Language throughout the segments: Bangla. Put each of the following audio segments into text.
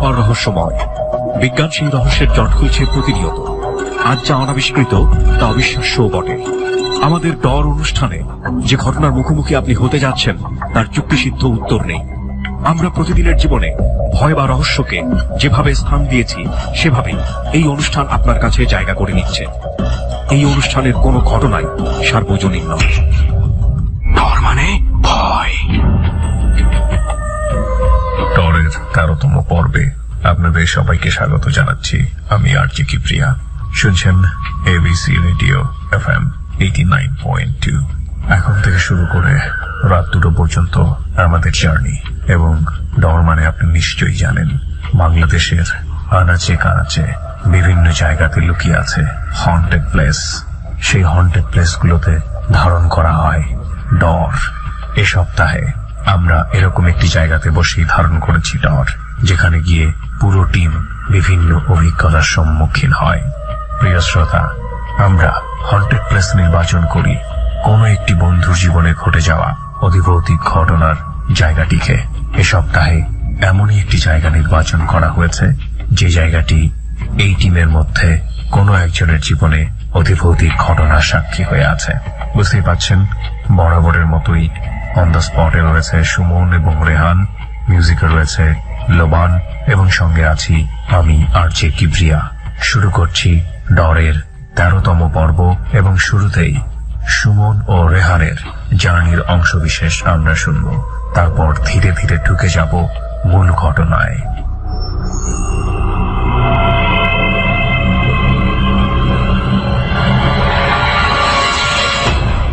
অপার রহস্যময়। বিজ্ঞান সেই রহস্যের জট খুলছে প্রতিনিয়ত। আজ যা অনাবিষ্কৃত তা অবিশ্বাস্যও বটে। আমাদের ডর অনুষ্ঠানে যে ঘটনার মুখোমুখি আপনি হতে যাচ্ছেন তার যুক্তিসিদ্ধ উত্তর নেই। আমরা প্রতিদিনের জীবনে ভয় বা রহস্যকে যেভাবে স্থান দিয়েছি সেভাবেই এই অনুষ্ঠান আপনার কাছে জায়গা করে নিচ্ছে। এই অনুষ্ঠানের কোনো ঘটনাই সার্বজনীন নয়। ডর মানে ভয়। ডরের 13তম পর্বে আপনাদের সবাইকে স্বাগত জানাচ্ছি। আমি আরজি কিপ্রিয়া। শুনছেন এবিসি রেডিও FM 89.2। এখন থেকে শুরু করে রাত 2টো পর্যন্ত আমাদের জার্নি। এবং ডর মানে আপনি নিশ্চয়ই জানেন, বাংলাদেশের আনাচে কানাচে বিভিন্ন জায়গাতে লুকিয়ে আছে হন্টেড প্লেস। সেই হন্টেড প্লেসগুলোতে ধারণ করা হয় ডর। এ সপ্তাহে আমরা এরকম একটি জায়গাতে বসেই ধারণ করেছি ডর, যেখানে গিয়ে পুরো টিম বিভিন্ন অভিজ্ঞতার সম্মুখীন হয়। প্রিয় শ্রোতা, আমরা হন্টেড প্লেস নির্বাচন করি কোনো একটি বন্ধুর জীবনে ঘটে যাওয়া অধিভৌতিক ঘটনার জায়গাটিকে। এ সপ্তাহে এমনই একটি জায়গা নির্বাচন করা হয়েছে যে জায়গাটি এই টিমের মধ্যে কোনো একজনের জীবনে অধিভৌতিক ঘটনার সাক্ষী হয়ে আছে। বুঝতেই পাচ্ছেন, বরাবরের মতোই অন দ্য স্পটে রয়েছে সুমন এবং রেহান, মিউজিকে রয়েছে লোবান এবং সঙ্গে আছি আমি আরজে কিব্রিয়া। শুরু করছি ডরের 13তম পর্ব এবং শুরুতেই সুমন ও রেহানের জার্নির অংশবিশেষ আমরা শুনব। তারপর ধীরে ধীরে ঢুকে যাব মূল ঘটনায়।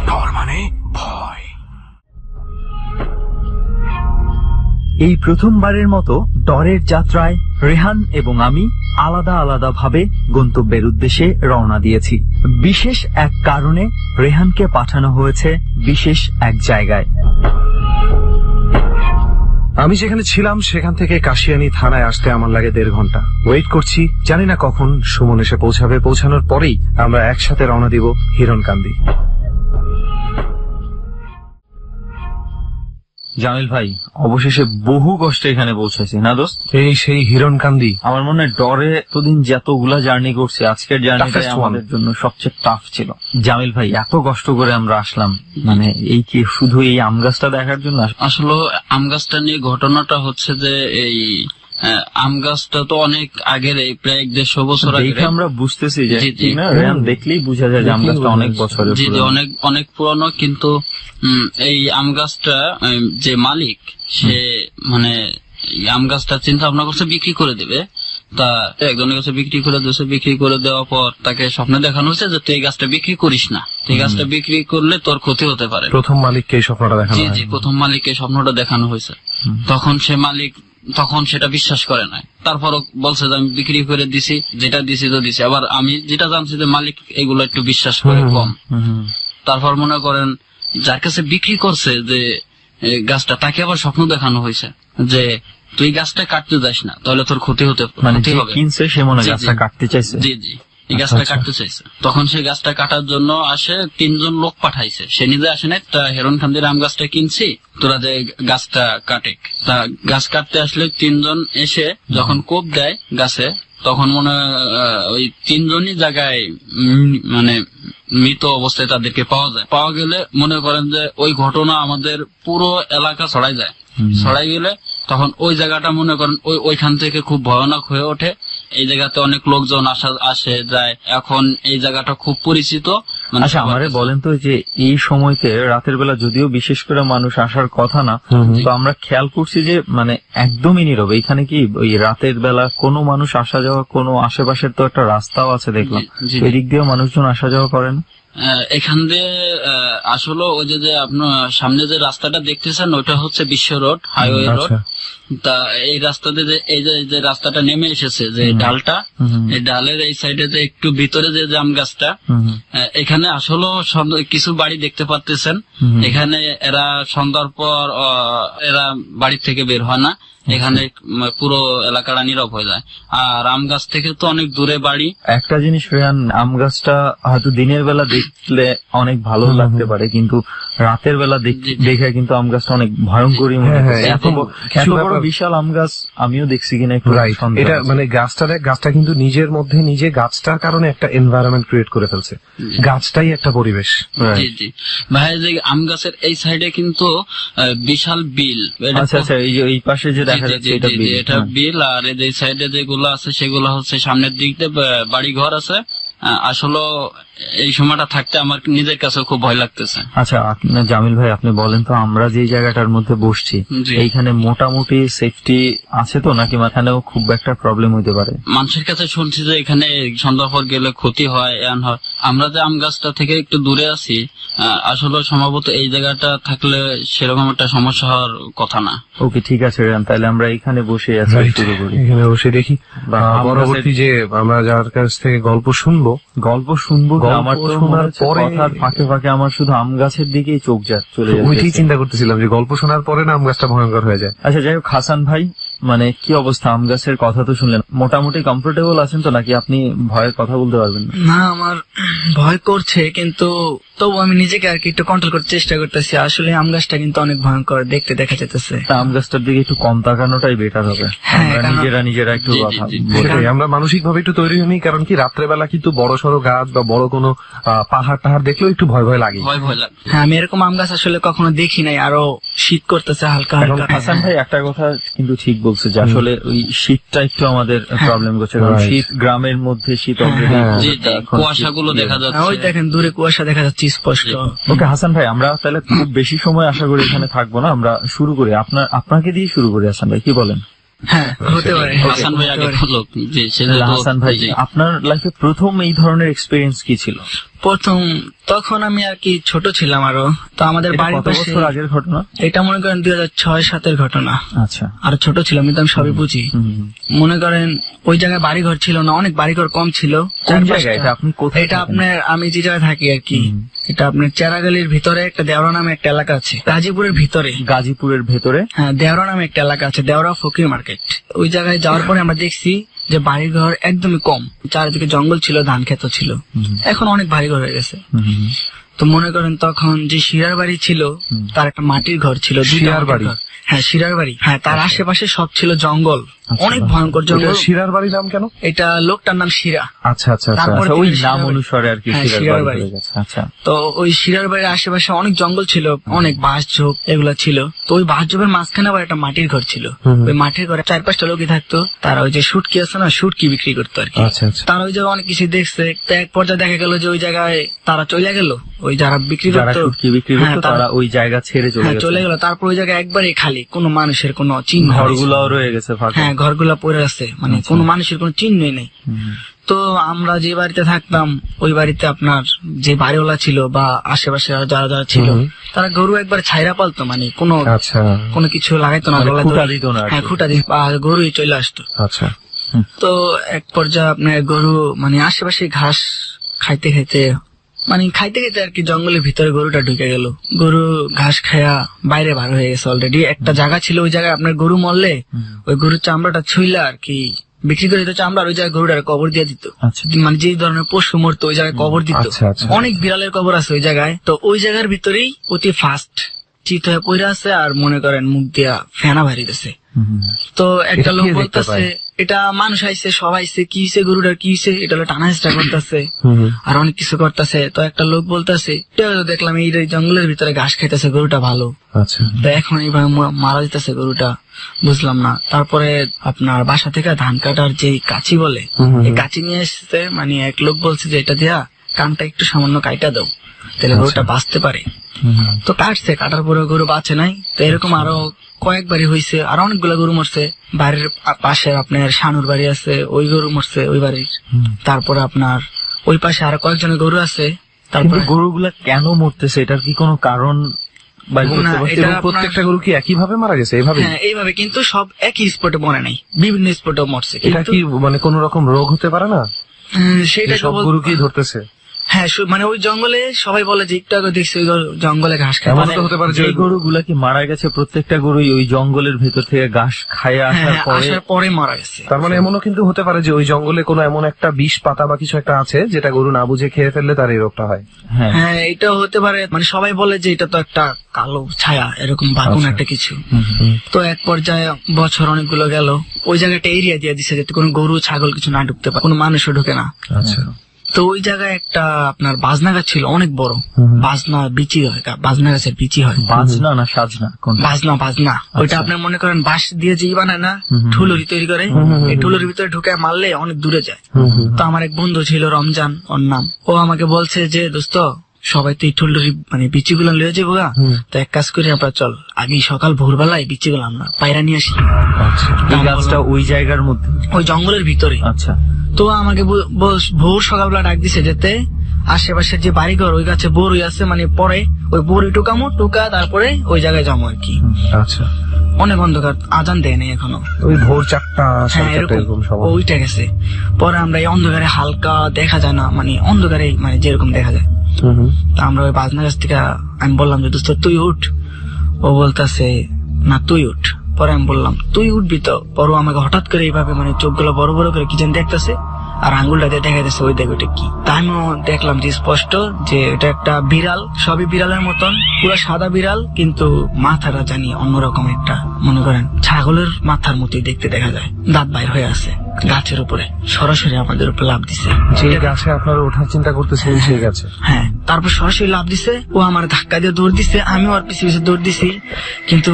ডর মানে ভয়। এই প্রথমবারের মতো ডরের যাত্রায় রেহান এবং আমি আলাদা আলাদা ভাবে গন্তব্যের উদ্দেশ্যে রওনা দিয়েছি। বিশেষ এক কারণে রেহানকে পাঠানো হয়েছে বিশেষ এক জায়গায়। আমি যেখানে ছিলাম সেখান থেকে কাশিয়ানী থানায় আসতে আমার লাগে 1.5 ঘন্টা। ওয়েট করছি, জানি না কখন সুমন এসে পৌঁছাবে। পৌঁছানোর পরেই আমরা একসাথে রওনা দিব হিরণকান্দি। জামিল ভাই, অবশেষে বহু কষ্টে এখানে পৌঁছেছি না দোস্ত? এই সেই হিরণকান্দি। আমার মনে হয় ডরে এতদিন যতগুলা জার্নি করছি, আজকের জার্নিটাই আমাদের জন্য সবচেয়ে টাফ ছিল। জামিল ভাই, এত কষ্ট করে আমরা আসলাম, মানে এই কি শুধু এই আম গাছটা দেখার জন্য? আসলে আম গাছটা নিয়ে ঘটনাটা হচ্ছে যে এই আম গাছটা তো অনেক আগের, এই প্রায় 150 বছর আগে আমরা বুঝতেছি যে রেহান দেখলেই বোঝা যায় যে আম গাছটা অনেক বছরের। জি জি, অনেক পুরানো। কিন্তু এই আম গাছটা যে মালিক, সে মানে আম গাছটা চিন্তা ভাবনা করছে বিক্রি করে দেবে। তা একজনের কাছে বিক্রি করে দিয়েছে। বিক্রি করে দেওয়ার পর তাকে স্বপ্নে দেখানো হয়েছে যে তুই এই গাছটা বিক্রি করিস না, এই গাছটা বিক্রি করলে তোর ক্ষতি হতে পারে। প্রথম মালিককে এই স্বপ্নটা দেখানো হয়। জি, প্রথম মালিককে স্বপ্নটা দেখানো হয়েছে। তখন সে মালিক সেটা বিশ্বাস করে নাই। তারপরও বলছে যে আমি বিক্রি করে দিছি, যেটা দিছি তো দিছি। আবার আমি যেটা জানছি যে মালিক এগুলো একটু বিশ্বাস করে কম। তারপর মনে করেন যার কাছে বিক্রি করছে যে গাছটা, তাকে আবার স্বপ্ন দেখানো হয়েছে যে তুই গাছটা কাটতে যাস না, তাহলে তোর ক্ষতি হতে কিনছে সে মনে হয় গাছটা কাটতে চাইছে। জি জি, এই গাছটা কাটতে চাইছে। তখন সে গাছটা কাটার জন্য আসে, 3 জন লোক পাঠাইছে। সে নিজে আসে নাই। তা হিরণকান্দির আম গাছটা কিনছি, তোরা যে গাছটা কাটে। তা গাছ কাটতে আসলে 3 জন এসে যখন কোপ দেয় গাছে, তখন মনে ওই 3 জনই জায়গায় মানে মৃত অবস্থায় তাদেরকে পাওয়া যায়। পাওয়া গেলে মনে করেন যে ওই ঘটনা আমাদের পুরো এলাকা ছড়াই যায়। ছড়াই গেলে তখন ওই জায়গাটা মনে করেন ওইখান থেকে খুব ভয়ানক হয়ে ওঠে। এই জায়গাতে অনেক লোকজন আসে যায়। এখন এই জায়গাটা খুব পরিচিত। আচ্ছা, আমারে বলেন তো, যে এই সময়তে রাতের বেলা যদিও বিশেষ করে মানুষ আসার কথা না, তো আমরা খেয়াল করছি যে মানে একদমই নীরব। এখানে কি ওই রাতের বেলা কোনো মানুষ আসা যাওয়া, কোনো আশেপাশের তো একটা রাস্তাও আছে দেখলাম, এদিক দিয়েও মানুষজন আসা যাওয়া করেন? এখান দিয়ে আসলে ওই যে আপনার সামনে যে রাস্তাটা দেখতেছেন, ওইটা হচ্ছে বিশ্ব রোড, হাইওয়ে রোড। তা এই রাস্তাতে এই যে রাস্তাটা নেমে এসেছে, যে ডালটা, এই ডালের এই সাইডে যে একটু ভিতরে যে জাম গাছটা, এখানে আসলে কিছু বাড়ি দেখতে পাচ্ছেন। এখানে এরা সন্ধ্যার পর এরা বাড়ি থেকে বের হয় না। এখানে পুরো এলাকাটা নীরব হয়ে যায়। আর আম গাছ থেকে তো অনেক দূরে বাড়ি। একটা জিনিস রেহান, আম গাছটা হয়তো দিনের বেলা দেখলে অনেক ভালো লাগতে পারে, কিন্তু রাতের বেলা দেখে কিন্তু আম গাছটা অনেক ভয়ঙ্করই মনে হয়। এত বড় বিশাল আম গাছ আমিও দেখছি কিনা একটু সন্দেহ এটা আছে। মানে গাছটা কিন্তু নিজের মধ্যে নিজে গাছটার কারণে একটা এনভায়রনমেন্ট ক্রিয়েট করে ফেলছে। গাছটাই একটা পরিবেশ। জি জি ভাই, যে আম গাছের এই সাইডে কিন্তু বিশাল বিল। আচ্ছা আচ্ছা, এই যে এই পাশে যে দেখা যাচ্ছে এটা বিল। এটা বিল, আর এই সাইডে যেগুলো আছে সেগুলো হচ্ছে সামনের দিক দিয়ে বাড়ি ঘর আছে। আসলে এই সময়টা থাকতে আমার নিজের কাছে খুব ভয় লাগতেছে। আচ্ছা জামিল ভাই, আপনি বলেন তো, আমরা যে জায়গাটার মধ্যে বসছি জি। এইখানে মোটামুটি সেফটি আছে তো, নাকি মাথানেও খুব একটা প্রবলেম হইতে পারে? মানুষের কাছে শুনছি যে এখানে সন্ধ্যার পর গেলে ক্ষতি হয়, এমন হয়। আমরা যে আম গাছটা থেকে একটু দূরে আছি, আসলে সম্ভবত এই জায়গাটা থাকলে সেরকম একটা সমস্যা হওয়ার কথা না। ওকে, ঠিক আছে রেহান, তাহলে আমরা এখানে বসে আছি, শুরু করি। এখানে বসে দেখি বা আম পরবর্তী যে আমরা যার কাছ থেকে গল্প শুনবো। আমার তো শোনার পরে কথার ফাঁকে ফাঁকে আমার শুধু আম গাছের দিকেই চোখ চলে ওইটাই যাচ্ছে। চিন্তা করতেছিলাম যে গল্প শোনার পরে না আম গাছটা ভয়ঙ্কর হয়ে যায়। আচ্ছা যাই হোক, হাসান ভাই, মানে কি অবস্থা? আম গাছের কথা তো শুনলেন, মোটামুটি কমফোর্টেবল আছেন তো, নাকি আপনি ভয়ের কথা বলতে পারবেন না? না, আমার ভয় করছে, কিন্তু তবু আমি নিজেকে আর কি একটু কন্ট্রোল করতে চেষ্টা করতেছি। আসলে আম গাছটা কিন্তু অনেক ভয়ঙ্কর দেখতে দেখা যেতেছে। তা আম গাছটার দিকে একটু কম তাকানোটাই বেটার হবে। হ্যাঁ, আমরা কারণ- নিজেরা একটু জি, জি, কথা জি। বলে। সেটাই, আমরা মানসিক ভাবে একটু তৈরি হইনি, কারণ কি রাত্রেবেলা কিন্তু বড় সড়ো গাছ বা বড় কোনো পাহাড় টাহাড় দেখলেও একটু ভয় ভয় লাগে। ভয় ভয় লাগে। হ্যাঁ, আমি এরকম আম গাছ আসলে কখনো দেখি নাই। আরো শীত করতেছে হালকা হালকা। হাসান ভাই একটা কথা কিন্তু ঠিক বলছে যে আসলে ওই শীতটা একটু আমাদের প্রবলেম করছে, কারণ Right. শীত গ্রামের মধ্যে শীত already হ্যাঁ। জি জি, এখন কুয়াশাগুলো শীত দেখা হ্যাঁ, যাচ্ছে। ওই দেখেন দূরে কুয়াশা দেখা যাচ্ছে স্পষ্ট। ওকে হাসান ভাই, আমরা তাহলে খুব বেশি সময় আশা করি এখানে থাকবো না, আমরা শুরু করি। আপনাকে দিয়ে শুরু করি হাসান ভাই, কি বলেন? হ্যাঁ, হতে পারে। হাসান ভাই আগে হতে পারে। বলো। জি, সেটা তাহলে তো- হাসান ভাই, জি। আপনার লাইফে প্রথম এই ধরনের এক্সপিরিয়েন্স কি ছিল? প্রথম তখন আমি আর কি ছোট ছিলাম আরো, তো আমাদের এটা বাড়ির কত পাশে, বছর আগের ঘটনা? এটা মনে করেন 2006-07 ঘটনা। আচ্ছা। আর ছোট ছিলাম, কিন্তু আমি সবই বুঝি। হুম। মনে করেন ওই জায়গায় বাড়িঘর ছিল না, অনেক বাড়িঘর কম ছিল। কোন 4-5টা। জায়গায় এটা? আপনি কোথায় এটা থাকেন? আপনার, আমি যে জায়গায় থাকি আর কি, হুম। এটা আপনার চেরাগালির ভিতরে একটা দেওরা নামে একটা এলাকা আছে, গাজীপুরের ভিতরে। গাজীপুরের ভেতরে? হ্যাঁ, দেওরা নামে একটা এলাকা আছে, দেওরা ফকির মার্কেট। ওই জায়গায় যাওয়ার পরে আমরা দেখছি যে বাড়িঘর একদমই কম, চারিদিকে জঙ্গল ছিল, ধান ক্ষেত ছিল। এখন অনেক বাড়িঘর হয়ে গেছে। হুম। তো মনে করেন তখন যে শিরার বাড়ি ছিল, তার একটা মাটির ঘর ছিল, দুইটা শিরার মাটির বাড়ি? ঘর। হ্যাঁ, শিরার বাড়ি। হ্যাঁ, তার আশেপাশে সব ছিল জঙ্গল, অনেক ভয়ঙ্কর জঙ্গল। ওটা শিরার বাড়ির নাম কেন? এটা লোকটার নাম শিরা। আচ্ছা আচ্ছা আচ্ছা। তারপরে আচ্ছা, ওই থেকে নাম শিরার অনুসারে আর কি হ্যাঁ, শিরার শিরার বাড়ি বাড়ি। হয়ে গেছে। আচ্ছা। তো ওই শিরার বাড়ির আশেপাশে অনেক জঙ্গল ছিল, অনেক বাঁশ ঝোপ এগুলা ছিল। তো ওই বাঁশ ঝোপের মাঝখানে আবার একটা মাটির ঘর ছিল। ওই মাটির ঘরে 4-5টা লোকই থাকতো, তারা ওই যে শুটকি আছে না, শুটকি বিক্রি করতো আর কি। আচ্ছা আচ্ছা। তারা ওই জায়গায় অনেক কিছু দেখছে। তো এক পর্যায়ে দেখা গেল যে ওই জায়গায় তারা চলে গেল, ওই যারা বিক্রি যারা করতো, শুটকি বিক্রি হ্যাঁ, করতো তারা ওই জায়গা ছেড়ে চলে হ্যাঁ, গেছে। চলে গেল। তারপর ওই জায়গায় একবারে খালি, কোনো মানুষের কোনো চিহ্ন নেই। ঘরগুলাও রয়ে গেছে ফাঁকা। হ্যাঁ, ঘরগুলা পড়ে আছে, মানে কোনো মানুষের কোনো চিহ্নই নেই। হুম। তো আমরা যে বাড়িতে থাকতাম, ওই বাড়িতে আপনার যে বাড়িওয়ালা ছিল বা আশেপাশে যারা যারা ছিল, তারা গরু একবার ছাইরা পালতো, মানে কোনো আচ্ছা কোনো কিছু লাগাইতো না, মানে গলায় খুঁটা দড়ি। দিত না আর কি। হ্যাঁ, খুঁটা দিত, আর গরুই চলে আসতো। আচ্ছা। তো এক পর্যায়ে আপনার গরু মানে আশেপাশে ঘাস খাইতে খাইতে, মানে খাইতে খাইতে আর কি জঙ্গলের ভিতরে গরুটা ঢুকে গেল। গরু ঘাস খায়া বাইরে বার হয়ে গেছে অলরেডি। একটা জায়গা ছিল, ওই জায়গায় আপনার গরু মরলে ওই গরুর চামড়াটা ছুইলা আর কি বিক্রি করে দিত চামড়া, আর ওই জায়গায় গরুটার কবর দিয়ে দিত। আচ্ছা। মানে যে ধরনের পশু মরতো ওই জায়গায় কবর দিত। আচ্ছা, আচ্ছা। অনেক বিড়ালের কবর আছে ওই জায়গায়। তো ওই জায়গার ভিতরেই অতি ফাস্ট চিত হয়ে পড়ে আছে, আর মনে করেন মুখ দিয়া ফেনা ভারিতেছে। হুম। তো একটা এটা লোক কে দেখতে বলতেছে, পায়? এটা মানুষ আইছে, সবাই আইছে, কি হইছে গরুটার, কি হইছে, এটা হলো টানা হেঁচড়া করতেছে হুম। আর অনেক কিছু করতেছে। তো একটা লোক বলতেছে, দেখলাম এই জঙ্গলের ভিতরে ঘাস খাইতেছে, গরুটা ভালো, আচ্ছা। তো এখন এইভাবে মারা যেতেছে গরুটা, বুঝলাম না। তারপরে আপনার বাসা থেকে ধান কাটার যে কাঁচি বলে, এই কাঁচি নিয়ে এসেছে। মানে এক লোক বলছে যে এটা দিয়া কানটা একটু সামান্য কাইটা দাও, তাহলে গরুটা বাঁচতে পারে। তো কাটছে, কাটার পরে গরু বাঁচে নাই। তো এরকম আরো কয়েকবারই হয়েছে, আর অনেকগুলো গরু মরছে। বাড়ির পাশে আপনার শানুর বাড়ি আছে, ওই গরু মরছে ওই বাড়ির। তারপরে আপনার ওই পাশে আরো কয়েকজনের গরু আছে। কিন্তু তারপরে গরুগুলা কেন মরতেছে, এটার কি কোনো কারণ বা না, এটা এবং আপনার- প্রত্যেকটা গরু কি একই ভাবে মারা গেছে এইভাবে? হ্যাঁ, এইভাবে, কিন্তু সব একই স্পটে মরে নাই, বিভিন্ন স্পটে মরছে। এটা কিন্তু কি মানে কোন রকম রোগ হতে পারে না? সেটা যে সব গরু কি ধরতেছে? হ্যাঁ মানে ওই জঙ্গলে সবাই বলে যে একটু আগে দেখছি ওই জঙ্গলে ঘাস খায়। এমন মানে তো হতে পারে যে যে গরুগুলা কি মারা গেছে প্রত্যেকটা গরুই ওই জঙ্গলের ভেতর থেকে ঘাস খায় আসার হ্যাঁ, পরে আসার পরে মারা গেছে। তার মানে এমনও কিন্তু হতে পারে যে ওই জঙ্গলে কোনো এমন একটা বিষ পাতা বা কিছু একটা আছে যেটা গরু না বুঝে খেয়ে ফেললে তার এই রোগটা হয়। হ্যাঁ হ্যাঁ এটাও হতে পারে, মানে সবাই বলে যে এটা তো একটা কালো ছায়া এরকম বা কোনো একটা কিছু। তো এক পর্যায়ে বছর অনেকগুলো গেল, ওই জায়গাটা এরিয়া দিয়ে দিছে যাতে কোনো গরু ছাগল কিছু না ঢুকতে পারে, কোনো মানুষও ঢুকে না। আচ্ছা। তো ওই জায়গায় একটা আপনার বাজনা গাছ ছিল অনেক বড়, বাজনা বিচি হয়, বাজনা গাছের বিচি হয়। বাজনা না সাজনা কোনটা? বাজনা ওইটা আপনার মনে করেন বাঁশ দিয়ে যে বানায় না, ঠুলুরি তৈরি করে, এই ঠুলুরির ভিতরে ঢুকে মারলে অনেক দূরে যায়। তো আমার এক বন্ধু ছিল রমজান ওর নাম, ও আমাকে বলছে যে দোস্ত সবাই তো এই ঠুলুরি মানে বিচি গুলো লিয়ে যাবো, তো এক কাজ করি আমরা চল আগে সকাল ভোরবেলায় বিচি গুলো আমরা পায়রা নিয়ে আসি। এই গাছটা ওই জায়গার মধ্যে, ওই জঙ্গলের ভিতরে। আচ্ছা। তো আমাকে ভোর সকালবেলা ডাক দিছে যেতে, আশেপাশের যে বাড়িঘর ওই গাছে বড়ই আছে, মানে পরে ওই বড়ি টুকা তারপরে ওই জায়গায় যাবো আর কি। আচ্ছা। অনেক অন্ধকার, আজান দেয় নাই এখনো। ওই ভোর 4টা হ্যাঁ এরকম ওইটা গেছে। পরে আমরা এই অন্ধকারে হালকা দেখা যায় না, মানে অন্ধকারে মানে যেরকম দেখা যায়। তা আমরা ওই বাজনা গাছ থেকে আমি বললাম যে দোস্ত তুই উঠ, ও বলতেছে না তুই উঠ। পরে আমি বললাম তুই উঠবি তো, পরে আমাকে হঠাৎ করে এইভাবে মানে চোখগুলো বড় বড় করে কি যেন দেখতেছে, আর আঙ্গুলটা দিয়ে দেখা যাচ্ছে ওই দেখ ওইটা কি। তা আমিও দেখলাম যে স্পষ্ট যে এটা একটা বিড়াল, সবই বিড়ালের মতন, পুরো সাদা বিড়াল, কিন্তু মাথাটা জানি অন্যরকম একটা, মনে করেন ছাগলের মাথার মতোই দেখতে দেখা যায়, দাঁত বাইর হয়ে আছে গাছের উপরে, সরাসরি আমাদের উপর লাফ দিছে। যে গাছে আপনারা ওঠার চিন্তা করতেছেন সেই গাছে? হ্যাঁ, তারপর সরাসরি লাফ দিছে, ও আমার ধাক্কা দিয়ে দৌড় দিছে, আমিও আর পিছিয়ে পিছিয়ে দৌড় দিছি, কিন্তু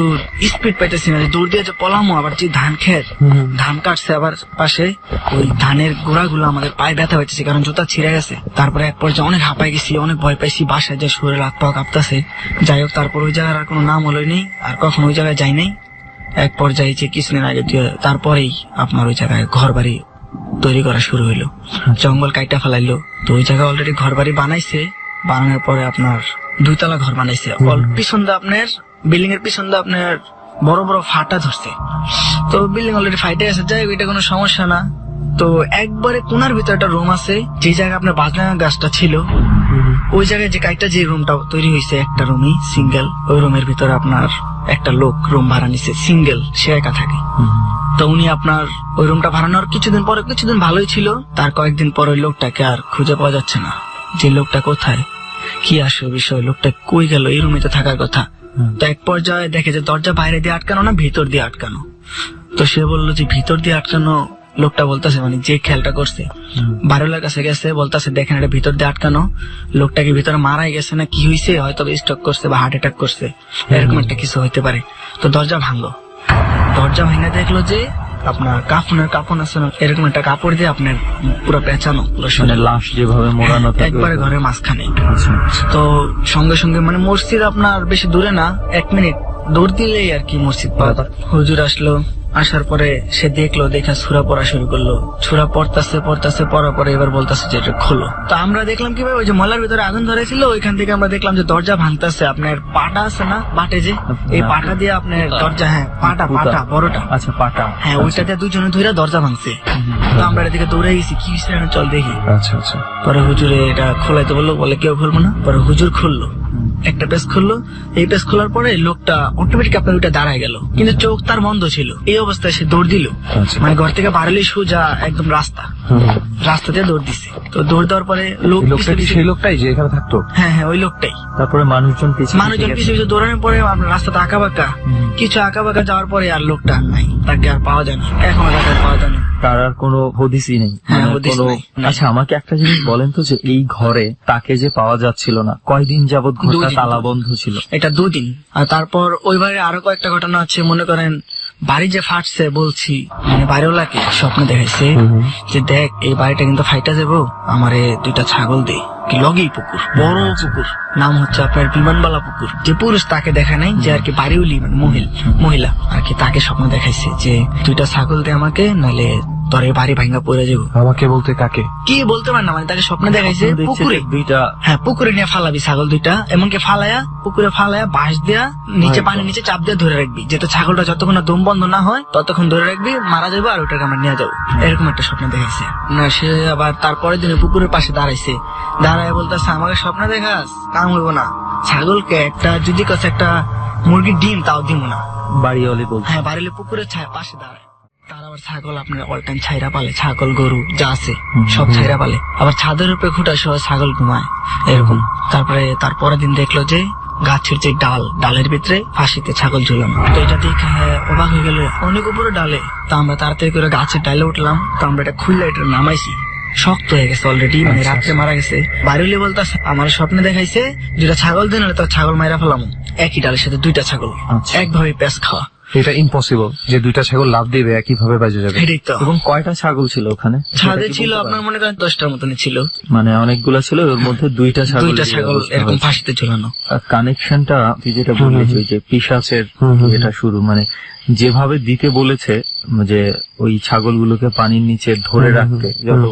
স্পিড পাইতেছি না। দৌড় দিয়ে যে পলামো, আবার যে ধান খেত, ধান কাটছে আবার পাশে, ওই ধানের গোড়াগুলো আমাদের পায়ে ব্যথা হইতেছে কারণ জুতা ছিঁড়ে গেছে। তারপরে এক পর্যায়ে অনেক হাঁপাই গেছি, অনেক ভয় পাইছি, বাসায় যে শরীর হাত পা কাঁপতেছে। যাই হোক, তারপর ওই জায়গার আর কোনো নাম হলোই নেই, আর কখন ওই জায়গায় যাই নাই। এক পর্যায়ে যে কিছুদিন আগে তারপরেই আপনার ওই জায়গায় ঘর বাড়ি তৈরি করা শুরু হইলো, জঙ্গল কাইটা ফেলাইলো। তো ওই জায়গায় অলরেডি ঘর বাড়ি বানাইছে, বানানোর পরে আপনার 2 তলা ঘর বানাইছে। পিছন দিয়ে আপনার বিল্ডিং এর পিছন দিয়ে আপনার বড় বড় ফাটা ধরছে। তো বিল্ডিং অলরেডি ফাইটে আছে, যাই এটা কোনো সমস্যা না। তো একবারে কোনার ভিতরে একটা রুম আছে, যে জায়গায় আপনার বাজনা গাছটা ছিল, ওই জায়গায় যে কাইটা যে রুমটা তৈরি হয়েছে, একটা রুমই সিঙ্গেল, ওই রুমের ভিতরে আপনার একটা লোক রুম ভাড়া নিছে, সিঙ্গেল, সে একা থাকে। তো উনি আপনার ওই রুমটা ভাড়ানোর কিছুদিন ভালোই ছিল, তার কয়েকদিন পর ওই লোকটাকে আর খুঁজে পাওয়া যাচ্ছে না, যে লোকটা কোথায়, কি আসে বিষয়, লোকটা কই গেল, এই রুমে তো থাকার কথা। তো এক পর্যায়ে দেখে যে দরজা বাইরে দিয়ে আটকানো না ভিতর দিয়ে আটকানো। তো সে বললো যে ভিতর দিয়ে আটকানো, লোকটা বলতেছে মানে যে খেয়ালটা করছে, বারোলার কাছে গেছে, বলতেছে দেখেন এটা ভিতর দিয়ে আটকানো, লোকটাকে ভিতরে মারাই গেছে না কি হয়েছে, হয়তো স্ট্রোক করছে বা হার্ট অ্যাটাক করছে, এরকম একটা কিছু হইতে পারে। তো দরজা ভাঙলো, দরজা ভেঙে দেখলো যে আপনার কাফন আছে না, এরকম একটা কাপড় দিয়ে আপনার পুরো পেঁচানো, মানে লাশ যেভাবে মোড়ানো থাকে একবারে ঘরের মাঝখানে। তো সঙ্গে সঙ্গে মানে মসজিদ আপনার বেশি দূরে না, 1 মিনিট দৌড় দিলেই আর কি মসজিদ পাওয়া যায়। হুজুর আসলো, আসার পরে সে দেখলো, দেখা সূরা পড়া শুরু করলো, সূরা পড়তাছে পড়ার পরে এবার বলতেছে যে এটা খোলো। তো আমরা দেখলাম কি ভাই, ওই যে মলার ভিতরে আগুন ধরেছিল, ওইখান থেকে আমরা দেখলাম যে দরজা ভাঙতেছে, আপনার পাটা আছে না, বাটে যে, এই পাটা দিয়ে আপনার দরজা, হ্যাঁ পাটা বড়টা, আচ্ছা পাটা, হ্যাঁ ওইটা দিয়ে দুজনে ধরে দরজা ভাঙছে। তো আমরা এদিকে দৌড়ে গেছি, কি হয়েছে চল দেখি। আচ্ছা। পরে হুজুরে এটা খোলাইতে বললো, বলে কেউ খুলবো না। পরে হুজুর খুললো, একটা পেজ খুললো, এই পেজ খোলার পরে লোকটা অটোমেটিক আপনার ওইটা দাঁড়ায় গেল, কিন্তু চোখ তার বন্ধ ছিল। এই অবস্থায় সে দৌড় দিল, মানে ঘর থেকে বাড়ালে সোজা একদম রাস্তা দিয়ে দৌড় দিছে। তো দৌড় দেওয়ার পরে সেই লোকটাই যে এখানে থাকতো, হ্যাঁ ওই লোকটাই। তারপরে মানুষজন পিছিয়ে দৌড়ানোর পরে আপনার রাস্তাটা কিছু আঁকা বাঁকা যাওয়ার পরে আর লোকটা আর নাই, তাকে আর পাওয়া যায় না, এখন আর পাওয়া যায় না, তার আর কোনো হদিসই নেই। আচ্ছা আমাকে একটা জিনিস বলেন তো, যে এই ঘরে তাকে যে পাওয়া যাচ্ছিল না, কয়দিন যাবত ঘরটা তালা বন্ধ ছিল? এটা 2 দিন। আর তারপর ওই বাড়ির আরো কয়েকটা ঘটনা আছে, মনে করেন বাড়ি যে ফাটছে বলছি, মানে বাড়িওয়ালাকে স্বপ্ন দেখাইছে যে দেখ এই বাড়িটা কিন্তু ফাইটা যাবো, আমারে 2টা ছাগল দে, কি লগেই পুকুর, বড় পুকুর, নাম হচ্ছে আপনার বিমানবালা পুকুর। যে পুরুষ তাকে দেখা নাই, যে আর কি বাড়িওয়ালি মানে মহিলা আর কি, তাকে স্বপ্ন দেখাইছে যে 2টা ছাগল দে আমাকে, নাহলে তোর এই বাড়ি ভাঙ্গা পড়ে যাবো। আমাকে বলতে কাকে? কি বলতে পার না, মানে তাকে স্বপ্ন দেখাইছে পুকুরে 2টা, হ্যাঁ পুকুরে নিয়ে ফালাবি ছাগল 2টা, এমনকি পুকুরে ফালায়া বাঁশ দেয়া নিচে, পানির নিচে চাপ দিয়ে ধরে রাখবি, যেটা ছাগলটা যতক্ষণ দম বন্ধ না হয় ততক্ষণ ধরে রাখবি, মারা যাবো আর ওটাকে আমরা নিয়ে যাবো, এরকম একটা স্বপ্ন দেখাইছে না। সে আবার তারপরের দিনে পুকুরের পাশে দাঁড়াইছে, দাঁড়ায় বলতেছে আমাকে স্বপ্ন দেখাস, কাম হইব না, ছাগলকে একটা যদি কাছে একটা মুরগির ডিম তাও দিব না। বাড়িওয়ালি বলছে। হ্যাঁ, বাড়িলে পুকুরের পাশে দাঁড়ায়। তার আবার ছাগল আপনার অল টাইম ছাইরা পালে, ছাগল গরু যা আছে সব ছাইরা পালে, আবার ছাদের উপরে খুঁটা সহ ছাগল ঘুমায় এরকম। তার পরের দিন দেখলো যে গাছের যে ডালের ভিতরে ফাঁসিতে ছাগল ঝুলানো। তো এটা দেখে অবাক হয়ে গেল, অনেক উপরে ডালে। তো আমরা তাড়াতাড়ি করে গাছের ডালে উঠলাম, তো আমরা এটা খুললে এটা নামাইছি, শক্ত হয়ে গেছে অলরেডি, মানে রাত্রে মারা গেছে। বাড়িলে বলতেছে আমার স্বপ্নে দেখাইছে যেটা ছাগল দিন তো ছাগল মাইরা ফেলাম, একই ডালের সাথে 2টা ছাগল একভাবে প্যাঁচ খাওয়া। এটা ইম্পসিবল যে 2টা ছাগল লাভ দিবে একই ভাবে বাজে যাবে। এটাই তো। এবং কয়টা ছাগল ছিল ওখানে? ছাদে ছিল আপনার মনে করেন 10টার মতনই ছিল, মানে অনেকগুলো ছিল, ওর মধ্যে 2টা ছাগল এরকম ফাঁসিতে ঝুলানো। কানেকশনটা তুই যেটা বললি যে ওই যে পিশাচের এটা শুরু, মানে যেভাবে দিতে বলেছে যে ওই ছাগলগুলোকে পানির নিচে ধরে রাখতে, যত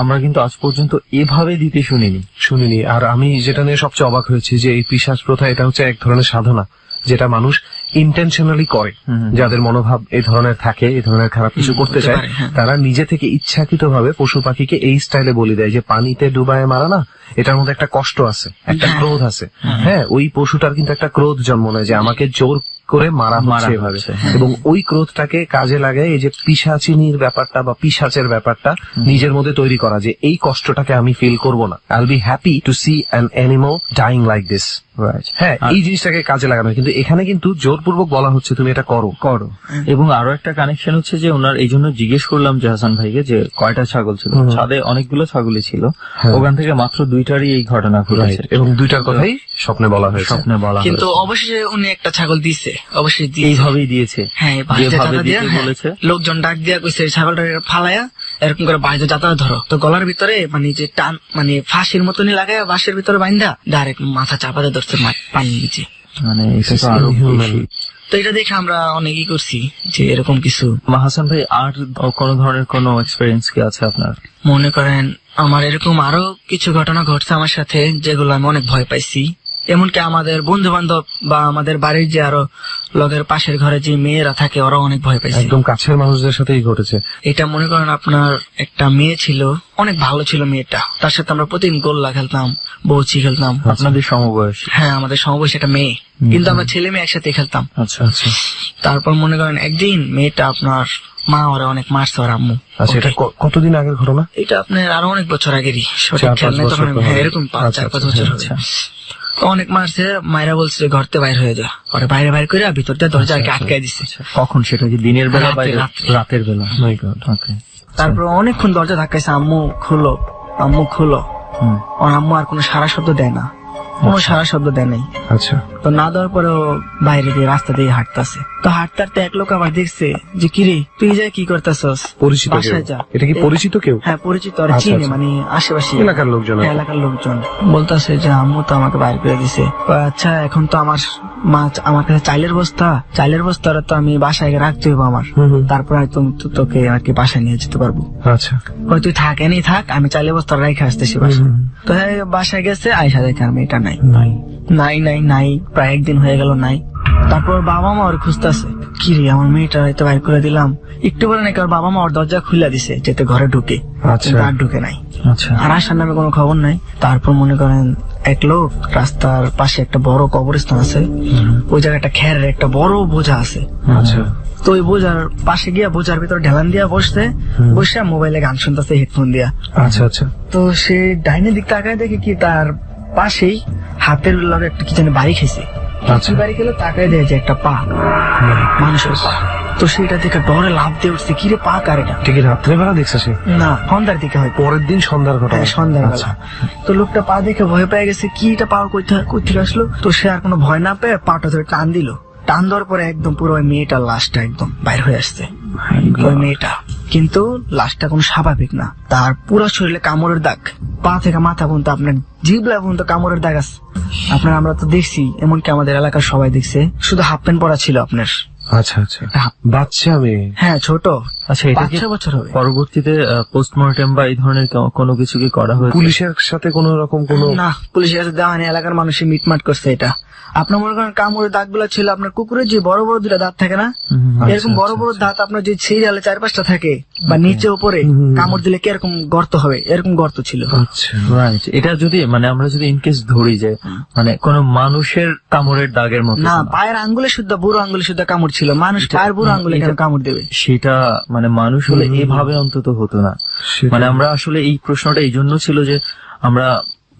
আমরা কিন্তু আজ পর্যন্ত এভাবে দিতে শুনিনি। আর আমি যেটা নিয়ে সবচেয়ে অবাক হয়েছি যে এই পিশাচ প্রথা এটা হচ্ছে এক ধরনের সাধনা যেটা মানুষ ইন্টেনশনালি করে। যাদের মনোভাব এই ধরনের থাকে, এই ধরনের খারাপ কিছু করতে চায়, তারা নিজে থেকে ইচ্ছাকৃতভাবে পশু পাখিকে এই স্টাইলে বলি দেয় যে পানিতে ডুবায় মারা না, এটার মধ্যে একটা কষ্ট আছে, একটা ক্রোধ আছে। হ্যাঁ, ওই পশুটার কিন্তু একটা ক্রোধ জন্ম নেয় যে আমাকে জোর করে মারা হচ্ছে এভাবে, এবং ওই ক্রোধটাকে কাজে লাগায় এই যে পিশাচিনীর ব্যাপারটা বা পিশাচের ব্যাপারটা নিজের মধ্যে তৈরি করা, যে এই কষ্টটাকে আমি ফিল করব না, I will be happy to see an animal dying like this. হ্যাঁ, এই জিনিসটাকে কাজে লাগানো। কিন্তু এখানে কিন্তু জোরপূর্বক বলা হচ্ছে তুমি এটা করো। এবং আরো একটা কানেকশন হচ্ছে যে ওনার, এই জন্য জিজ্ঞেস করলাম যে হাসান ভাইকে যে কয়টা ছাগল ছিল। ছাদে অনেকগুলো ছাগলই ছিল, ওখান থেকে মাত্র 2টারই এই ঘটনা ঘটেছে, এবং 2টার কথাই স্বপ্নে বলা হয়েছে। কিন্তু অবশেষে উনি একটা ছাগল দিছে, অবশ্যই এইভাবেই দিয়েছে। হ্যাঁ, যেভাবে দিতে বলেছে। লোকজন ডাক দিয়া কইছে ছাগলটা ফালায়া এরকম করে বাইরে যাতায়াত ধরো, তো গলার ভিতরে মানে যে টান, মানে ফাঁসির মতনই লাগায় বাঁশের ভিতরে বাইন্দা ডাইরেক্ট মাথা চাপাতে ধরছে পানির নিচে। মানে এটা তো আরো বেশি। তো এটা দেখে আমরা অনেকই করছি যে এরকম কিছু। হাসান ভাই, আর কোন ধরনের কোন এক্সপেরিয়েন্স কি আছে আপনার? মনে করেন আমার এরকম আরো কিছু ঘটনা ঘটছে আমার সাথে, যেগুলো আমি অনেক ভয় পাইছি। এমনকি আমাদের বন্ধু বান্ধব বা আমাদের বাড়ির যে আরো লগের পাশের ঘরে যে মেয়েরা থাকে, ওরা অনেক ভয় পাইছে। একদম কাছের মানুষদের সাথেই ঘটেছে এটা। মনে করেন আপনার একটা মেয়ে ছিল, অনেক ভালো ছিল মেয়েটা, তার সাথে আমরা প্রতিদিন গোল্লা খেলতাম, বউচি খেলতাম। আপনাদের সমবয়সী? হ্যাঁ, আমাদের সমবয়সী একটা মেয়ে, কিন্তু আমরা ছেলে মেয়ে একসাথে খেলতাম। আচ্ছা আচ্ছা। তারপর মনে করেন একদিন মেয়েটা আপনার মা ওরা অনেক মারছে, ওর আম্মু। আচ্ছা, এটা কতদিন আগের ঘটনা? এটা আপনার আরো অনেক বছর আগেরই, সঠিক খেয়াল নেই তখন। হ্যাঁ, এরকম 4-5 বছর হবে। তো অনেক মারছে, মায়েরা বলছে ঘরতে বাইরে হয়ে যা, পরে বাইরে বাইরে করে ভিতরটা দরজা আটকাই দিচ্ছে। কখন সেটা? কি দিনের বেলা? রাতের বেলা। তারপর অনেকক্ষণ দরজা ধাক্কাইছে, আম্মু খুলো, আম্মু খুলো। ওর আম্মু আর কোনো সারা শব্দ দেয় না, কোনো সারা শব্দ দেয় নাই। আচ্ছা। তো না দেওয়ার পরেও বাইরে দিয়ে রাস্তা দিয়ে হাঁটতেছে। তো হাঁটতে হাঁটতে এক লোক আবার দেখছে যে কিরে তুই যা কি করতেছস, পরিচিত বাসায় যা। এটা কি পরিচিত কেউ? হ্যাঁ, পরিচিত, আর চিনে, মানে আশেপাশে এলাকার লোকজন। এলাকার লোকজন বলতেছে যে আম্মু তো আমাকে বাইরে করে দিছে। আচ্ছা, এখন তো আমার আমার কাছে চাইলের বস্তা তো আমি বাসায় রাখতে হইব আমার, তারপর তোকে আর কি বাসায় নিয়ে যেতে পারবো। আচ্ছা, তুই থাক, এনেই থাক, আমি চাইলের বস্তা রেখে আসতেছি বাসায়। তো বাসায় গেছে, আয়সা দেখে আর মেয়েটা নাই। প্রায় 1 দিন হয়ে গেল নাই। তারপর বাবা মা ওর খুঁজতেছে, কি রে আমার মেয়েটা হয়তো বাইর করে দিলাম। একটু বলে নাকি ওর বাবা মা ওর দরজা খুলে দিছে যেতে ঘরে ঢুকে, আর ঢুকে নাই। আর আসার নামে কোনো খবর নাই। তারপর মনে করেন এক লোক রাস্তার পাশে একটা বড় কবরস্থান আছে, ওই জায়গায় একটা খেরের একটা বড় বোঝা আছে। আচ্ছা। তো ওই বোঝার পাশে গিয়া বোঝার ভিতরে ঢেলান দিয়া বসে মোবাইলে গান শুনতেছে হেডফোন দিয়া। আচ্ছা আচ্ছা। তো সে ডাইনের দিক তাকায় দেখে কি তার পাশেই হাতের লগে একটা কি জানি বাড়ি খেয়েছে। বাড়ি খেলে তাকায় দেয় যে একটা পা, মানুষের পা। তো সেটা দেখে ডরে লাফ দিয়ে উঠছে, কিরে পা কার এটা? ঠিক রাত্রেবেলা দেখছে সে? না, সন্ধ্যার দিকে হয়। পরের দিন সন্ধ্যার ঘটনা? সন্ধ্যার বেলা। তো লোকটা পা দেখে ভয় পেয়ে গেছে, কি এটা পা কই থেকে আসলো? তো সে আর কোনো ভয় না পেয়ে পাটা ধরে টান দিল। টান দেওয়ার পরে একদম পুরো ওই মেয়েটার লাশটা একদম বাইর হয়ে আসছে। ওই মেয়েটা কিন্তু লাশটা কোনো স্বাভাবিক না, তার পুরো শরীরে কামড়ের দাগ, পা থেকে মাথা পর্যন্ত, আপনার জিভলা পর্যন্ত কামড়ের দাগ আছে। আমরা তো দেখছি, এমনকি আমাদের এলাকার সবাই দেখছে। শুধু হাফ প্যান্ট পরা ছিল আপনার, আচ্ছা আচ্ছা, বাচ্চা মেয়ে। হ্যাঁ ছোট, আচ্ছা, এটা কি 5-6 বছর হবে। পরবর্তীতে পোস্টমর্টেম বা এই ধরনের কোনো কিছু কি করা হয়েছে? পুলিশের সাথে কোনো রকম কোনো না, পুলিশের কাছে দেওয়া হয়নি, এলাকার মানুষই মিটমাট করছে এটা। আপনার মনে করেন কামড়ের দাগগুলো ছিল আপনার কুকুরের যে বড় বড় দুটা দাঁত থাকে না, এরকম বড় বড় দাঁত আপনার যে সিরিয়ালে 4-5টা থাকে বা নিচে উপরে কামড় দিলে কি এরকম গর্ত হবে, এরকম গর্ত ছিল। আচ্ছা রাইট। এটা যদি মানে আমরা যদি ইনকেস ধরি যে মানে কোন মানুষের কামড়ের দাগের মতো না, পায়ের আঙ্গুলে শুদ্ধ, বুড়ো আঙ্গুলে শুদ্ধ কামড় ছিল। মানুষ পায়ের বুড়ো আঙ্গুলে কেন কামড় দেবে? সেটা মানে মানুষ হলে এভাবে অন্তত হতো না। মানে আমরা আসলে এই প্রশ্নটা এই জন্য ছিল যে আমরা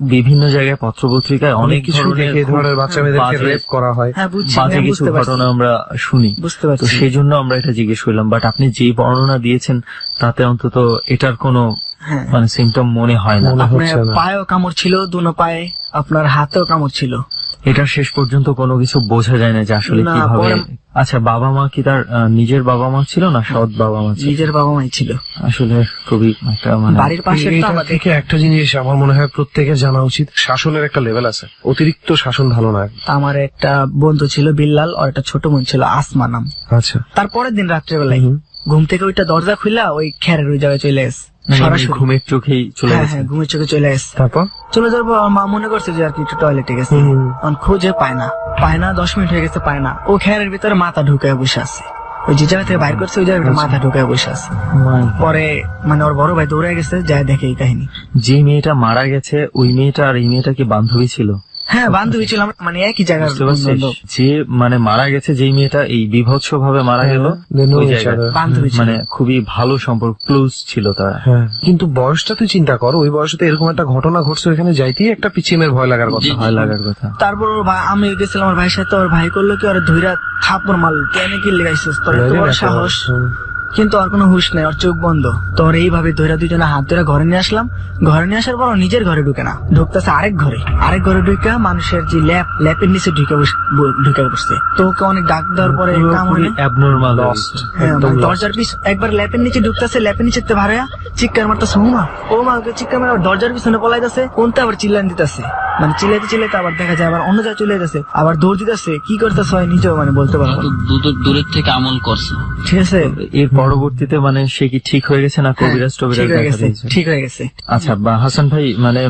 বিভিন্ন জায়গায় পত্রপত্রিকায় অনেক কিছু ধরনের দেখে, এই ধরনের বাচ্চা মেয়েদেরকে বাজে- রেপ করা হয়। হ্যাঁ বুঝছি, বাজে হ্যাঁ, কিছু বুঝতে পারছি। ঘটনা আমরা শুনি। বুঝতে তো পারছি। সেই জন্য আমরা এটা জিজ্ঞেস করলাম, বাট আপনি যে বর্ণনা দিয়েছেন তাতে অন্তত এটার কোনো হ্যাঁ। মানে সিমটম মনে হয় না। মনে আপনার হচ্ছে না। পায়েও কামড় ছিল, দুনো পায়ে, আপনার হাতেও কামড় ছিল। এটা শেষ পর্যন্ত কোনো কিছু বোঝা যায় না যে আসলে না, কিভাবে। পরে- আচ্ছা, বাবা মা কি তার নিজের বাবা মা ছিল না সৎ বাবা মা ছিল? নিজের বাবা মাই ছিল। আসলে খুবই একটা মানে বাড়ির পাশে তো এটা আমাদের থেকে একটা জিনিস আমার মনে হয় প্রত্যেকের জানা উচিত, শাসনের একটা লেভেল আছে, অতিরিক্ত শাসন ভালো না। আমার একটা বন্ধু ছিল বিল্লাল, আর একটা ছোট বোন ছিল আসমা নাম। আচ্ছা, তারপরের দিন রাত্রেবেলায় ঘুম থেকে ওইটা দরজা খুললা ওই খেরের ওই জায়গায় চলে গেছে মানে সরাসরি। ঘুমের চোখেই চলে হ্যাঁ গেছে। হ্যাঁ, ঘুমের চোখে চলে গেছে। তারপর চলে যাওয়ার পর আমার মা মনে করছে যে আর কি একটু টয়লেটে গেছে, তখন খুঁজে পায় না, 10 মিনিট হয়ে গেছে, পায় না। ও খেরের ভিতরে মাথা ঢুকায় বসে আছে, ওই যে জায়গা থেকে বাইর করছে ওই জায়গায় মাথা ঢুকায় বসে আছে। My God. পরে মানে ওর বড় ভাই দৌড়ে গেছে, যায় দেখে এই কাহিনী। যে মেয়েটা মারা গেছে ওই মেয়েটা আর এই মেয়েটা কি বান্ধবী ছিল? হ্যাঁ বান্ধবী ছিল, মানে একই জায়গার বুঝতে পারছিস? বন্ধু। যে মানে মারা গেছে যেই মেয়েটা এই বিভৎস ভাবে মারা গেল They know ওই each জায়গায়। other. বান্ধবী ছিল। মানে খুবই ভালো সম্পর্ক, ক্লোজ ছিল তারা। হ্যাঁ, কিন্তু বয়সটা তুই চিন্তা কর, ওই বয়সে তো এরকম একটা ঘটনা ঘটছে, ওখানে যাইতেই একটা পিছিমের ভয় লাগার কথা। ভয় লাগার কথা। তারপর ওর আমি গেছিলাম আমার ভাইয়ের সাথে, ওর ভাই করলো কি, ওর ধৈরা থাপ্পড় মারল, কেন কি লেগাইছিস তোর এত বড় সাহস? কিন্তু আর কোনো হুশ নেই, ওর চোখ বন্ধ। তোর এইভাবে ধৈরা দুজনে হাত ধরে ঘরে নিয়ে আসলাম। ঘরে নিয়ে আসার পর ও নিজের ঘরে ঢুকে না, ঢুকতেছে আরেক ঘরে ঢুকে মানুষের যে ল্যাপের নিচে ঢুকে বসছে। তো ওকে অনেক ডাক দেওয়ার পরে কামড়ে অ্যাবনর্মাল হ্যাঁ, মানে দরজার পিছ একবার ল্যাপের নিচে ঢুকতেছে, ল্যাপের নিচে ভাড়া চিৎকার মারতেছে, ও মা ওকে চিৎকার মারে দরজার পিছনে পলাইতেছে, কোনটা আবার চিল্লান দিতেছে, মানে চিল্লাইতে আবার দেখা যায় আবার অন্য জায়গায় চলে যেতেছে, আবার দৌড় দিতেছে, কি করতেছে হয় নিজেও মানে বলতে পারবো না। দূরের থেকে আমল করছে। ঠিক আছে, এর পরবর্তীতে মানে সে কি ঠিক হয়ে গেছে না কবিরাজ টবিরাজ ঠিক হয়ে দেখা গেছে, দিয়েছে? ঠিক হয়ে গেছে। আচ্ছা, বা হাসান ভাই মানে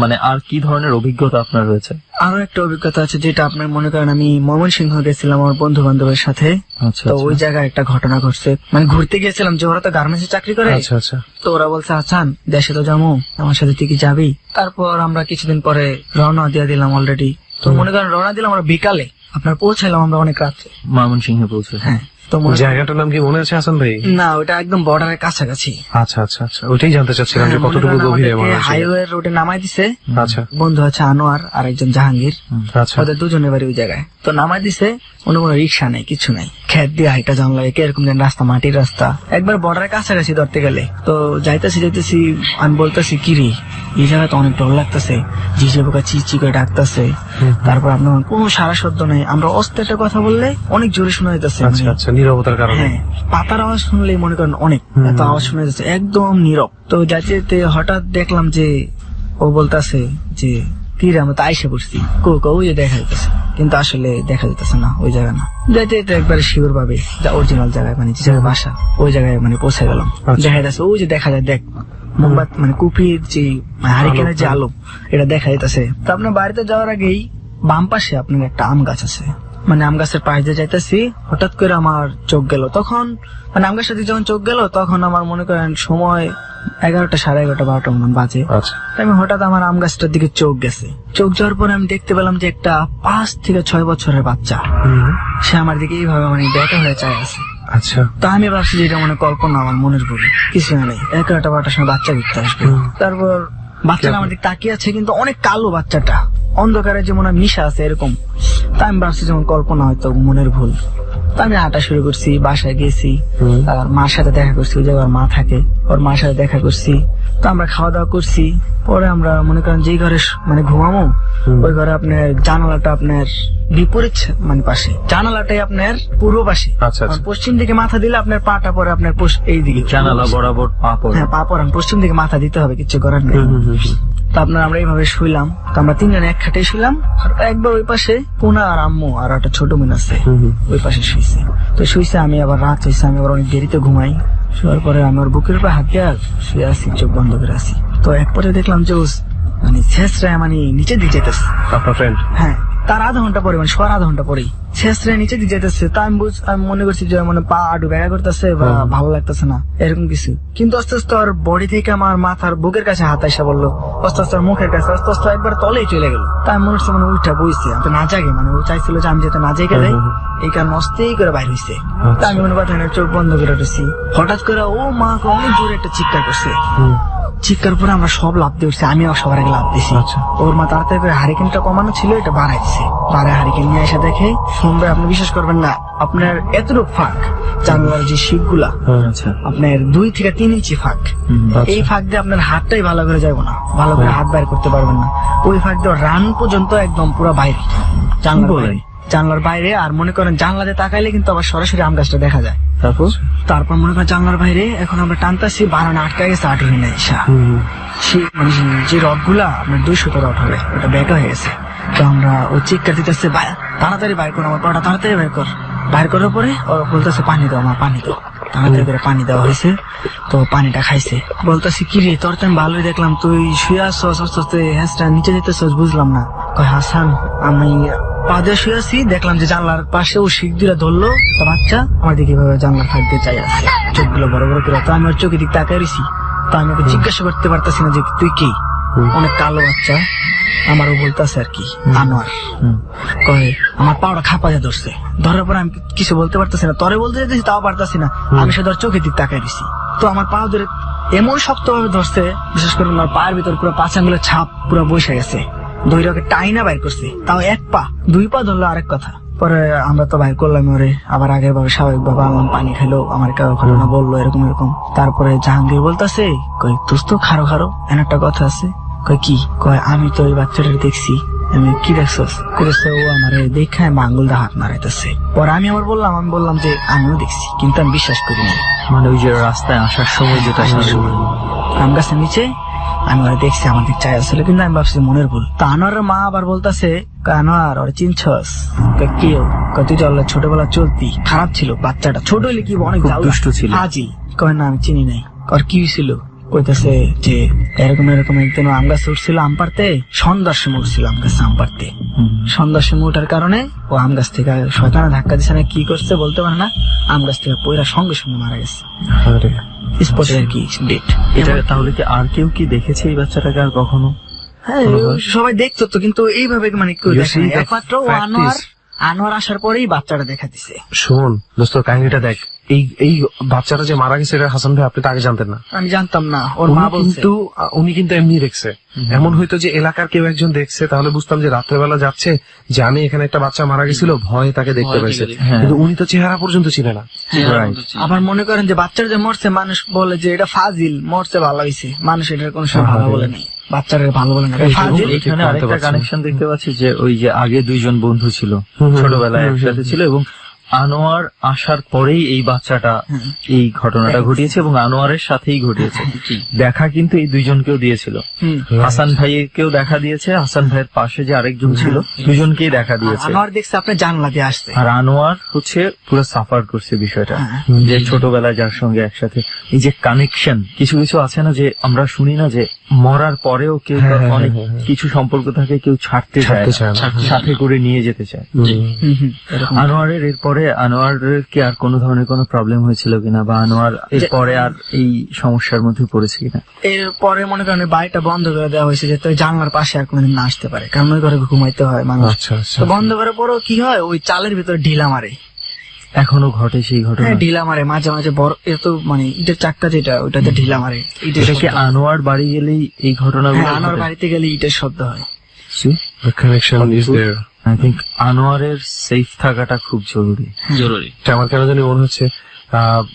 মানে আর কি ধরনের অভিজ্ঞতা আপনার রয়েছে? আরো একটা অভিজ্ঞতা আছে, যেটা আপনার মনে করেন আমি ময়মনসিংহ গেছিলাম আমার বন্ধু বান্ধবের সাথে। আচ্ছা তো ওই জায়গায় একটা ঘটনা ঘটছে, মানে ঘুরতে গিয়েছিলাম, যে ওরা তো গার্মেন্টসে চাকরি করে। আচ্ছা আচ্ছা, তো ওরা বলছে আচ্ছা দেশে তো যাবো, আমার সাথে তুই কি যাবি? তারপর আমরা কিছুদিন পরে রওনা দিয়ে দিলাম অলরেডি। তো মনে করেন রওনা দিলাম আমরা বিকালে, আপনার পৌঁছাইলাম আমরা অনেক রাত্রে। ময়মনসিংহে পৌঁছে। হ্যাঁ, তো মনে করেন- জায়গাটার নাম কি মনে আছে হাসান ভাই? না, ওটা একদম বর্ডারের কাছাকাছি। আচ্ছা আচ্ছা আচ্ছা, ওইটাই জানতে চাচ্ছিলাম যে কতটুকু গভীরে মনে আছে। হাইওয়ে রোডে নামাই দিছে, আচ্ছা বন্ধু আছে আনোয়ার আর একজন জাহাঙ্গীর, আচ্ছা, ওদের দুজনের বাড়ি ওই জায়গায়। তো নামাই দিছে, অন্য কোনো রিক্সা নেই, কিছু নাই, খেত দিয়ে হাইটা জাম লাগে, এরকম যেন রাস্তা, মাটির রাস্তা, একবার বর্ডারের কাছাকাছি ধরতে গেলে। তো যাইতেছি আমি বলতেছি কিরি এই জায়গায় তো অনেক ডর লাগতেছে, ঝিঝে পোকা চিচি করে ডাকতেছে। তারপর আপনার কোনো সারা শব্দ নেই, আমরা অস্তে একটা কথা বললে অনেক জোরে শোনা যেতেছে, আচ্ছা আচ্ছা, নীরবতার কারণে। হ্যাঁ, পাতার আওয়াজ শুনলেই মনে করেন অনেক এত আওয়াজ শোনা যাচ্ছে, একদম নীরব। তো যাইতে হঠাৎ দেখলাম যে ও বলতেছে যে কি রে, আমরা তো আইসে পড়ছি, ওই যে দেখা যাইতেছে, কিন্তু আসলে দেখা যাইতেছে না, ওই জায়গা না। যাইতে একবারে শিওর ভাবে যা অরিজিনাল জায়গায়, মানে যে জায়গায় বাসা ওই জায়গায় মানে পৌঁছে গেলাম। দেখা যাচ্ছে ওই যে দেখা যায়, দেখ মোমবাতি মানে কুপির যে হারিকেনের যে আলো, এটা দেখা যাইতেছে। তো আপনার বাড়িতে যাওয়ার আগেই বাম পাশে আপনার একটা আম গাছ আছে, মানে আম গাছের পাশ দিয়ে যাইতেছি, হঠাৎ করে আমার চোখ গেল। তখন মানে আম গাছটা দিয়ে যখন চোখ গেল, তখন আমার মনে করেন সময় 11টা, 11:30, 12টা মন বাজে। আচ্ছা, আমি হঠাৎ আমার আম গাছটার দিকে চোখ গেছে, চোখ যাওয়ার পরে আমি দেখতে পেলাম যে একটা 5 থেকে 6 বছরের বাচ্চা, সে আমার দিকে এইভাবে মানে ব্যাটা হয়ে চায় আছে। আচ্ছা, তো আমি ভাবছি যে এটা মানে কল্পনা, আমার মনের ভুল, কিছু নেই, 11টা 12টার সময় বাচ্চা ঘুরতে আসবে। তারপর বাচ্চাটা আমার দিকে তাকিয়ে আছে, কিন্তু অনেক কালো বাচ্চাটা, অন্ধকারে যেমন মিশা আছে এরকম। তা আমি ভাবছি যেমন কল্পনা, হয়তো মনের ভুল। তো আমি হাঁটা শুরু করছি, বাসায় গেছি, আর মার সাথে দেখা করছি, ওই জায়গায় মা থাকে, ওর মার সাথে দেখা করছি। তো আমরা খাওয়া দাওয়া করছি, পরে আমরা মনে করেন যেই ঘরে মানে ঘুমামো ওই ঘরে আপনার জানালাটা আপনার বিপরীত মানে পাশে, জানালাটাই আপনার পূর্ব পাশে। আচ্ছা, আচ্ছা। আর পশ্চিম দিকে মাথা দিলে আপনার পাটা পরে আপনার এই দিকে জানালা বরাবর পা পড়ে। হ্যাঁ, পা পরান, পশ্চিম দিকে মাথা দিতে হবে, কিচ্ছু করার নেই। তো আপনার আমরা এইভাবে শুইলাম, তো আমরা তিনজনে এক খাটে শুইলাম, আর একবার ওই পাশে পুনা আর আম্মু আর একটা ছোট বোন আছে ওই পাশে শুইছে। তো শুইছে, আমি আবার রাত হয়েছে, আমি আবার অনেক দেরিতে ঘুমাই। শোয়ার পরে আমি ওর বুকের উপর হাত দিয়ে শুয়ে আছি, চোখ বন্ধ করে আছি। তো একবারে দেখলাম যে ও মানে শেষরায় মানে নিচে দিকে যেতেছে। আপনার ফ্রেন্ড? হ্যাঁ, তার আধা ঘন্টা পরে, মানে শোয়ার আধা ঘন্টা পরেই শেষরায় নিচে দিকে যেতেছে। তা আমি মনে করছি যে মানে পা আডু ব্যাগা করতেছে বা ভালো লাগতেছে না, এরকম কিছু। কিন্তু আস্তে আস্তে ওর বডি থেকে আমার মাথার বুকের কাছে হাত আসা বললো, আস্তে আস্তে ওর মুখের কাছে, আস্তে আস্তে একবার তলেই চলে গেল। তাই মনে হচ্ছে মানে উঠা বইছে, আমি না জাগে, মানে ও চাইছিল যে আমি যাতে না জেগে যাই, এই কারণে অস্তেই করে বাইর হইছে। তা আমি মনে কথা চোখ বন্ধ করে উঠেছি, হঠাৎ করে ও মা অনেক জোরে একটা চিৎকার করছে। চিৎকার পরে আমরা সব লাভ দিয়ে উঠছি, আমিও সবার আগে লাভ দিছি। ওর মা তাড়াতাড়ি করে হারিকেনটা কমানো ছিল, এটা বাড়াই দিছে। বাড়ায় হারিকেন নিয়ে এসে দেখে, শুনবে আপনি বিশ্বাস করবেন না, আপনার এতটুকু ফাঁক জানলার যে শিক গুলা আপনার 2 থেকে 3 ইঞ্চি ফাঁক। এই ফাঁক দিয়ে আপনার হাতটাই ভালো করে যাবো না, ভালো করে হাত বাইর করতে পারবেন না। ওই ফাঁক দিয়ে রান পর্যন্ত একদম পুরো বাইরে, জানলার বাইরে। আর মনে করেন জানলাতে তাকাইলে কিন্তু আবার সরাসরি আম গাছটা দেখা যায়। তারপর মনে করেন জানলার বাইরে এখন আমরা টানতাছি, বারানা আটকা গেছে, আটকে নেই মানে যে রড গুলা আপনার 200 রড হবে, ওটা ব্যাক হয়ে গেছে। তো আমরা ও চিৎকার দিতেছে, তাড়াতাড়ি বাইর কর আমার পাটা, তাড়াতাড়ি বাইর কর। বাইর করার পরে ও বলতেছে পানি দাও মা, পানি দাও। তাড়াতাড়ি করে পানি দেওয়া হয়েছে, তো পানিটা খাইছে। বলতেছি কি রে, তোর তো আমি ভালোই দেখলাম, তুই শুয়ে আসছস, আস্তে আস্তে হ্যাঁসটা নিচে যেতেছস, বুঝলাম না। কয় হাসান, আমি পা দিয়ে শুয়ে আছি, দেখলাম যে জানলার পাশে ও শিখ দুটা ধরলো, বাচ্চা আমার দিকে জানলার ফাঁক দিয়ে চাই আছে, চোখগুলো বড় বড় করে। তো আমি ওর চোখের দিক তাকাই রয়েছি, তো আমি ওকে জিজ্ঞাসা করতে পারতাছি না যে তুই কি, অনেক কালো বাচ্চা। আমারও বলতেছে আর কি আনোয়ার, কয়ে আমার পাওয়া খাপা যা ধরছে, ধরার পরে আমি কিছু বলতে পারতেছি না, তরে বলতে যেতেছি তাও পারতাছি না, আমি শুধু চোখের দিক তাকাই দিছি। তো আমার পা ধরে এমন শক্ত ভাবে ধরছে, বিশেষ করে আমার পায়ের ভিতর পুরো 5 আঙ্গুলের ছাপ পুরো বসে গেছে। দইটাকে টাইনা বাইর করছে, তাও 1 পা, 2 পা ধরলো আরেক কথা। পরে আমরা তো বাইর করলাম ওরে, আবার আগের ভাবে স্বাভাবিক ভাবে আনলাম, পানি খেলো, আমার ঘটনা বললো এরকম এরকম। তারপরে জাহাঙ্গীর বলতেছে, কই তুই তো খারো খারো, এমন একটা কথা আছে। কয় কি? কয় আমি তো ওই বাচ্চাটা দেখছি। আমি কি দেখছস? করেছে ও আমার দেখে আঙ্গুল দিয়ে হাত মারাইতেছে। পরে আমি বললাম যে আমিও দেখছি, কিন্তু আমি বিশ্বাস করিনি। মানে ওই যে রাস্তায় আসার সময় যেটা আম গাছের নিচে আমি ওরা দেখছি, আমার দিক চাই আসলে, কিন্তু আমি ভাবছি মনের ভুল। তা আনোয়ারের মা আবার বলতেছে, আনোয়ার ওরা চিনছস? কেউ তুই চল, ছোটবেলা চলতি খারাপ ছিল বাচ্চাটা, ছোট হইলে কি অনেক দুষ্ট ছিল, হাজিল। কয় না আমি চিনি নাই। আর কি হয়েছিল? কইতেছে যে এরকম এরকম একদিন আম গাছ উঠছিল আম পারতে, সন্ধ্যার সময় উঠছিল আম গাছ আম পারতে। সন্ধ্যার সময় ওঠার কারণে ও আম গাছ থেকে শয়তানে ধাক্কা দিচ্ছে না কি করছে বলতে পারে না, আম গাছ থেকে পয়রা সঙ্গে সঙ্গে মারা গেছে স্পটে আর কি, ডেট। এটা তাহলে কি আর কেউ কি দেখেছে এই বাচ্চাটাকে আর কখনো? হ্যাঁ, সবাই দেখতো তো, কিন্তু এইভাবে মানে কেউ দেখে না। একমাত্র ও আনোয়ার আসার পরেই বাচ্চাটা দেখা দিছে। শোন দোস্ত, কাহিনীটা দেখ, এই বাচ্চাটা যে মারা গেছে এটা হাসান ভাই আপনি তো আগে জানতেন না? আমি জানতাম না, ওর মা বলছে। উনি কিন্তু এমনি দেখছে, এমন হয়তো যে এলাকার কেউ একজন দেখছে, তাহলে বুঝতাম যে রাত্রেবেলা যাচ্ছে, জানে এখানে একটা বাচ্চা মারা গেছিল, ভয়ে তাকে দেখতে পাইছে, কিন্তু উনি তো চেহারা পর্যন্ত চিনে না। আবার মনে করেন যে বাচ্চাটা যে মরছে, মানুষ বলে যে এটা ফাজিল, মরছে ভালো হয়েছে, মানুষ এটার কোনো সময় ভালো বলে নাই, বাচ্চারা ভালো বলে না। এখানে আরেকটা কানেকশন দেখতে পাচ্ছি যে ওই যে আগে 2 জন বন্ধু ছিল, ছোটবেলায় একসাথে ছিল, এবং আনোয়ার আসার পরেই এই বাচ্চাটা এই ঘটনাটা ঘটিয়েছে এবং আনোয়ারের সাথেই ঘটিয়েছে। দেখা কিন্তু এই 2 জনকেও দিয়েছিল, হাসান ভাইকেও দেখা দিয়েছে, হাসান ভাইয়ের পাশে যে আরেকজন ছিল 2 জনকেই দেখা দিয়েছে। আনোয়ার দেখছে আপনি জানলা দিয়ে আসছে, আর আনোয়ার হচ্ছে পুরো সাফার করছে বিষয়টা, যে ছোটবেলায় যার সঙ্গে একসাথে এই যে কানেকশন, কিছু কিছু আছে না যে আমরা শুনি না যে মরার পরেও কেউ অনেক কিছু সম্পর্ক থাকে, কেউ ছাড়তে চায়, সাথে করে নিয়ে যেতে চায়। আনোয়ারের এরপরে আনোয়ারের কি আর কোন ধরনের কোনো প্রবলেম হয়েছিল কিনা, বা আনোয়ার এরপরে আর এই সমস্যার মধ্যে পড়েছে কিনা? এরপরে মনে করেন বাড়িটা বন্ধ করে দেওয়া হয়েছে, যে জানলার পাশে আর কোনোদিন না আসতে পারে, কারণ ওই ঘরে ঘুমাইতে হয় মানুষ। তো বন্ধ করার পরেও কি হয়, ওই চালের ভিতরে ঢিলা মারে, এখনো ঘটে সেই ঘটনা। ঢিলা মারে মাঝে মাঝে, বড় এত মানে ইটের চাক্কা যেটা, ওইটাতে ঢিলা মারে। এটা কি আনোয়ার বাড়ি গেলেই এই ঘটনাগুলো? আনোয়ার বাড়িতে গেলে ইটের শব্দ হয়। আই থিঙ্ক আনোয়ারের সেফ থাকাটা খুব জরুরি। আমার কেন জানি মনে হচ্ছে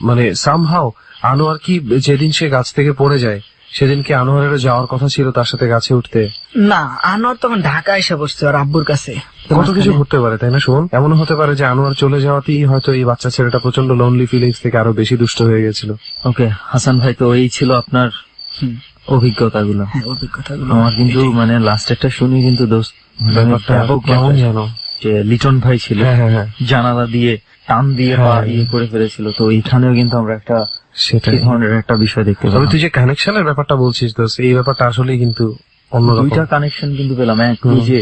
মানে সামহাও আনোয়ার কি যেদিন সে গাছ থেকে পড়ে যায় সেদিন কি আনোয়ারেরও যাওয়ার কথা ছিল তার সাথে গাছে উঠতে? না, আনোয়ার তখন ঢাকা এসে বসছে ওর আব্বুর কাছে। কত কিছু ঘটতে পারে, তাই না সুমন? এমনও হতে পারে যে আনোয়ার চলে যাওয়াতেই হয়তো এই বাচ্চা ছেলেটা প্রচন্ড লোনলি ফিলিংস থেকে আরো বেশি দুষ্ট হয়ে গেছিল। ওকে হাসান ভাই, তো এই ছিল আপনার হুম, অভিজ্ঞতাগুলো। হ্যাঁ, অভিজ্ঞতাগুলো আমার কিন্তু মানে লাস্টেরটা শুনি কিন্তু দোস্ত ব্যাপারটা ব্যাপক কেমন মাত্রায় জানো? যে লিটন ভাই ছিল, হ্যাঁ জানালা দিয়ে টান দিয়ে পা হ্যাঁ। ইয়ে করে ফেলেছিল। তো এইখানেও কিন্তু আমরা একটা সেটাই। এই ধরনের একটা বিষয় দেখতে তবে পেলাম। তুই যে কানেকশনের ব্যাপারটা বলছিস দোস্ত, এই ব্যাপারটা আসলেই কিন্তু অন্যরকম। দুইটা কানেকশন কিন্তু পেলাম। এক ওই যে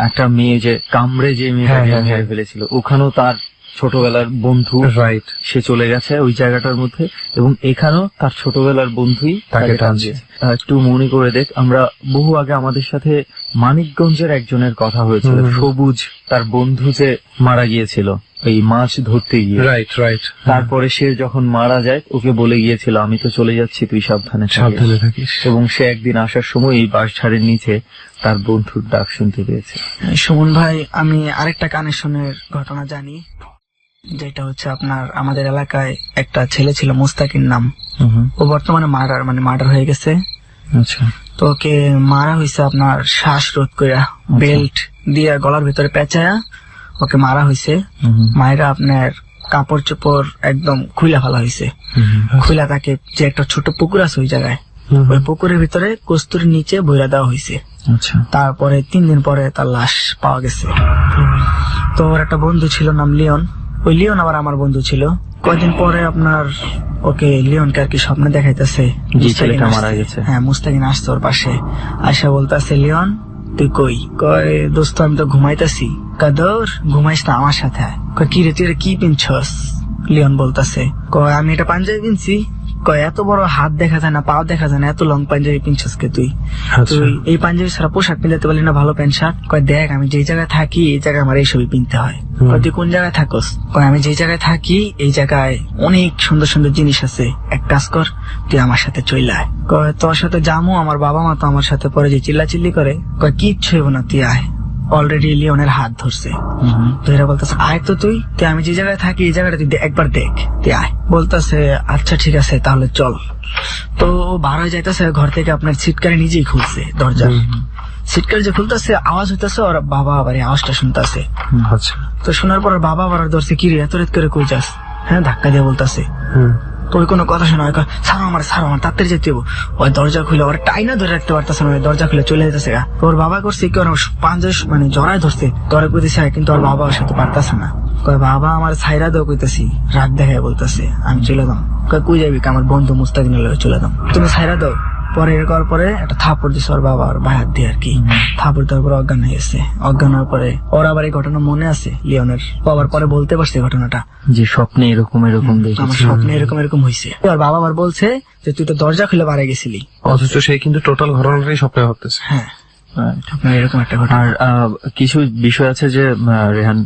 একটা মেয়ে যে কামড়ে যে মেয়েটাকে হ্যাঁ, মেরে হ্যাঁ। ফেলেছিল, ওখানেও তার ছোটবেলার বন্ধু রাইট, সে চলে গেছে ওই জায়গাটার মধ্যে, এবং এখানেও তার ছোটবেলার বন্ধুই তাকে তাকে টানছে। টানছে। একটু মনে করে দেখ, আমরা বহু আগে আমাদের সাথে মানিকগঞ্জের একজনের কথা হয়েছিল, সবুজ তার বন্ধু যে মারা গিয়েছিল এই মাছ ধরতে গিয়ে। Right right. তারপরে সে যখন মারা যায় ওকে বলে গিয়েছিল আমি তো চলে যাচ্ছি, তুই সাবধানে থাকিস। সাবধানে থাকিস। এবং সে একদিন আসার সময় এই বাঁশঝাড়ের নিচে তার বন্ধুর ডাক শুনতে পেয়েছে। সুমন ভাই, আমি আরেকটা কানেকশনের ঘটনা জানি, যেটা হচ্ছে আপনার আমাদের এলাকায় একটা ছেলে ছিল মুস্তাকির নাম। ও বর্তমানে মার্ডার হয়ে গেছে। আচ্ছা। তো ওকে মারা হয়েছে আপনার শ্বাসরোধ করে, বেল্ট দিয়ে গলার ভিতরে পেঁচায়া ওকে মারা হয়েছে। মায়েরা আপনার কাপড় চোপড় একদম খুইলা ফেলা হয়েছে। খুইলা তাকে যে একটা ছোট পুকুর আছে ওই জায়গায়, ওই পুকুরের ভিতরে কস্তুরির নিচে বইরা দেওয়া হয়েছে। আচ্ছা। তারপরে 3 দিন পরে তার লাশ পাওয়া গেছে। তো ওর একটা বন্ধু ছিল নাম লিওন, ওই লিওন আবার আমার বন্ধু ছিল। কয়েকদিন পরে আপনার ওকে লিওনকে আর কি স্বপ্নে দেখাইতেছে যে ছেলেটা মারা গেছে। হ্যাঁ, মুস্তাকিন আসছে ওর পাশে, আয়সা বলতেছে লিওন তুই কই? কয় দোস্ত আমি তো ঘুমাইতেছি। কাদর ঘুমাইস না আমার সাথে। কয় কি রে তুই কি পিনছস? লিওন বলতেছে কয় আমি এটা পাঞ্জাবি পিনছি। কয় এত বড় হাত দেখা যায় না, পাও দেখা যায় না, এত লং পাঞ্জাবি পিনছস কে তুই? তুই এই পাঞ্জাবি ছাড়া পোশাক পিনতে পারলি না, ভালো প্যান্ট শার্ট? কয় দেখ আমি যে জায়গায় থাকি এই জায়গায় আমার এইসবই পিনতে হয়। কয় তুই কোন জায়গায় থাকস? কয় আমি যে জায়গায় থাকি এই জায়গায় অনেক সুন্দর সুন্দর জিনিস আছে, এক কাজ কর তুই আমার সাথে চলে আয়। কয় তোর সাথে যামু, আমার বাবা মা তো আমার সাথে পরে যে চিল্লাচিল্লি করে। কয় কিচ্ছু হইব না, তুই আয়। অলরেডি লিওনের হাত ধরছে। তো এরা বলতেছে আয় তো তুই আমি যে জায়গায় থাকি এই জায়গাটা তুই একবার দেখ, তুই আয়। বলতেছে আচ্ছা ঠিক আছে তাহলে চল। তো ও বার হয়ে যাইতেছে ঘর থেকে, আপনার সিটকারে নিজেই খুলছে দরজা। সিটকারে যে খুলতেছে আওয়াজ হইতেছে, ওর বাবা আবার এই আওয়াজটা শুনতেছে। আচ্ছা। তো শোনার পর বাবা আবার ধরছে কি রে এত রাত করে কই যাস? হ্যাঁ, ধাক্কা দিয়ে বলতেছে। তো ওই কোনো কথা শোনা, ছাড়ো আমার তাড়াতাড়ি যেতে হবো। ওই দরজা খুলে ওর টাইনা ধরে রাখতে পারতেছে না, ওই দরজা খুলে চলে যেতেছে। তোর বাবা করছে কি, ওর পাঞ্জা মানে জড়ায় ধরছে, তোরে কইতেছে কিন্তু ওর বাবা ওর সাথে পারতেছে না। কয় বাবা আমার ছাইরা দাও কইতেছি, রাগ দেখায় বলতেছে আমি চলে দাম। কয় কই যাবি? আমার বন্ধু মুস্তাকিন চলে দাম, তুমি ছাইরা দাও। পরে এর করার পরে একটা থাপড় দিছে ওর বাবা ওর ভাইয়ার দিয়ে আর কি। থাপড় দেওয়ার পরে অজ্ঞান হয়ে গেছে। অজ্ঞান হওয়ার পরে ওর আবার এই ঘটনা মনে আছে লিওনের, বাবার পরে বলতে পারছে ঘটনাটা, যে স্বপ্নে এরকম দেখেছি, আমার স্বপ্নে এরকম হয়েছে। ওর বাবা আবার বলছে যে তুই তো দরজা খুলে বাড়ি গেছিলি, অথচ সে কিন্তু টোটাল ঘটনাটাই স্বপ্নে ভাবতেছে। হ্যাঁ আপনার এরকম একটা ঘটনা। আর কিছু বিষয় আছে যে রেহান,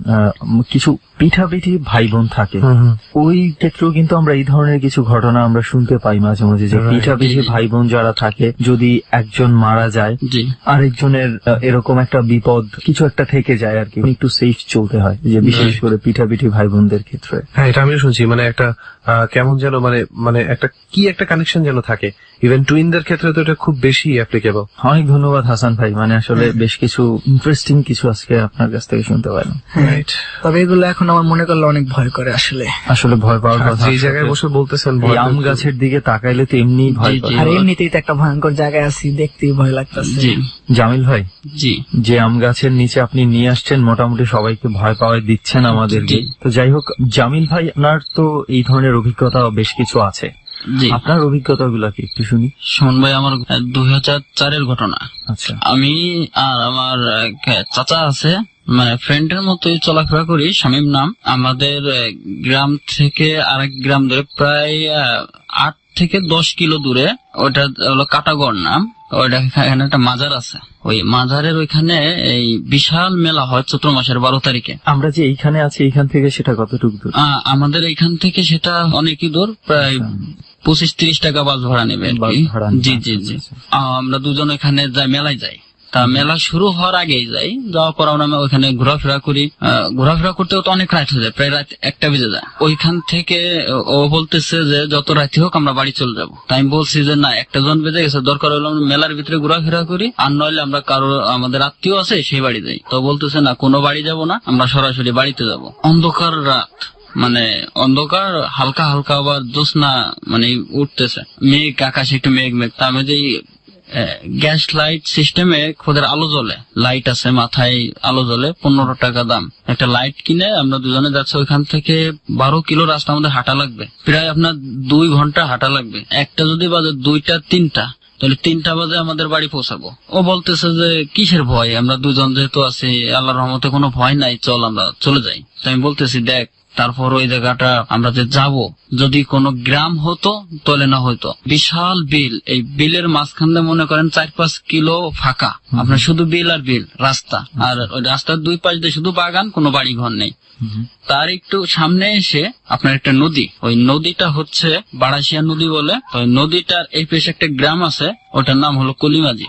কিছু পিঠাপিঠি ভাই বোন থাকে, ওই ক্ষেত্রেও কিন্তু আমরা এই ধরনের কিছু ঘটনা আমরা শুনতে পাই মাঝে মাঝে, যে পিঠাপিঠি ভাই বোন যারা থাকে যদি একজন মারা যায় জি আরেকজনের এরকম একটা বিপদ কিছু একটা থেকে যায় আর কি, একটু সেফ চলতে হয়, যে বিশেষ করে পিঠাপিঠি ভাই বোনদের ক্ষেত্রে। হ্যাঁ, এটা আমিও শুনছি, মানে একটা কেমন যেন মানে একটা কি একটা কানেকশন যেন থাকে। ইভেন টুইনদের ক্ষেত্রে তো এটা খুব বেশি অ্যাপ্লিকেবল। অনেক ধন্যবাদ হাসান ভাই, মানে আসলে বেশ কিছু ইন্টারেস্টিং কিছু আজকে আপনার কাছ থেকে শুনতে পারলাম। তবে এগুলো এখন আমার মনে করলে অনেক ভয় করে। আসলে ভয় পাওয়ার কথা, এই জায়গায় বসে বলতেছেন এই আম গাছের দিকে তাকাইলে তো এমনি ভয় করে। আর এমনিতেই তো একটা ভয়ঙ্কর জায়গায় আছি, দেখতেই ভয় লাগতেছে। জি জামিল ভাই, জি যে আম গাছের নিচে আপনি নিয়ে আসছেন, মোটামুটি সবাইকে ভয় পাওয়ায় দিচ্ছেন আমাদেরকে। তো যাই হোক, জামিল ভাই আপনার তো এই ধরনের অভিজ্ঞতা বেশ কিছু আছে, জি আপনার অভিজ্ঞতাগুলো কি একটু শুনি। সুমন ভাই, আমার 2004-এর ঘটনা। আচ্ছা। আমি আর আমার এক চাচা আছে, মানে ফ্রেন্ডের মতোই চলাফেরা করি, শামীম নাম। আমাদের গ্রাম থেকে আরেক গ্রাম ধরে প্রায় 8 থেকে 10 কিলো দূরে, ওটা হলো কাটাগড় নাম। ওইটা এখানে একটা মাজার আছে, ওই মাজারের ওইখানে এই বিশাল মেলা হয় চৈত্র মাসের 12 তারিখে। আমরা যে এইখানে আছি এইখান থেকে সেটা কতটুকু দূর? আমাদের এইখান থেকে সেটা অনেকই দূর, প্রায় 25-30 টাকা বাস ভাড়া নেবে আর কি। জি জি জি। আমরা দুজন এখানে যাই, মেলায় যাই। তা মেলা শুরু হওয়ার আগেই যাই, যাওয়ার পর আমরা ওইখানে ঘোরাফেরা করি। ঘোরাফেরা করতেও তো অনেক রাত হয়ে যায়, প্রায় রাত 1টা বেজে যায়। ওইখান থেকে ও বলতেছে যে যত রাতে হোক আমরা বাড়ি চলে যাবো। তাই আমি বলছি যে না, 1টা জন বেজে গেছে, দরকার হলো আমরা মেলার ভিতরে ঘোরাফেরা করি, আর নইলে আমরা কারো আমাদের আত্মীয় আছে সেই বাড়ি যাই। তো বলতেছে না, কোনো বাড়ি যাব না, আমরা সরাসরি বাড়িতে যাব। অন্ধকার রাত, মানে অন্ধকার, হালকা হালকা আবার জ্যোৎস্না মানে উঠতেছে, মেঘ আকাশে একটু মেঘ মেঘ। তা আমি যে গ্যাস লাইট সিস্টেমে খোদের আলো জ্বলে, লাইট আছে মাথায়, আলো জ্বলে, 15 টাকা দাম। একটা লাইট কিনে আমরা দুজনে যাচ্ছি। ওইখান থেকে 12 কিলো রাস্তা আমাদের হাঁটা লাগবে, প্রায় আপনার 2 ঘন্টা হাঁটা লাগবে। একটা যদি বাজে 2টা 3টা, তাহলে 3টা বাজে আমাদের বাড়ি পৌঁছাবো। ও বলতেছে যে কিসের ভয়, আমরা দুজন যেহেতু আছি, আল্লাহর রহমতে কোনো ভয় নাই, চল আমরা চলে যাই। তাই আমি বলতেছি দেখ, তারপর ওই জায়গাটা আমরা যে যাব, যদি কোনো গ্রাম হতো তাহলে না হয়তো। বিশাল বিল, এই বিলের মাঝখানে মনে করেন 4-5 কিলো ফাঁকা, আপনার শুধু বিল আর বিল রাস্তা, আর ওই রাস্তার 2 পাশ দিয়ে শুধু বাগান, কোনো বাড়ি ঘর নেই। তার একটু সামনে এসে আপনার একটা নদী, ওই নদীটা হচ্ছে বারাসিয়া নদী বলে। ওই নদীটার এই পাশে একটা গ্রাম আছে, ওটার নাম হলো কলিমাজি।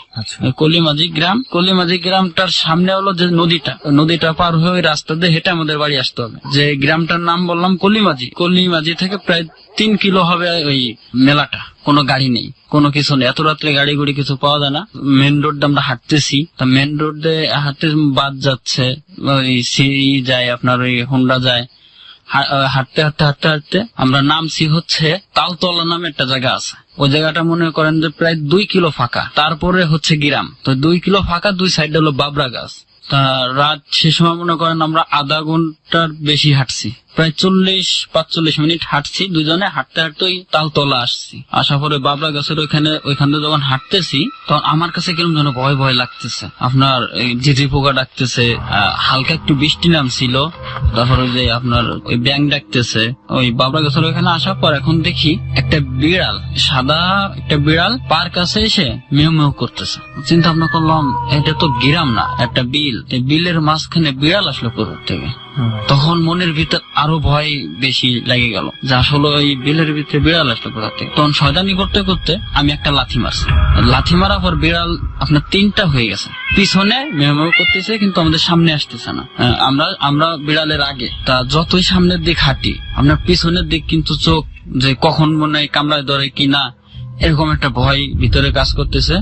কলিমাজি গ্রাম, কলিমাজি গ্রামটার সামনে হলো যে নদীটা, নদীটা পার হয়ে ওই রাস্তা দিয়ে হেঁটে আমাদের বাড়ি আসতে হবে। যে গ্রামটার নাম বললাম কলিমাজি, কলিমাজি থেকে প্রায় 3 কিলো হবে ওই মেলাটা। কোনো গাড়ি নেই, কোনো কিছু নেই, এত রাত্রে গাড়ি গুড়ি কিছু পাওয়া যায় না। মেন রোড দিয়ে আমরা হাঁটতেছি, তা মেন রোড দিয়ে হাঁটতে বাদ যাচ্ছে, ওই সিঁড়ি যায়, আপনার ওই হোন্ডা যায়। হাঁটতে হাঁটতে হাঁটতে হাঁটতে আমরা নামছি হচ্ছে তালতলা নামে একটা জায়গা আছে। ওই জায়গাটা মনে করেন যে প্রায় 2 কিলো ফাঁকা, তারপরে হচ্ছে গ্রাম। তো 2 কিলো ফাঁকা, 2 সাইডে হলো বাবরা গাছ। তা রাত সে সময় মনে করেন আমরা আধা ঘন্টার বেশি হাঁটছি, প্রায় 40-45 মিনিট হাঁটছি দুজনে। হাঁটতে হাঁটতে ওই তালতলা আসছি, আসার পরে বাবরা গাছের ওইখানে যখন হাঁটতেছি, তখন আমার কাছে কিরকম যেন ভয় ভয় লাগতেছে। আপনার ঝিঝি পোকা ডাকতেছে, হালকা একটু বৃষ্টি নামছিল, তারপর ওই যে আপনার ওই ব্যাং ডাকতেছে। ওই বাবরা গাছের ওইখানে আসার পর এখন দেখি একটা বিড়াল, সাদা একটা বিড়াল পার কাছে এসে মেউ মেউ করতেছে। চিন্তা ভাবনা করলাম এটা তো গ্রাম না, একটা বিল, বিলের মাঝখানে বিড়াল আসলো কোথা থেকে। তখন মনের ভিতর আরো ভয় বেশি লেগে গেল যে আসলে ওই বিলের ভিতরে বিড়াল আসলো কোথা থেকে। তখন শয়তানি করতে করতে আমি একটা লাথি মারছি, লাথি মারার পর বিড়াল আপনার 3টা হয়ে গেছে, পিছনে মেউ মেউ করতেছে, কিন্তু আমাদের সামনে আসতেছে না। আমরা বিড়ালের আগে, তা যতই সামনের দিক হাঁটি, আপনার পিছনের দিক কিন্তু চোখ যে কখন মনে হয় কামড়ায় ধরে কিনা, এরকম একটা ভয় ভিতরে কাজ করতেছে।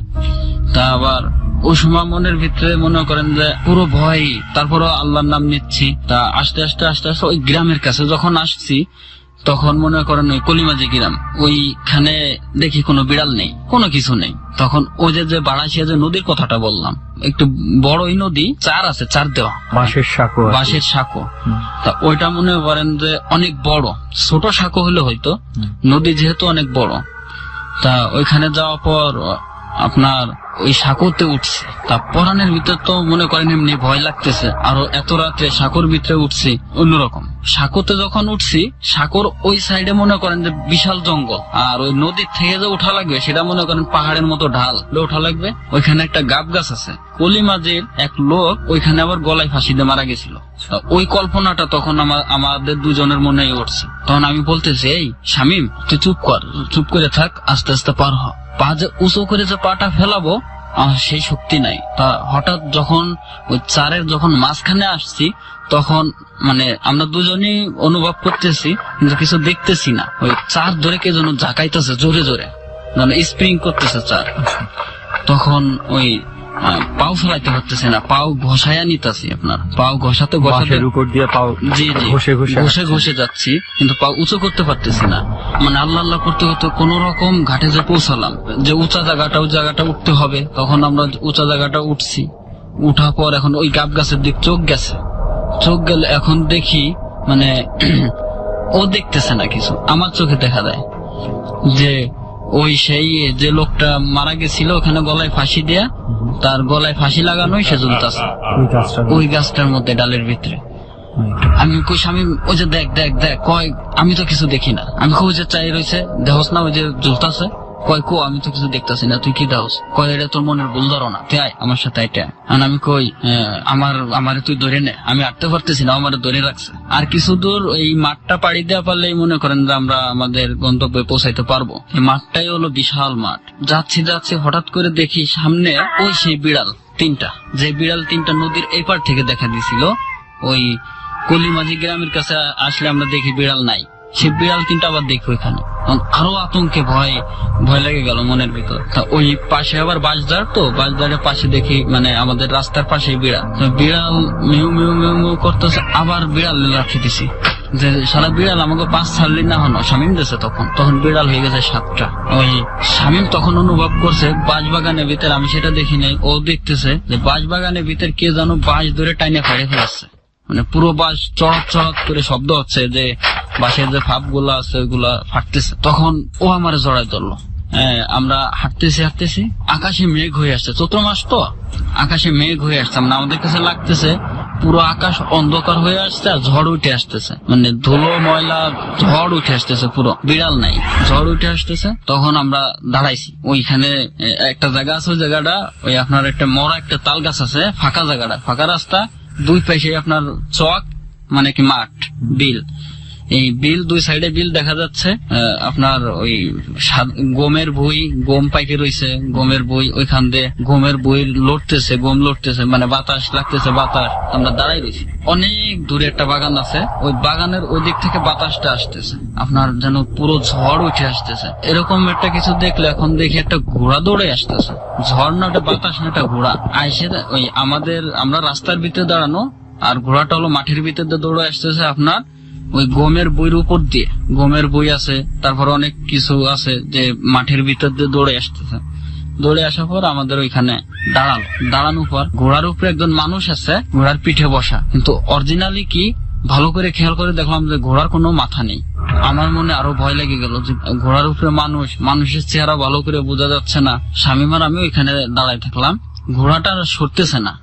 তা আবার ওই সময় মনের ভিতরে মনে করেন যে পুরো ভয়, তারপরও আল্লাহর নাম নিচ্ছি। তা আস্তে আস্তে আস্তে আস্তে ওই গ্রামের কাছে যখন আসছি, তখন মনে করেন ওই কলিমাজি গ্রাম, ওইখানে দেখি কোনো বিড়াল নেই, কোনো কিছু নেই। তখন ওই যে বারাসিয়া যে নদীর কথাটা বললাম, একটু বড়ই নদী, 4 আছে, 4 দেওয়া বাঁশের সাঁকো, বাঁশের সাঁকো। তা ওইটা মনে করেন যে অনেক বড়, ছোট সাঁকো হলে হয়তো, নদী যেহেতু অনেক বড়। তা ওইখানে যাওয়ার পর আপনার ওই সাঁকোতে উঠছে, তা পরানের ভিতর তো মনে করেন এমনি ভয় লাগতেছে, আরো এত রাত্রে সাঁকোর ভিতরে উঠছি অন্যরকম। সাঁকোতে যখন উঠছি, সাঁকোর ওই সাইডে মনে করেন যে বিশাল জঙ্গল, আর ওই নদীর থেকে যে উঠা লাগবে সেটা মনে করেন পাহাড়ের মতো ঢাল উঠা লাগবে। ওইখানে একটা গাব গাছ আছে, কলিমাজির এক লোক ওইখানে আবার গলায় ফাঁসি দিয়ে মারা গেছিল। ওই কল্পনাটা তখন আমাদের দুজনের মনে উঠছে। তখন আমি বলতেছি, এই শামিম তুই চুপ কর, চুপ করে থাক, আস্তে আস্তে পার হ। পা যে উঁচু করে যে পাটা ফেলাবো সেই শক্তি নাই। তা হঠাৎ যখন ওই 4-এর যখন মাঝখানে আসছি, তখন মানে আমরা দুজনই অনুভব করতেছি কিন্তু কিছু দেখতেছি না। ওই 4 ধরে কে যেন ঝাঁকাইতেছে জোরে জোরে, মানে স্প্রিং করতেছে 4। তখন ওই পাও ফেলাইতে হতেছে না, পাও ঘষাইয়া নিতেছি, আপনার পাও ঘষাতে ঘষাতে উপর দিয়ে পাও জি জি ঘষে ঘষে যাচ্ছি, কিন্তু পাও উঁচু করতে পারতেছি না। মানে আল্লাহ আল্লাহ করতে করতে কোন রকম ঘাটে যে পৌঁছালাম, যে উঁচা জায়গাটা উঠতে হবে। তখন আমরা উঁচা জায়গাটা উঠছি, উঠার পর এখন ওই গাব গাছের দিক চোখ গেলে এখন দেখি মানে ও দেখতেছে না কিছু, আমার চোখে দেখা যায় যে ওই সেই যে লোকটা মারা গেছিল ওখানে গলায় ফাঁসি দেয়া, তার গলায় ফাঁসি লাগানোই সে ঝুলতেছে ওই গাছটার মধ্যে ডালের ভিতরে। আমি কই স্বামী ওই যে দেখ দেখ দেখ, কয় আমি তো কিছু দেখি না। আমি কই যে চাই রয়েছে দেহস না ওই যে ঝুলতেছে, কয় কো আমি তো কিছু দেখতেছি না, তুই কি দাওস? কয় এটা তোর মনের ভুল ধারণা, তুই আয় আমার সাথে এটা। আমি কই আমারে তুই ধরে নে, আমি হাঁটতে পারতেছি না, আমারে ধরে রাখছে। আর কিছু দূর এই মাঠটা পাড়ি দেওয়া পারলেই মনে করেন যে আমরা আমাদের গন্তব্যে পৌঁছাইতে পারবো। এই মাঠটাই হলো বিশাল মাঠ। যাচ্ছি হঠাৎ করে দেখি সামনে ওই সেই বিড়াল তিনটা, যে বিড়াল তিনটা নদীর এপার থেকে দেখা দিছিল, ওই কলিমাঝি গ্রামের কাছে আসলে আমরা দেখি বিড়াল নাই, সে বিড়াল তিনটা আবার দেখি ওইখানে। আরো আতঙ্কে ভয় লেগে গেল মনের ভিতর। তা ওই পাশে আবার বাঁশঝাড়, তো বাঁশঝাড়ের পাশে দেখি মানে আমাদের রাস্তার পাশে বিড়াল, তো বিড়াল মিউ মিউ মিউ মিউ করতেছে, আবার বিড়াল রাখি দিছি যে সারা বিড়াল আমাকে 5 ছাড়লি না হন শামীম দিয়েছে। তখন বিড়াল হয়ে গেছে 7টা। ওই শামীম তখন অনুভব করছে বাঁশবাগানের ভিতরে, আমি সেটা দেখি নাই, ও দেখতেছে যে বাঁশবাগানের ভিতরে কে যেন বাঁশ ধরে টাইনে ফাড়ে ফেলাচ্ছে, মানে পুরো বাঁশ চড়াত চড়াত করে শব্দ হচ্ছে, যে বাঁশের যে ফাঁপ গুলা আছে ওইগুলা ফাটতেছে। তখন ও আমার জড়াই ধরলো। আমরা হাঁটতেছি, আকাশে মেঘ হয়ে আসছে, চৈত্র মাস তো, আকাশে মেঘ হয়ে আসছে, মানে আমাদের কাছে লাগতেছে পুরো আকাশ অন্ধকার হয়ে আসছে আর ঝড় উঠে আসতেছে, মানে ধুলো ময়লা ঝড় উঠে আসতেছে, পুরো বিড়াল নাই, ঝড় উঠে আসতেছে। তখন আমরা দাঁড়াইছি, ওইখানে একটা জায়গা আছে, ওই জায়গাটা ওই আপনার একটা মরা একটা তাল গাছ আছে, ফাঁকা জায়গাটা, ফাঁকা রাস্তা, দুই পাশে আপনার চক মানে কি মাঠ, বিল, এই বিল দুই সাইডে বিল দেখা যাচ্ছে। আপনার ওই গমের বই, গম পাইকে রয়েছে, গমের বই, ওইখান দিয়ে গমের বই লড়তেছে, গম লড়তেছে, মানে বাতাস লাগতেছে, বাতাস। আমরা দাঁড়াই রয়েছি, অনেক দূরে একটা বাগান আছে, ওই বাগানের ওই দিক থেকে বাতাসটা আসতেছে, আপনার যেন পুরো ঝড় উঠে আসতেছে। এরকম একটা কিছু দেখলে এখন দেখি একটা ঘোড়া দৌড়ে আসতেছে, ঝড় না একটা বাতাস না একটা ঘোড়া আইসে, ওই আমরা রাস্তার ভিতরে দাঁড়ানো, আর ঘোড়াটা হলো মাঠের ভিতরে দৌড়ে আসতেছে আপনার ওই গমের বইয়ের উপর দিয়ে। গমের বই আছে, তারপর অনেক কিছু আছে, যে মাঠের ভিতর দিয়ে দৌড়ে আসতেছে। দৌড়ে আসার পর আমাদের ওইখানে দাঁড়ানোর পর ঘোড়ার উপরে একজন মানুষ আছে, ঘোড়ার পিঠে বসা, কিন্তু অরিজিনালি কি ভালো করে খেয়াল করে দেখলাম যে ঘোড়ার কোনো মাথা নেই। আমার মনে আরো ভয় লেগে গেল যে ঘোড়ার উপরে মানুষের চেহারা ভালো করে বোঝা যাচ্ছে না। শামীম আর আমি ওইখানে দাঁড়াই থাকলাম, ঘোড়াটা সরতেছে না।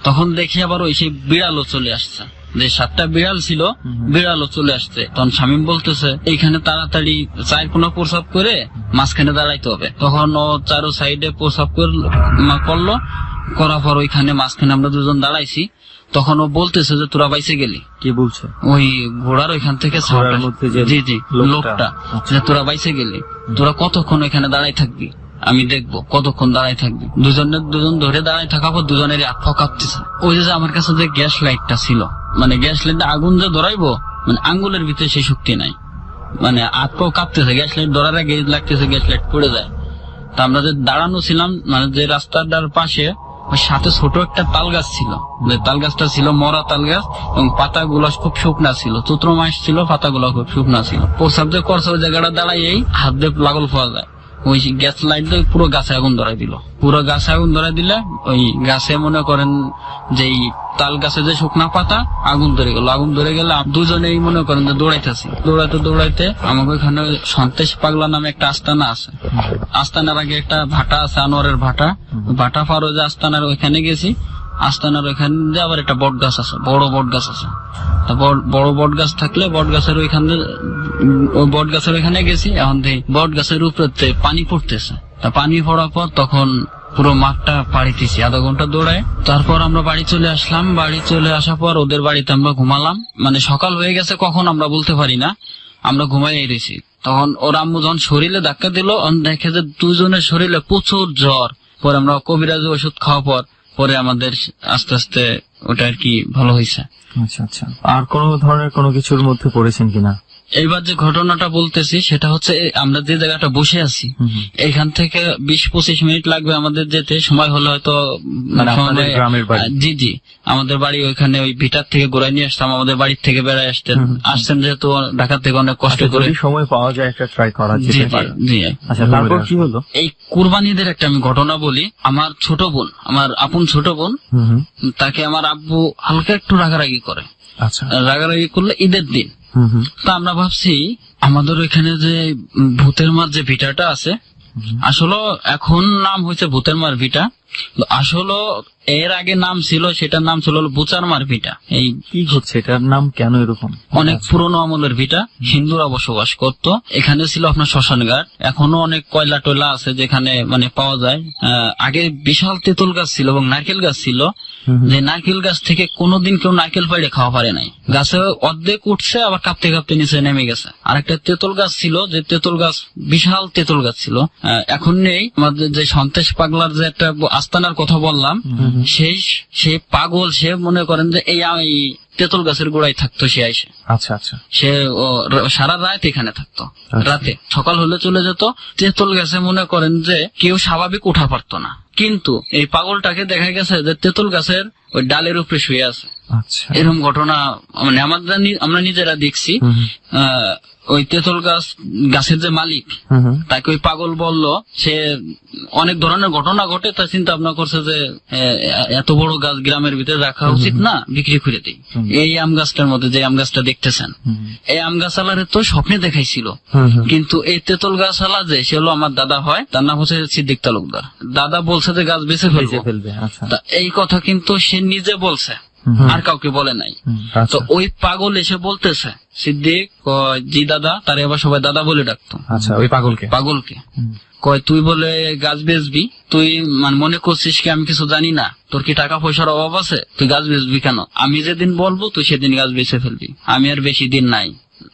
তখন দেখি আবার ওই সেই বিড়ালও চলে আসছে, যে 7টা বিড়াল ছিল, বিড়ালও চলে আসছে। তখন শামীম বলতেছে এইখানে তাড়াতাড়ি 4 কোনা প্রসাব করে মাঝখানে দাঁড়াইতে হবে। তখন ও 4 সাইডে প্রসাব করলো, করার পর ওইখানে মাঝখানে আমরা দুজন দাঁড়াইছি। তখন ও বলতেছে যে তোরা বাইসে গেলি। কি বলছে? ওই ঘোড়ার ওইখান থেকে জি লোকটা, যে তোরা বাইসে গেলি, তোরা কতক্ষণ ওইখানে দাঁড়াই থাকবি, আমি দেখবো কতক্ষণ দাঁড়াই থাকবি। দুজন ধরে দাঁড়াই থাকা পর দুজনের হাত পা কাঁপতেছে। ওই যে আমার কাছে যে গ্যাস লাইটটা ছিল, মানে গ্যাস লাইটটা আগুন যে ধরাইবো, মানে আঙ্গুলের ভিতরে সেই শক্তি নাই, মানে হাত পাও কাঁপতেছে, গ্যাস লাইট ধরার আগে লাগতেছে গ্যাস লাইট পড়ে যায়। তা আমরা যে দাঁড়ানো ছিলাম, মানে যে রাস্তাটার পাশে ওই সাথে ছোট একটা তাল গাছ ছিল, তাল গাছটা ছিল মরা তাল গাছ, এবং পাতাগুলো খুব শুকনা ছিল, চৈত্র মাস ছিল, পাতাগুলো খুব শুকনা ছিল। প্রসাব যে করছে ওই জায়গাটা দাঁড়াই হাত দিয়ে লাগল পাওয়া যায়। ওই গ্যাস লাইট দিয়ে পুরো গাছে আগুন ধরাই দিল। পুরো গাছে আগুন ধরাই দিলে ওই গাছে মনে করেন যে তাল গাছে যে শুকনা পাতা আগুন ধরে গেল। আগুন ধরে গেলে দুজনেই মনে করেন যে দৌড়াইতেছি। দৌড়াইতে আমাকে ওইখানে সন্তেশ পাগলা নামে একটা আস্তানা আছে। আস্তানার আগে একটা ভাটা আছে, আনোয়ারের ভাটা পার হয়ে যে আস্তানার ওইখানে গেছি। আস্তানার ওইখানে যে আবার একটা বট গাছ আছে, বড় বট গাছ আছে। বড় বট গাছ থাকলে বট গাছের ওইখানে গেছি। এখন বট গাছের উপরে পানি পড়তেছে। তা পানি পড়ার পর তখন পুরো মাঠটা পাড়িতেছি আধা ঘন্টা দৌড়ায়। তারপর আমরা বাড়ি চলে আসলাম। বাড়ি চলে আসার পর ওদের বাড়িতে আমরা ঘুমালাম। মানে সকাল হয়ে গেছে কখন আমরা বলতে পারি না, আমরা ঘুমাই রয়েছি। তখন ওর আম্মু যখন শরীরে ধাক্কা দিল, দেখে যে দুজনের শরীরে প্রচুর জ্বর। পরে আমরা কবিরাজ ওষুধ খাওয়া পরে আমাদের আস্তে আস্তে ওটা আর কি ভালো হয়েছে। আচ্ছা আচ্ছা। আর কোন ধরনের কোনো কিছুর মধ্যে পড়েছেন কিনা? এইবার যে ঘটনাটা বলতেছি সেটা হচ্ছে আমরা যে জায়গাটা বসে আছি এখান থেকে 20-25 মিনিট লাগবে আমাদের যেতে। সময় হলে হয়তো গ্রামের বাড়ি। জি আমাদের বাড়ি ওইখানে, ওই ভিটার থেকে ঘুরাই নিয়ে আসতাম। আমাদের বাড়ির থেকে বেড়ায় আসছেন যেহেতু ঢাকা থেকে অনেক কষ্ট করে। সময় পাওয়া যায় একটা ট্রাই করা যেতে পারে। আচ্ছা, তারপর কি হলো? এই কুরবানিদের একটা আমি ঘটনা বলি। আমার ছোট বোন, আমার আপন ছোট বোন, তাকে আমার আব্বু হালকা একটু রাগারাগি করে। আচ্ছা। রাগারাগি করলে ঈদের দিন। তা আমরা ভাবছি আমাদের ওইখানে যে ভূতের মার যে ভিটাটা আছে, আসলে এখন নাম হয়েছে ভূতের মার ভিটা, আসলে এর আগে নাম ছিল, সেটার নাম ছিল বুচার মার ভিটা। এই কি হচ্ছে, এটার নাম কেন এরকম? অনেক পুরনো আমলের ভিটা, হিন্দুরা বসবাস করত। এখানে ছিল আপনার শ্মশান ঘাট। এখনো অনেক কয়লা টয়লা আছে যেখানে মানে পাওয়া যায়। আগে বিশাল তেঁতুল গাছ ছিল এবং নারকেল গাছ ছিল, যে নারকেল গাছ থেকে কোনোদিন কেউ নারকেল পাড়ে খাওয়া পারে নাই। গাছে অর্ধেক উঠছে আবার কাঁপতে কাঁপতে নিচে নেমে গেছে। আর একটা তেঁতুল গাছ ছিল, যে তেঁতুল গাছ বিশাল তেঁতুল গাছ ছিল, এখন নেই। আমাদের যে সন্তেশ পাগলার যে একটা আস্তানার কথা বললাম, সে পাগল, সে মনে করেন যে এই তেঁতুল গাছের গোড়ায় থাকতো। সে আইসে আচ্ছা আচ্ছা সে সারা রাত এখানে থাকতো। রাতে সকাল হলে চলে যেত। তেঁতুল গাছে মনে করেন যে কেউ স্বাভাবিক উঠা পারতো না, কিন্তু এই পাগলটাকে দেখা গেছে যে তেঁতুল গাছের ওই ডালের উপরে শুয়ে আছে। আচ্ছা এরকম ঘটনা মানে আমরা নিজেরা দেখছি। ওই তেঁতুল গাছের যে মালিক, তাকে ওই পাগল বলল, সে অনেক ধরনের ঘটনা ঘটে, তা চিন্তা ভাবনা করছে যে এত বড় গাছ গ্রামের ভিতরে রাখা উচিত না, বিক্রি করে দিই। এই আম গাছটার মধ্যে যে আম গাছটা দেখতেছেন, এই আম গাছালারে তো স্বপ্নে দেখাইছিল, কিন্তু এই তেঁতুল গাছালা যে সে হলো আমার দাদা হয়, তার নাম হচ্ছে সিদ্দিক তালুকদার। দাদা বলছে যে গাছ বেঁচে ফেলবে। তা এই কথা কিন্তু সে নিজে বলছে, আর কাউকে বলে নাই। তো ওই পাগল এসে বলতেছে, সিদ্দিক জি দাদা, তারে আবার সবাই দাদা বলে ডাকতো। আচ্ছা ওই পাগলকে কয় তুই বলে গাছ বেচবি, তুই মনে করছিস কি আমি কিছু জানি না? তোর কি টাকা পয়সার অভাব আছে? তুই গাছ বেচবি কেন? আমি যেদিন বলবো তুই সেদিন গাছ বেচে ফেলবি। আমি আর বেশি দিন নাই,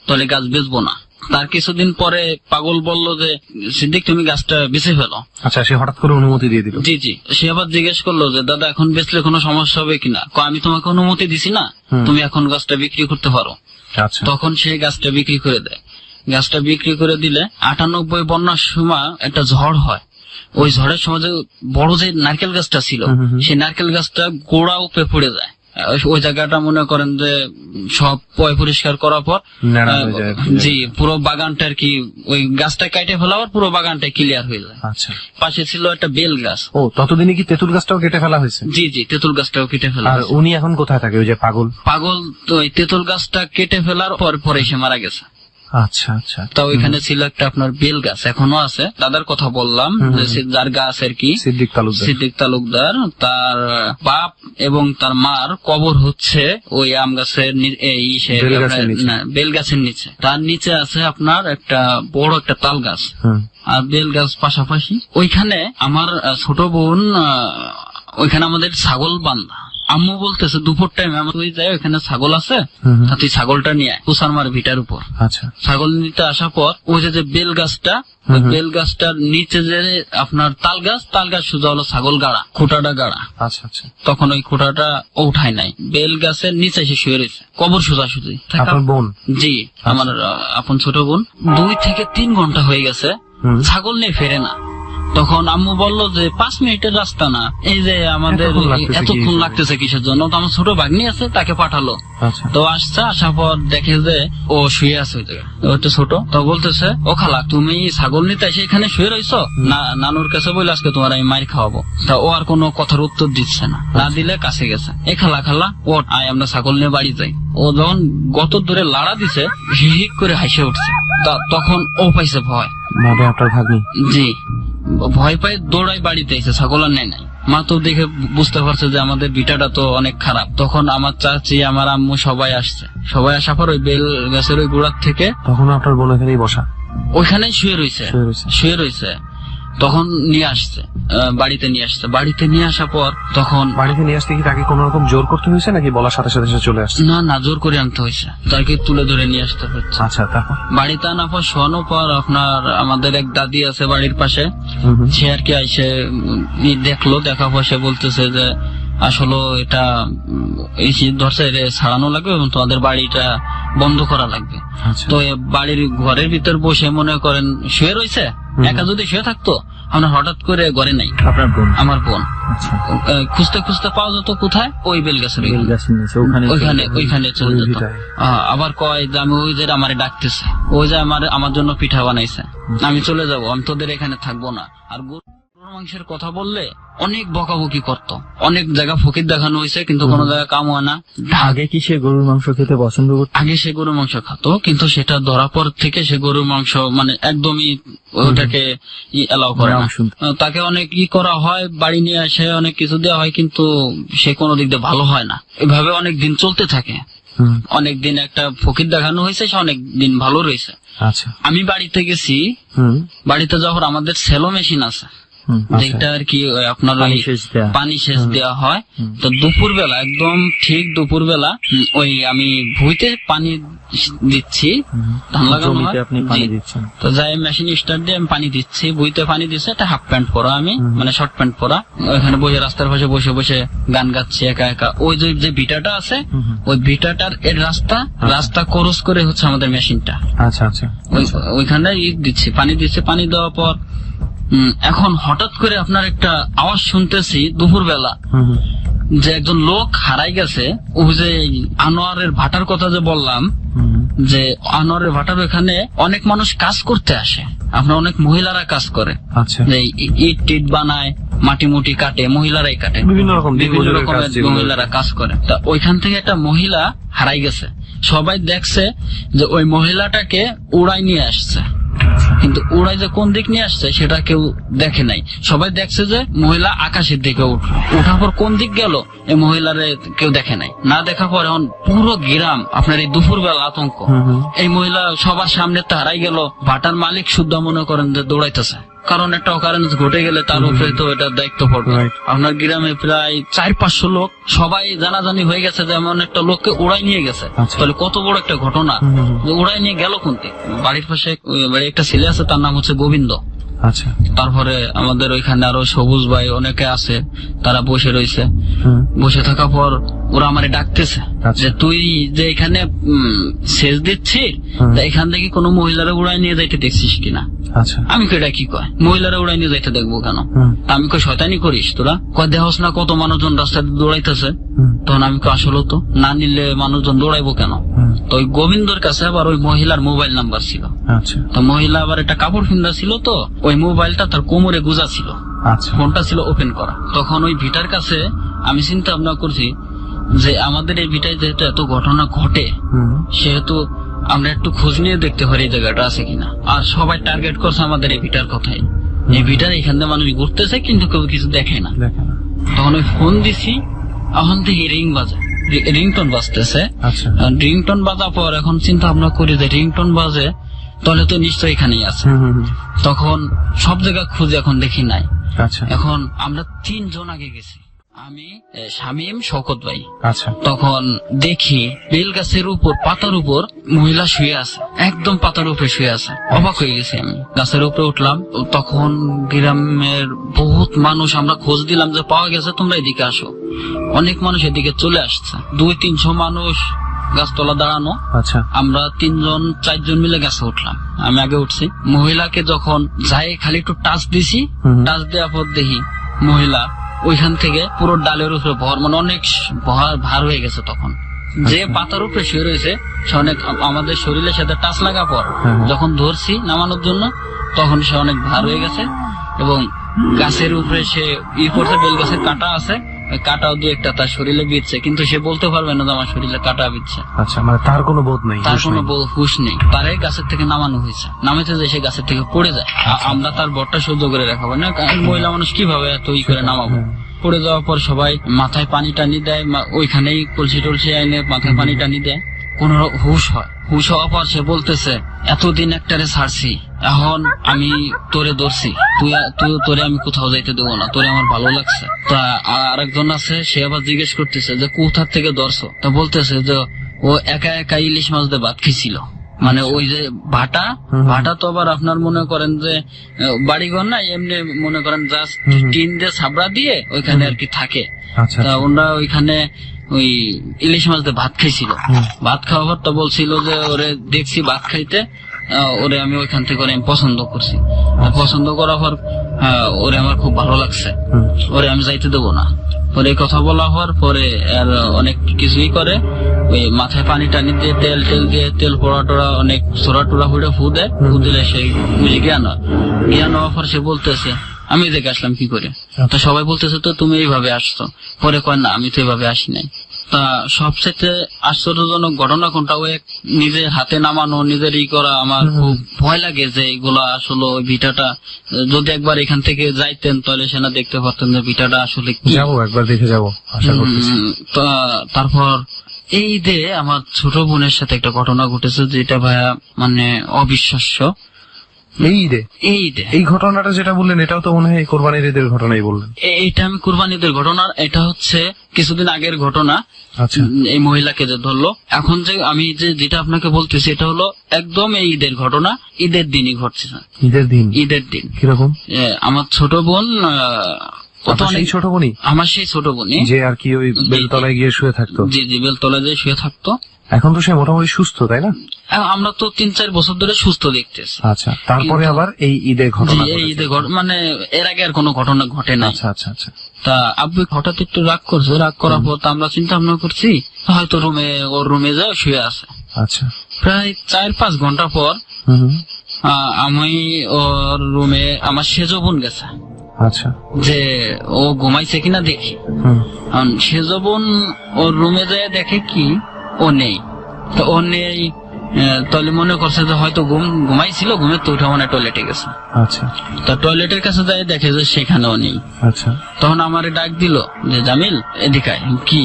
তাহলে গাছ বেচবো না। তার কিছুদিন পরে পাগল বলল যে সিদ্দিক তুমি গাছটা বেচে ফেলো। আচ্ছা, সে হঠাৎ করে অনুমতি দিয়ে দিল? জি জি। সে আবার জিজ্ঞেস করলো যে দাদা এখন বেচলে কোনো সমস্যা হবে কিনা? আমি তোমাকে অনুমতি দিছি না, তুমি এখন গাছটা বিক্রি করতে পারো। আচ্ছা। তখন সে গাছটা বিক্রি করে দেয়। গাছটা বিক্রি করে দিলে 98 বন্যার সময় একটা ঝড় হয়। ওই ঝড়ের সময় যে বড় যে নারকেল গাছটা ছিল, সেই নারকেল গাছটা গোড়া উপরে পড়ে যায়। ওই জায়গাটা মনে করেন যে সব পরিষ্কার করার পর জি পুরো বাগানটা আর কি, ওই গাছটা কেটে ফেলার পুরো বাগানটা ক্লিয়ার হয়ে যায়। আচ্ছা। পাশে ছিল একটা বেল গাছ। ও, ততদিনে কি তেঁতুল গাছটাও কেটে ফেলা হয়েছে? জি জি, তেঁতুল গাছটাও কেটে ফেলা। আর উনি এখন কোথায় থাকে, ওই যে পাগল? পাগল তো ওই তেঁতুল গাছটা কেটে ফেলার পরে সে মারা গেছে। আচ্ছা আচ্ছা। তা ওইখানে ছিল একটা আপনার বেল গাছ, এখনো আছে। দাদার কথা বললাম, যার গাছ আর কি, সিদ্দিক তালুকদার, তার বাপ এবং তার মার কবর হচ্ছে ওই আম গাছের বেল গাছের নিচে। তার নিচে আছে আপনার একটা বড় একটা তাল গাছ আর বেল গাছ পাশাপাশি। ওইখানে আমার ছোট বোন, ওইখানে আমাদের ছাগল বান্ধা। আম্মু বলতেছে দুপুর টাইমে আমার ওই যায়, ওইখানে ছাগল আছে, তুই ছাগলটা নিয়ে আয় কুসার মার ভিটার উপর। আচ্ছা। ছাগল নিতে আসার পর ওই যে বেল গাছটা, বেল গাছটার নিচে যে আপনার তাল গাছ সোজা হলো ছাগল গাড়া, খুঁটাটা গাড়া। আচ্ছা আচ্ছা। তখন ওই খুঁটাটা উঠায় নাই, বেল গাছের নিচে এসে শুয়ে রয়েছে, কবর সোজাসুজি। আপনার বোন? জি, আমার আপন ছোট বোন। 2 থেকে 3 ঘন্টা হয়ে গেছে, ছাগল নিয়ে ফেরে না। তখন আম্মু বলল যে 5 মিনিটের রাস্তা না, এই যে আমাদের এতক্ষণ লাগতেছে কিসের জন্য? তো আমার ছোট ভাগ্নি আছে, তাকে পাঠালো। তো আসছে, আসার পর দেখে যে ও শুয়ে আছে ওই জায়গায়, ও তো ছোট। তো বলতেছে, ও খালা তুমি ছাগল নিতে এসে এখানে শুয়ে রয়েছো, নানুর কাছে বলে আজকে তোমার আমি মার খাওয়াবো। তা ও আর কোনো কথার উত্তর দিচ্ছে না দিলে কাছে গেছে, এ খালা ও আয় আমরা ছাগল নিয়ে বাড়ি যাই। ও যখন গত ধরে লাড়া দিছে, হিক করে হাসে উঠছে। তখন ও পাইছে ভয়। আপনার ভাগ্নি? জি, ভয় পায় দৌড়াই বাড়িতে এসে, ছাগল আর নেয় নাই। মা তো দেখে বুঝতে পারছে যে আমাদের বিটাটা তো অনেক খারাপ। তখন আমার চাচি, আমার আম্মু সবাই আসছে। সবাই আসার পর ওই বেল গাছের ওই গোড়ার থেকে, তখন আপনার বোন এখানেই বসা, ওইখানেই শুয়ে রয়েছে। তখন নিয়ে আসছে, বাড়িতে নিয়ে আসছে। বাড়িতে নিয়ে আসার পর তখন বাড়িতে নিয়ে আসতে কি তাকে কোন রকম জোর করতে হয়েছে নাকি বলার সাথে সাথে চলে আসছে? না, জোর করে আনতে হয়েছে, তাকে তুলে ধরে নিয়ে আসতে হচ্ছে। আচ্ছা, তারপর বাড়িতে আনার পর শোয়ানোর পর আপনার আমাদের এক দাদি আছে বাড়ির পাশে, সে আর কি আইসে দেখলো। দেখার পর সে বলতেছে যে আসলে এটা এই ধরছে, ছাড়ানো লাগবে এবং তোমাদের বাড়িটা বন্ধ করা লাগবে। তো বাড়ির ঘরের ভিতর বসে মনে করেন শুয়ে রয়েছে, একা যদি শুয়ে থাকতো, আমরা হঠাৎ করে ঘরে নাই। আপনার বোন? আমার বোন। খুঁজতে খুঁজতে পাওয়া যেত কোথায়? ওই বেল গাছের ওইখানে চলে যেত। আবার কয় যে আমি ওই যে আমার ডাকতেছে, ওই যে আমার জন্য পিঠা বানাইছে, আমি চলে যাবো, আমি তোদের এখানে থাকবো না। আর মাংসের কথা বললে অনেক বকাবকি করত, অনেক জায়গা ফকির দেখানো হয়েছে, কিন্তু কোনো জায়গায় কাম হয় না। আগে কি সে গরুর মাংস খেতে পছন্দ করত? আগে সে গরুর মাংস খাতো, কিন্তু সেটা ধরার পর থেকে সে গরুর মাংস একদমই ওটাকে এলাও করে না। তাকে অনেক করা হয়, বাড়ি নিয়ে আসে, অনেক কিছু দেওয়া হয়, কিন্তু সে কোনো দিক দিয়ে ভালো হয় না। এভাবে অনেক দিন চলতে থাকে। অনেক দিন একটা ফকির দেখানো হয়েছে, সে অনেক দিন ভালো রয়েছে। আচ্ছা। আমি বাড়িতে গেছি, বাড়িতে যাওয়ার আমাদের সেলো মেশিন আছে, যেটা আর কি ওই আপনার পানি সেচ দেয়া। পানি সেচ দেওয়া হয়। তো দুপুর বেলা, একদম ঠিক দুপুর বেলা ওই আমি ভুঁইতে পানি দিচ্ছি, ধান লাগানো হয়। জমিতে আপনি পানি জি। দিচ্ছেন। তো যাই মেশিন স্টার্ট দিয়ে আমি পানি দিচ্ছি, বুইতে পানি দিচ্ছে, একটা হাফ প্যান্ট পরা আমি, মানে শর্ট প্যান্ট পরা, ওইখানে বসে রাস্তার পাশে বসে বসে গান গাচ্ছি একা একা। ওই যে ভিটাটা আছে, ওই ভিটাটার এর রাস্তা ক্রস করে হচ্ছে আমাদের মেশিনটা। আচ্ছা আচ্ছা ওইখানে দিচ্ছি, পানি দিচ্ছে। পানি দেওয়ার পর এখন হঠাৎ করে আপনার একটা আওয়াজ শুনতেছি দুপুর বেলা, যে একজন লোক হারাই গেছে। ওই যে আনোয়ারের ভাটার কথা যে বললাম, যে আনোয়ারের ভাটার ওখানে অনেক মানুষ কাজ করতে আসে, আপনার অনেক মহিলারা কাজ করে, আচ্ছা যে ইট টিট বানায়, মাটি মুটি কাটে, মহিলারাই কাটে, বিভিন্ন রকম বিভিন্ন দিনমজুরের রকমের কাজ যেগুলো। মহিলারা কাজ করে। তা ওইখান থেকে একটা মহিলা হারাই গেছে। সবাই দেখছে যে ওই মহিলাটাকে উড়াই নিয়ে আসছে, কিন্তু উড়াই যে কোন দিক নিয়ে আসছে সেটা কেউ দেখে নাই। সবাই দেখছে যে মহিলা আকাশের দিকে উঠলো, উঠার পর কোন দিক গেল এই মহিলারে কেউ দেখে নাই। না দেখার পর এখন পুরো গ্রাম আপনার এই দুপুর বেলা আতঙ্ক। এই মহিলা সবার সামনে তো হারাই গেল, ভাটার মালিক শুদ্ধ মনে করেন যে দৌড়াইতেছে, কারণ একটা অকারেন্স ঘটে গেলে তার উপরে তো এটার দায়িত্ব পড়বে। আপনার গ্রামে প্রায় 400-500 লোক, সবাই জানাজানি হয়ে গেছে যে এমন একটা লোককে উড়াই নিয়ে গেছে। তাহলে কত বড় একটা ঘটনা, যে উড়াই নিয়ে গেল কোনটি। বাড়ির পাশে বাড়ির একটা ছেলে আছে, তার নাম হচ্ছে গোবিন্দ। আচ্ছা তারপরে আমাদের ওইখানে আরো সবুজ ভাই অনেকে আছে, তারা বসে রয়েছে। বসে থাকার পর ওরা আমারে ডাকতেছে যে তুই যে এখানে সেচ দিচ্ছিস, তা এখান থেকে কোনো মহিলারা উড়াই নিয়ে যাইতে দেখছিস কিনা। আচ্ছা আমি কেটা কি কয়, মহিলারা উড়াই নিয়ে যাইতে দেখবো কেন? তা আমি কই শয়তানি করিস তোরা? কয় দেহস না কত মানুষজন রাস্তায় দৌড়াইতেছে। তখন আমি কই আসলে তো না নিলে মানুষজন দৌড়াইবো কেন? তো ওই গোবিন্দর কাছে আবার ওই মহিলার মোবাইল নাম্বার ছিল। আচ্ছা তো মহিলা আবার একটা কাপড় ফিন্দা ছিল, তো ওই মোবাইলটা তার কোমরে গুজা ছিল, আচ্ছা ফোনটা ছিল ওপেন করা। তখন ওই ভিটার কাছে আমি চিন্তা ভাবনা করছি যে আমাদের এই ভিটায় যেহেতু এত ঘটনা ঘটে, সেহেতু আমরা একটু খোঁজ নিয়ে দেখতে পারি এই জায়গাটা আছে কিনা। আর সবাই টার্গেট করছে আমাদের এই ভিটার কথাই, এই ভিটার এখান থেকে মানুষ ঘুরতেছে কিন্তু কেউ কিছু দেখে না। তখন ওই ফোন দিছি, এখন থেকে রিং বাজে, রিংটোন বাজতেছে। আচ্ছা রিংটোন বাজার পর এখন চিন্তা ভাবনা করি যে রিংটোন বাজে তাহলে তো নিশ্চয়ই এখানেই আছে। তখন সব জায়গা খুঁজে এখন দেখি নাই। আচ্ছা এখন আমরা 3 জন আগে গেছি, আমি, শামীম, শওকত ভাই। আচ্ছা তখন দেখি বেল গাছের উপর, পাতার উপর মহিলা শুয়ে আছে, একদম পাতার উপরে শুয়ে আছে। অবাক হয়ে গেছি আমি, গাছের উপরে উঠলাম। তখন গ্রামের বহুত মানুষ, আমরা খোঁজ দিলাম যে পাওয়া গেছে, তোমরা এদিকে আসো। অনেক মানুষ এদিকে চলে আসছে, 200-300 মানুষ গাছতলা দাঁড়ানো। আচ্ছা আমরা 3-4 মিলে গাছে উঠলাম। আমি আগে উঠছি, মহিলাকে যখন যাই খালি একটু টাচ দিছি, টাচ দেওয়ার পর দেখি মহিলা ওইখান থেকে পুরো ডালের উপরে ভর, মানে অনেক ভার হয়ে গেছে। তখন যে পাতার উপরে শুয়ে রয়েছে সে অনেক আমাদের শরীরের সাথে টাচ লাগা পর যখন ধরছি নামানোর জন্য, তখন সে অনেক ভার হয়ে গেছে। এবং গাছের উপরে সে করছে, বেল গাছের কাঁটা আছে, কাঁটাও 2-1টা তার শরীরে বিচ্ছে, কিন্তু সে বলতে পারবে না যে আমার শরীরে কাঁটা বিচ্ছে। আচ্ছা মানে তার কোনো বোধ নেই, তার কোনো হুশ নেই। তারে গাছের থেকে নামানো হয়েছে, নামাতে যে সে গাছের থেকে পড়ে যায়। আমরা তার বরটা সহ্য করে রাখাবো না, মহিলা মানুষ কিভাবে এত করে নামাবো। পড়ে যাওয়ার পর সবাই মাথায় পানি টানি দেয়, ওইখানেই কলসি টলসি আইনে মাথায় পানি টানি দেয়। কোন হুশ হয়, হুশ হওয়ার পর সে বলতেছে এতদিন একটারে ছাড়ছি, এখন আমি তোরে ধরছি, তোরে আমি কোথাও যাইতে দেবো না, তোরে আমার ভালো লাগছে। তা আরেকজন আছে, সে আবার জিজ্ঞেস করতেছে যে কোথার থেকে ধরছো। তা বলতেছে যে ও একা একা ইলিশ মাছ দিয়ে ভাত খেয়েছিল। মানে ওই যে ভাটা তো আবার আপনার মনে করেন যে বাড়িঘর না, এমনি মনে করেন জাস্ট টিন দিয়ে ছাবড়া দিয়ে ওইখানে আর কি থাকে। তা ওনারা ওইখানে ওই ইলিশ মাছ দিয়ে ভাত খাইছিল। ভাত খাওয়ার তো বলছিল যে ওরে দেখছি ভাত খাইতে, ওরে আমি ওইখান থেকে আমি পছন্দ করছি। পছন্দ করার পর ওরে আমার খুব ভালো লাগছে, ওরে আমি যাইতে দেবো না। পরে কথা বলা হওয়ার পরে আর অনেক কিছুই করে, ওই মাথায় পানি টানি দিয়ে তেল দিয়ে তেল পোড়া টোড়া অনেক ছোড়া টোড়া ফুটে ফু দেয়। ফু দিলে সেই বুঝি জ্ঞান হওয়ার পর সে বলতেছে আমি দেখে আসলাম কি করে। তো সবাই বলতেছে তো তুমি এইভাবে আসছো। পরে কয় না, আমি তো এইভাবে আসি নাই। তা সবচেয়ে আশ্চর্যজনক ঘটনা কোনটা, ওই নিজের হাতে নামানো, নিজের করা, আমার খুব ভয় লাগে যে এগুলা আসলে ওই ভিটাটা যদি একবার এখান থেকে যাইতেন তাহলে সেনা দেখতে পারতেন যে ভিটাটা আসলে কি। যাবো, একবার দেখে যাবো আশা করতেছি। তারপর এই যে আমার ছোট বোনের সাথে একটা ঘটনা ঘটেছে, যেটা ভাইয়া মানে অবিশ্বাস্য। এই ঈদে এই ঈদে। এই ঘটনাটা যেটা বললেন এটাও তো মনে হয় এই কোরবানির ঈদের ঘটনাই বললেন। এটা আমি কুরবানিদের ঘটনা, এটা হচ্ছে কিছুদিন আগের ঘটনা। আচ্ছা এই মহিলাকে যে ধরলো, এখন যে আমি যেটা আপনাকে বলতেছি এটা হলো একদম এই ঈদের ঘটনা, ঈদের দিনই ঘটছে। ঈদের দিন? ঈদের দিন। কিরকম? আমার ছোট বোন, ও তো সেই ছোট বোনই? আমার সেই ছোট বোনই, যে আর কি ওই বেলতলায় গিয়ে শুয়ে থাকতো? জি জি, বেলতলায় যে শুয়ে থাকতো। এখন তো সে মোটামুটি সুস্থ, তাই না? আমরা তো 3-4 বছর ধরে সুস্থ দেখতেছি। আচ্ছা, তারপরে আবার এই ঈদের ঘটনা? এই ঈদে মানে এর আগে আর কোনো ঘটনা ঘটে না। আচ্ছা আচ্ছা আচ্ছা। তা আব্বু হঠাৎ একটু রাগ করছে, রাগ করার পর আমরা চিন্তা ভাবনা করছি হয়তো ওর রুমে যা শুয়ে আছে। আচ্ছা। প্রায় 4-5 ঘন্টা পর আমি ওর রুমে, আমার সেজ বোন গেছে। আচ্ছা। যে ও ঘুমাইছে কিনা দেখি। সেজ বোন ওর রুমে যায় দেখে কি ও নেই। তো ও নেই, তাহলে মনে করছে যে হয়তো ঘুমাইছিল, ঘুমের তো উঠে মনে টয়লেটে গেছে। আচ্ছা। তা টয়লেটের কাছে যায় দেখে যে সেখানেও নেই। আচ্ছা। তখন আমারে ডাক দিল যে জামিল এদিকে আয়। কি?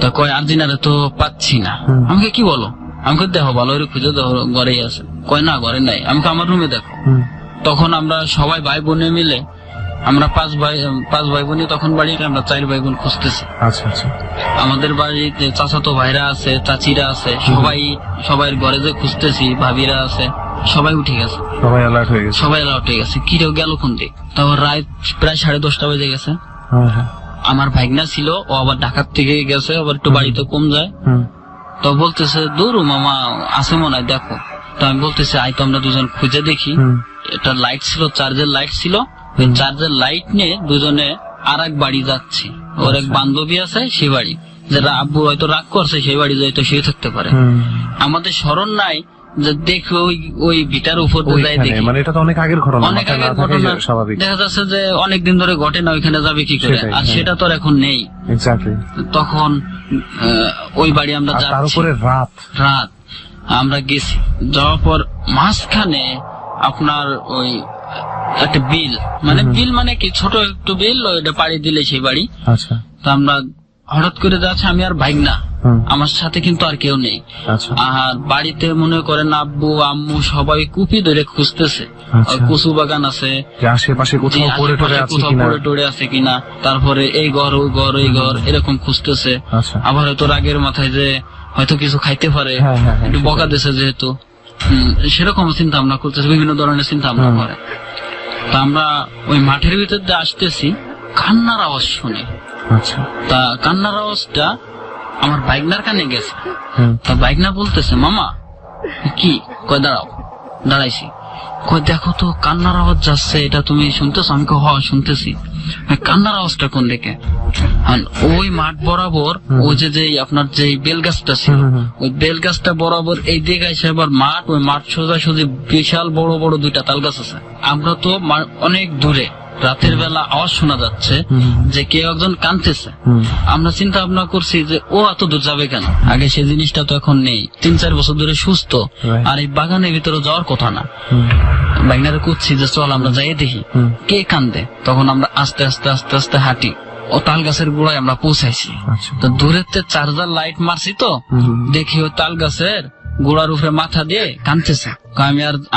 তা কয় আর্জিনারে তো পাচ্ছি না। আমাকে কি বলো? আমাকে দেখো ভালো করে খুঁজে দেখো ঘরেই আছে। কয় না ঘরে নাই। আমাকে আমার রুমে দেখো। তখন আমরা সবাই ভাই বোনে মিলে, আমরা 5 ভাই বোনই তখন বাড়িতে, আমরা 4 ভাই বোন খুঁজতেছি। আচ্ছা আচ্ছা। আমাদের বাড়িতে চাচাতো ভাইরা আছে, চাচিরা আছে, সবাই ঘরে যে খুঁজতেছি, ভাবিরা আছে, সবাই উঠে গেছে, সবাই অ্যালার্ট হয়ে গেছে। সবাই অ্যালার্ট হয়ে গেছে। কি গেল কোন দিক? তারপর রাত প্রায় 10:30 বেজে গেছে। আমার ভাগনা ছিল, ও আবার ঢাকার থেকে গেছে, আবার একটু বাড়িতে কম যায়। তো বলতেছে দূর মামা আছে মনে হয়, দেখো। তো আমি বলতেছি আই তো আমরা দুজন খুঁজে দেখি। এটা লাইট ছিল, চার্জের লাইট ছিল। ওই চার্জের লাইট নিয়ে দুজনে আর এক বাড়ি যাচ্ছি। ওর এক বান্ধবী আছে, সেই বাড়ি, যারা আব্বু হয়তো রাগ করছে, সেই বাড়ি যাইতো শুয়ে থাকতে পারে। আমাদের স্মরণ নাই যে দেখো ওই ভিটার উপর যাই দেখি। মানে এটা তো অনেক আগের ঘটনা, অনেক আগের ঘটনা। দেখা যাচ্ছে যে অনেকদিন ধরে ঘটে না, ওইখানে যাবে কি করে? আর সেটা তো এখন নেই। তখন ওই বাড়ি আমরা যাচ্ছি, তার উপরে রাত আমরা গেছি। যাওয়ার পর মাঝখানে আপনার ওই একটা বিল, মানে কি ছোট একটু বিল, ওইটা পাড়ি দিলে সেই বাড়ি। আচ্ছা। তো আমরা হঠাৎ করে যাচ্ছি, আমি আর ভাগনা, আমার সাথে কিন্তু আর কেউ নেই। আর বাড়িতে মনে করেন আব্বু আম্মু সবাই কুপি ধরে খুঁজতেছে, কচু বাগান আছে, আশেপাশে কোথাও পড়ে টড়ে আছে কিনা, তারপরে এই ঘর ওই ঘর এই ঘর এরকম খুঁজতেছে। আবার হয়তো রাগের মাথায় যে হয়তো কিছু খাইতে পারে, একটু বকা দিয়েছে যেহেতু, সেরকম চিন্তা ভাবনা করতেছে, বিভিন্ন ধরনের চিন্তা ভাবনা করে। তা আমরা ওই মাঠের ভিতর দিয়ে আসতেছি, কান্নার আওয়াজ শুনে। তা কান্নার আওয়াজটা আমার বাইকনার কানে গেছে। তা বাইকনা বলতেছে মামা কি? কয় দাঁড়াইছি। কয় দেখো তো কান্নার আওয়াজ যাচ্ছে, এটা তুমি শুনতেছো? আমি শুনতেছি। কান্নার আওয়াজটা কোন দিকে? ওই মাঠ বরাবর ওই যে আপনার যে বেল গাছটা ছিল, ওই বেল গাছটা বরাবর এই দিকে এসে আবার মাঠ, ওই মাঠ সোজাসুজি বিশাল বড় বড় 2টা তাল গাছ আছে। আমরা তো অনেক দূরে, রাতের বেলা আওয়াজ শোনা যাচ্ছে যে কেউ একজন কাঁদতেছে। আমরা চিন্তা ভাবনা করছি যে ও এত দূর যাবে কেন? আগে সেই জিনিসটা তো এখন নেই, 3-4 বছর ধরে সুস্থ, আর এই বাগানের ভিতরে যাওয়ার কথা না। বাইনারে করছি যে চল আমরা যাই দেখি কে কান্দে। তখন আমরা আস্তে আস্তে আস্তে আস্তে হাঁটি, ও তাল গাছের গোড়ায় আমরা পৌঁছাইছি। তো দূরের চার্জার লাইট মারছি, তো দেখি ওই তাল গাছের গোড়ার উপরে মাথা দিয়ে কাঁদতেছে।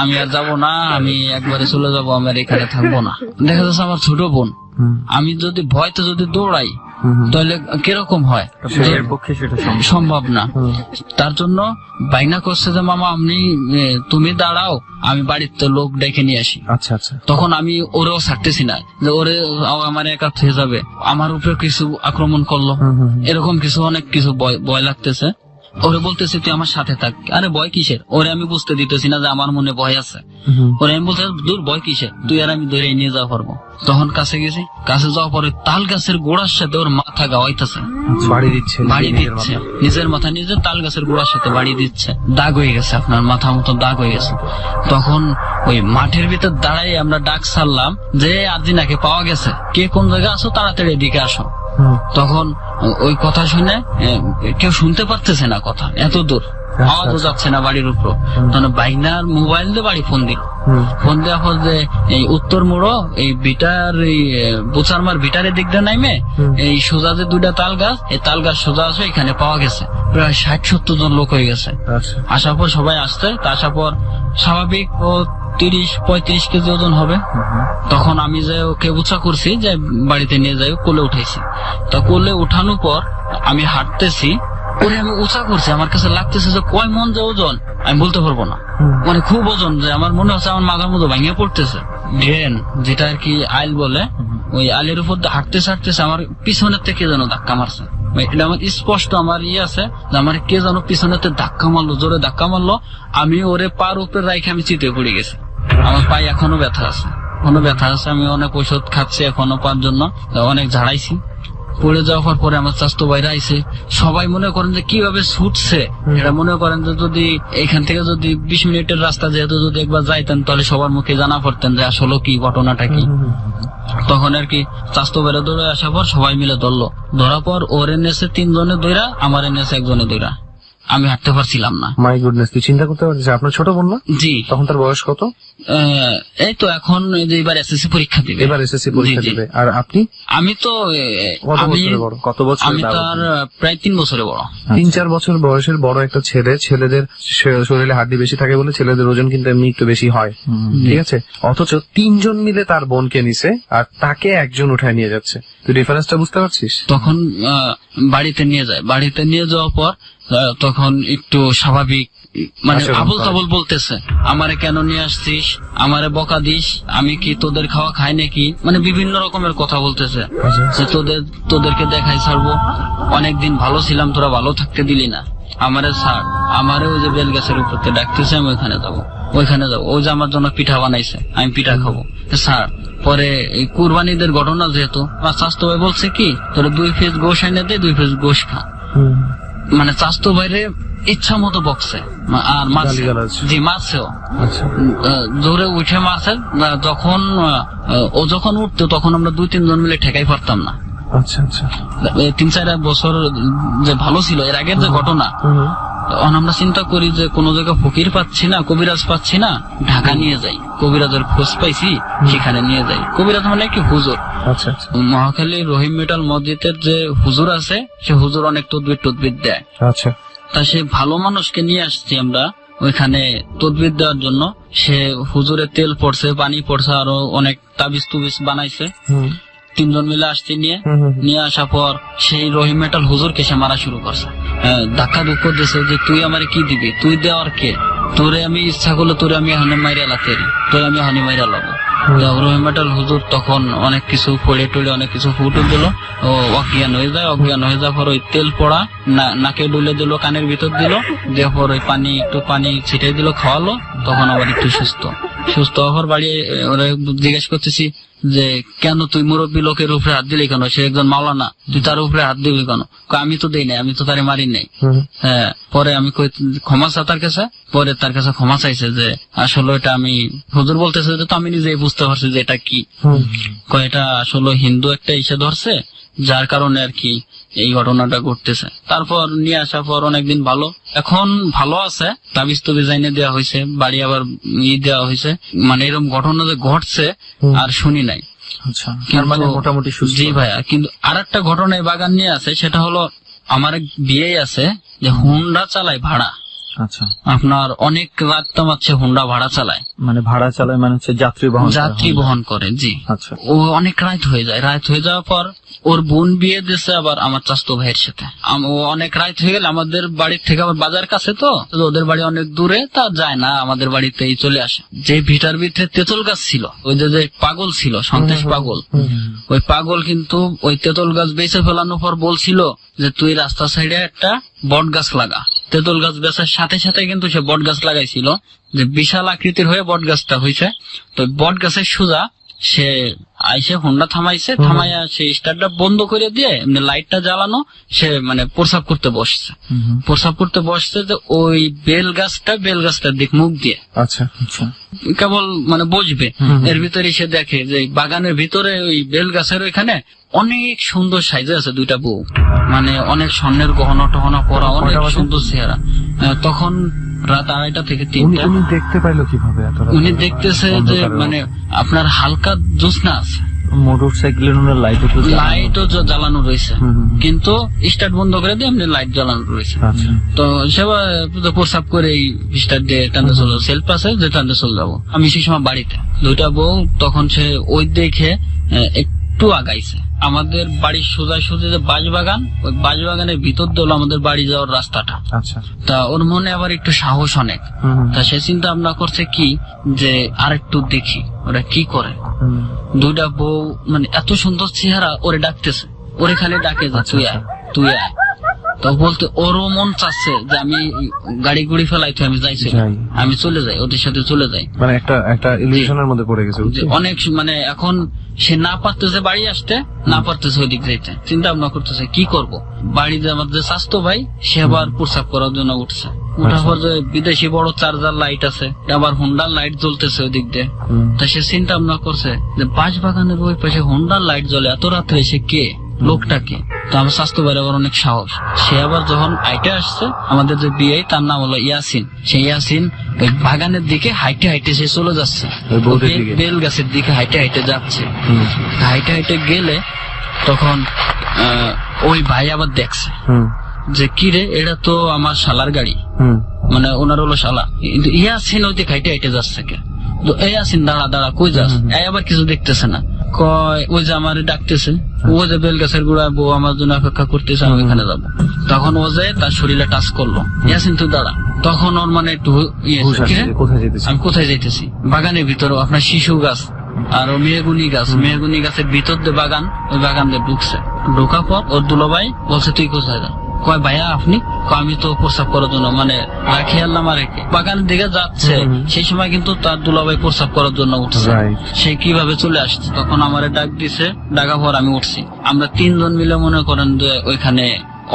আমি আর যাবো না, আমি একবারে চলে যাবো, আমি আর এখানে থাকবো না। দেখা যাচ্ছে আমার ছোট বোন, আমি যদি ভয়তে যদি দৌড়াই তাহলে কিরকম হয়? সম্ভব না। তার জন্য বাইনা করছে যে মামা তুমি দাঁড়াও, আমি বাড়িতে লোক ডেকে নিয়ে আসি। আচ্ছা আচ্ছা। তখন আমি ওরেও ছাড়তেছি না যে ওরে আমার একা হয়ে যাবে, আমার উপরে কিছু আক্রমণ করলো, এরকম কিছু অনেক কিছু ভয় লাগতেছে। ওরে বলতেছি তুই আমার সাথে থাক। আরে ভয় কিসের? ওরে আমি বুঝতে দিতেছি না যে আমার মনে ভয় আছে। ওরে আমি বলতে দূর ভয় কিসের, তুই আর আমি ধরে নিয়ে যাওয়া পারবো। তখন কাছে গেছি, কাছে যাওয়ার পরে তাল গাছের গোড়ার সাথে ওর মাথা গাওয়াইতেছে, বাড়ি দিচ্ছে, নিজের মাথা নিজে তাল গাছের গোড়ার সাথে বাড়ি দিচ্ছে। দাগ হয়ে গেছে, আপনার মাথা মতো দাগ হয়ে গেছে। তখন ওই মাঠের ভিতর দাঁড়াই আমরা ডাক ছাড়লাম যে আরজিনাকে পাওয়া গেছে, কে কোন জায়গায় আসো, তাড়াতাড়ি এদিকে আসো। তখন ওই কথা শুনে কেউ শুনতে পারতেছে না কথা, এত দূর আওয়াজও যাচ্ছে না বাড়ির উপর। তখন বাইনার মোবাইল দিয়ে বাড়ি ফোন দিল। ফোন দেওয়ার পর যে এই উত্তর মোড়ো এই ভিটার, এই বুচারমার ভিটারের দিক দিয়ে নাইমে এই সোজা যে 2টা তাল গাছ, এই তাল গাছ সোজা আছে, এখানে পাওয়া গেছে। প্রায় 60-70 জন লোক হয়ে গেছে। আসার পর সবাই আসছে, আসার পর স্বাভাবিক ও 30-35 কেজি ওজন হবে। তখন আমি যে ওকে উঁচা করছি যে বাড়িতে নিয়ে যাই, কোলে উঠাইছি। তা কোলে উঠানোর পর আমি হাঁটতেছি, ওরে আমি উঁচা করছি, আমার কাছে লাগতেছে যে কয় মন যে ওজন আমি বলতে পারবো না, মানে খুব ওজন, যে আমার মনে হচ্ছে আমার মাথার মতো ভেঙে পড়তেছে। ড্রেন যেটা আর কি আইল বলে, ওই আইলের উপর হাঁটতেছে হাঁটতেছে আমার পিছনের থেকে যেন ধাক্কা মারছে। এটা আমার স্পষ্ট আমার আছে যে আমার কে যেন পিছনেতে ধাক্কা মারলো, জোরে ধাক্কা মারলো। আমি ওরে পার উপরে রাখে আমি চিতে পড়ে গেছি। আমার পায়ে এখনো ব্যথা আছে, আমি অনেক ওষুধ খাচ্ছি এখনো পার জন্য, অনেক ঝাড়াইছি। পড়ে যাওয়ার পরে আমার স্বাস্থ্য বাইরে আইছে। সবাই মনে করেন যে কিভাবে ছুটছে, এটা মনে করেন যে যদি এখান থেকে যদি 20 মিনিটের রাস্তা যেহেতু যদি একবার যাইতেন তাহলে সবার মুখে জানা পড়তেন যে আসলে কি ঘটনাটা কি। তখন আর কি স্বাস্থ্য বাইরে দৌড়ে আসার পর সবাই মিলে ধরলো, ধরার পর ওর এনেছে 3 জনে দৌড়া, আমার এনেছে 1 জনে দৌড়া। আমি হাঁটতে পারছিলাম না। মাই গুডনেস, তুই চিন্তা করতে পারছিস আপনার ছোট বোন না? জি। তখন তার বয়স কত? এই তো এখন এবার এসএসসি পরীক্ষা দিবে। এবার এসএসসি পরীক্ষা দিবে। আর আপনি? আমি তো কত বছর? আমি তার প্রায় 3 বছরে বড়। 3-4 বছর বয়সের বড় একটা ছেলে, ছেলেদের শরীরে হাড্ডি বেশি থাকে বলে ছেলেদের ওজন কিন্তু এমনি একটু বেশি হয়, ঠিক আছে? অথচ 3 জন মিলে তার বোনকে নিছে আর তাকে 1 জন উঠায় নিয়ে যাচ্ছে। তুই ডিফারেন্সটা বুঝতে পারছিস? তখন বাড়িতে নিয়ে যায়, বাড়িতে নিয়ে যাওয়ার পর তখন একটু স্বাভাবিক, মানে আবল তাবল বলতেছে, আমারে কেন নিয়ে আসছিস, আমারে বকা দিস, আমি কি তোদের খাওয়া খাই নাকি, মানে বিভিন্ন রকমের কথা বলতেছে যে তোদেরকে দেখাই ছাড়বো, অনেকদিন ভালো ছিলাম, তোরা ভালো থাকতে দিলি না, আমারে ছাড়, আমারে ওই যে বেল গাছের উপর ডাকতেছে, আমি ওইখানে যাবো। ওই যে আমার জন্য পিঠা বানাইছে, আমি পিঠা খাবো, ছাড়। পরে এই কুরবানিদের ঘটনা যেহেতু আমার স্বাস্থ্য ভাই বলছে কি তোরা 2 পিস গোশ এনে দে, 2 পিস গোশ খা। মানে স্বাস্থ্য বাইরে ইচ্ছা মতো বকছে আর মারছে, জি মারছেও, জোরে উঠে মারছে। যখন উঠতো তখন আমরা 2-3 জন মিলে ঠেকাই পারতাম না। আচ্ছা আচ্ছা। 3-4 বছর যে ভালো ছিল এর আগের যে ঘটনা, তখন আমরা চিন্তা করি যে কোন জায়গায় ফকির পাচ্ছি না, কবিরাজ পাচ্ছি না, ঢাকা নিয়ে যাই, কবিরাজের খোঁজ পাইছি, সেখানে নিয়ে যাই। কবিরাজ মানে কি হুজুর। আচ্ছা। মহাখালী রহিম মেটাল মসজিদের যে হুজুর আছে, সে হুজুর অনেক তদবির দেয়। আচ্ছা। তা সে ভালো মানুষকে নিয়ে আসছি আমরা ওইখানে তদবির দেওয়ার জন্য। সে হুজুরের তেল পড়ছে, পানি পড়ছে, আরো অনেক তাবিজ তুবিজ বানাইছে। 3 জন মিলে আসছে, নিয়ে আসার পর সেই রহিম মেটাল হুজুরকে সে মারা শুরু করছে, ধাক্কা দুঃখ দিয়েছে যে তুই আমারে কি দিবি, তুই দেওয়ার কে, তোরে আমি ইচ্ছা করলে তোরে আমি এখানে মাইরা লাতেরি, তোরে আমি হানি মাইরা লাবো। রহিম মেটাল হুজুর তখন অনেক কিছু পড়ে টড়ে অনেক কিছু ফুটে দিল, ও অজ্ঞান হয়ে যায়। অজ্ঞান হয়ে যাওয়ার পর ওই তেল পড়া নাকে ডুলে দিল, কানের ভিতর দিল, দেওয়ার পর ওই একটু পানি ছিটাই দিল, খাওয়ালো। তখন আবার একটু সুস্থ হওয়ার বাড়ি ওরা জিজ্ঞেস করতেছি যে কেন তুই মুরব্বী লোকের উপরে হাত দিলি কেন, সে একজন মাওলানা, তুই তার উপরে হাত দিবি কেন? আমি তো দেই নাই, আমি তো তারে মারি নাই। হ্যাঁ, পরে আমি ক্ষমা চা তার কাছে, পরে তার কাছে ক্ষমা চাইছে যে আসলে এটা আমি, হুজুর বলতেছে যে তো আমি নিজেই বুঝতে পারছি যে এটা কি, এটা আসলে হিন্দু একটা ইসে ধরছে, যার কারণে আর কি এই ঘটনাটা ঘটতেছে। তারপর নিয়ে আসার পর অনেকদিন ভালো, এখন ভালো আছে, তাবিজ তো ডিজাইনে দেওয়া হয়েছে, বাড়ি আবার দেওয়া হয়েছে। মানে এরকম ঘটনা যে ঘটছে আর শুনি নাই। আচ্ছা, মানে মোটামুটি সুস্থ। জি ভাইয়া, কিন্তু আরেকটা ঘটনা এই বাগান নিয়ে আছে, সেটা হলো আমার এক বিয়ে আছে যে হুন্ডা চালায় ভাড়া। আচ্ছা, আপনার অনেক রাত তামাচ্ছে হুন্ডা ভাড়া চালায়, মানে ভাড়া চালায় মানে হচ্ছে যাত্রী বহন করে। জি। আচ্ছা। ও অনেক রাত হয়ে যায়, রাত হয়ে যাওয়ার পর ওর বোন বিয়ে দিচ্ছে আবার আমার চাচাতো ভাইয়ের সাথে। ও অনেক রাত হয়ে গেলে আমাদের বাড়ির থেকে আবার বাজার কাছে, তো ওদের বাড়ি অনেক দূরে, তা যায় না, আমাদের বাড়িতেই চলে আসে। যে ভিটার ভিতরে তেঁতুল গাছ ছিল, ওই যে পাগল ছিল, সন্ত্রাস পাগল, ওই পাগল কিন্তু ওই তেঁতুল গাছ বেঁচে ফেলানোর পর বলছিল যে তুই রাস্তা সাইডে একটা বট গাছ লাগা। তেঁতুল গাছ বেচার সাথে সাথে কিন্তু সে বট গাছ লাগাইছিল, যে বিশাল আকৃতির হয়ে বট গাছটা হয়েছে। তো বট গাছের সোজা সে আইসে হুন্ডা থামাইছে, থামাইয়া সে স্টার্টটা বন্ধ করে দিয়ে এমনি লাইটটা জ্বালানো, সে মানে প্রসাব করতে বসছে যে ওই বেল গাছটার দিক মুখ দিয়ে। আচ্ছা আচ্ছা। কেবল মানে বসবে, এর ভিতরে সে দেখে যে বাগানের ভিতরে ওই বেল গাছের ওইখানে অনেক সুন্দর সাইজে আছে 2টা বউ, মানে অনেক স্বর্ণের গহনা টহনা পরা, অনেক সুন্দর চেহারা। তখন রাত 2:30 থেকে 3টা। উনি দেখতে পাইলো কিভাবে? উনি দেখতেছে যে মানে আপনার হালকা জ্যোৎস্না আছে, মোটর সাইকেলের লাইটও তো লাইটও জ্বালানো রয়েছে, কিন্তু স্টার্ট বন্ধ করে দিয়ে এমনি লাইট জ্বালানো রয়েছে। আচ্ছা। তো সেবা প্রসাব করে স্টার্ট দিয়ে টানতে চলে যাবো, সেলফ আছে যে টানতে চলে যাবো। আমি সেই সময় বাড়িতে, দুইটা বউ তখন সে ওই দেখে একটু আগাইছে। আমাদের বাড়ির সোজাসুজি যে বাঁশবাগান, ওই বাঁশবাগানের ভিতর দিয়ে হলো আমাদের বাড়ি যাওয়ার রাস্তাটা। আচ্ছা। তা ওর মনে আবার একটু সাহস অনেক, তা সে চিন্তা ভাবনা করছে কি যে আর একটু দেখি ওরা কি করে। দুইটা বউ মানে এত সুন্দর চেহারা, ওরে ডাকতেছে, ওরে খালি ডাকে যে তুই আয় তুই আয়। তো বলতে ওরও মন চাচ্ছে যে আমি গাড়ি গুড়ি ফেলাই তো আমি যাইছি, আমি চলে যাই, ওদের সাথে চলে যাই। মানে একটা ইলিউশনের মধ্যে পড়ে গেছে। অনেক মানে এখন সে না পারতেছে বাড়ি আসতে, না পারতেছে ওই দিক যাইতে, চিন্তা ভাবনা করতেছে কি করব। বাড়িতে আমার যে স্বাস্থ্য ভাই সে আবার প্রসাব করার জন্য উঠছে। ওঠার পর যে বিদেশি বড় চার্জার লাইট আছে, আবার হোন্ডার লাইট জ্বলতেছে ওই দিক দিয়ে। তা সে চিন্তা ভাবনা করছে যে বাঁশবাগানের ওই পাশে হোন্ডার লাইট জ্বলে এত রাত্রে, সে কে, লোকটাকে। তো আমার স্বাস্থ্য ভাইয়ের আবার অনেক সাহস। সে আবার যখন হাইটে আসছে, আমাদের যে বিয়ে তার নাম হলো ইয়াসিন, সেই ইয়াসিন ওই বাগানের দিকে হাইটে হাইটে সে চলে যাচ্ছে, বেল গাছের দিকে হাইটে হাইটে যাচ্ছে। হাইটে হাইটে গেলে তখন ওই ভাই আবার দেখছে যে কি রে, এটা তো আমার শালার গাড়ি, মানে ওনার হলো শালা। কিন্তু ইয়াসিন ওই দিকে হাইটে হাইটে যাচ্ছে কে, তো এই ইয়াসিন দাঁড়া দাঁড়া কই যাস, এই আবার কিছু দেখতেছে না, কয় ওই যে আমার ডাকতেছে, ও যে বেল গাছের গোড়া বউ আমার জন্য অপেক্ষা করতেছে, আমি ওখানে যাবো। তখন ও যে তার শরীরে টাচ করলো, ইয়াসিন তুই দাঁড়া। তখন ওর মানে একটু আমি কোথায় যাইতেছি, বাগানের ভিতরে আপনার শিশু গাছ আর মেহগুনি গাছ, মেহগুনি গাছের ভিতর দিয়ে বাগান, ওই বাগান দিয়ে ঢুকছে। ঢোকার পর ওর দুলোভাই বলছে তুই কোথায় যা, কয় ভাইয়া আপনি, আমি তো প্রসাব করার জন্য মানে রাখি আল্লাহ রেখে বাগানের দিকে যাচ্ছে। সেই সময় কিন্তু তার দুলাভাই প্রসাব করার জন্য উঠছে, সে কিভাবে চলে আসছে। তখন আমারে ডাক দিছে, ডাকা পর আমি উঠছি। আমরা তিনজন মিলে মনে করেন যে ওইখানে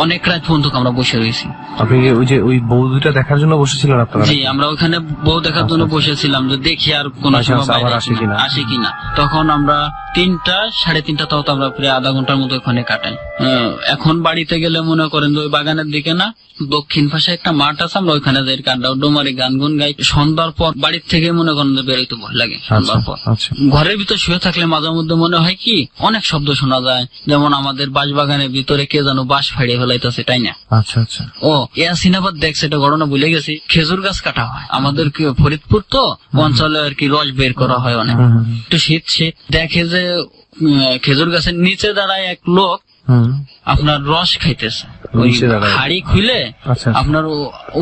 অনেক রাত পর্যন্ত আমরা বসে রয়েছি। আপনি ওই যে ওই বউ দুইটা দেখার জন্য বসেছিলেন আপনারা? জি, আমরা ওখানে বউ দেখার জন্য বসেছিলাম যে দেখি আর কোন সময় আসে কিনা। তখন আমরা 3টা 3:30 তাও তো আমরা প্রায় আধা ঘন্টার মতো ওখানে কাটাই। এখন বাড়িতে গেলে মনে করেন যে ওই বাগানের দিকে না, দক্ষিণ পাশে একটা মাঠ আছে, আমরা ওইখানে যাই কান্ডা ডোমারি গান গুন গাই। সন্ধ্যার পর বাড়ির থেকে মনে করেন যে বেরোইতে ভয় লাগে। সন্ধ্যার পর ঘরের ভিতর শুয়ে থাকলে মাঝে মধ্যে মনে হয় কি অনেক শব্দ শোনা যায়, যেমন আমাদের বাঁশবাগানের ভিতরে কে যেন বাঁশ ফাড়িয়ে ফেলাইতেছে, তাই না? আচ্ছা আচ্ছা। ও ইয়াসিন আবার দেখছে, এটা ঘটনা ভুলে গেছি, খেজুর গাছ কাটা হয় আমাদের ফরিদপুর তো অঞ্চলে আর কি, রস বের করা হয় অনেক। একটু শীত শীত দেখে যে খেজুর গাছের নিচে দাঁড়ায় এক লোক আপনার রস খাইতেছে, ওই হাড়ি খুলে আপনার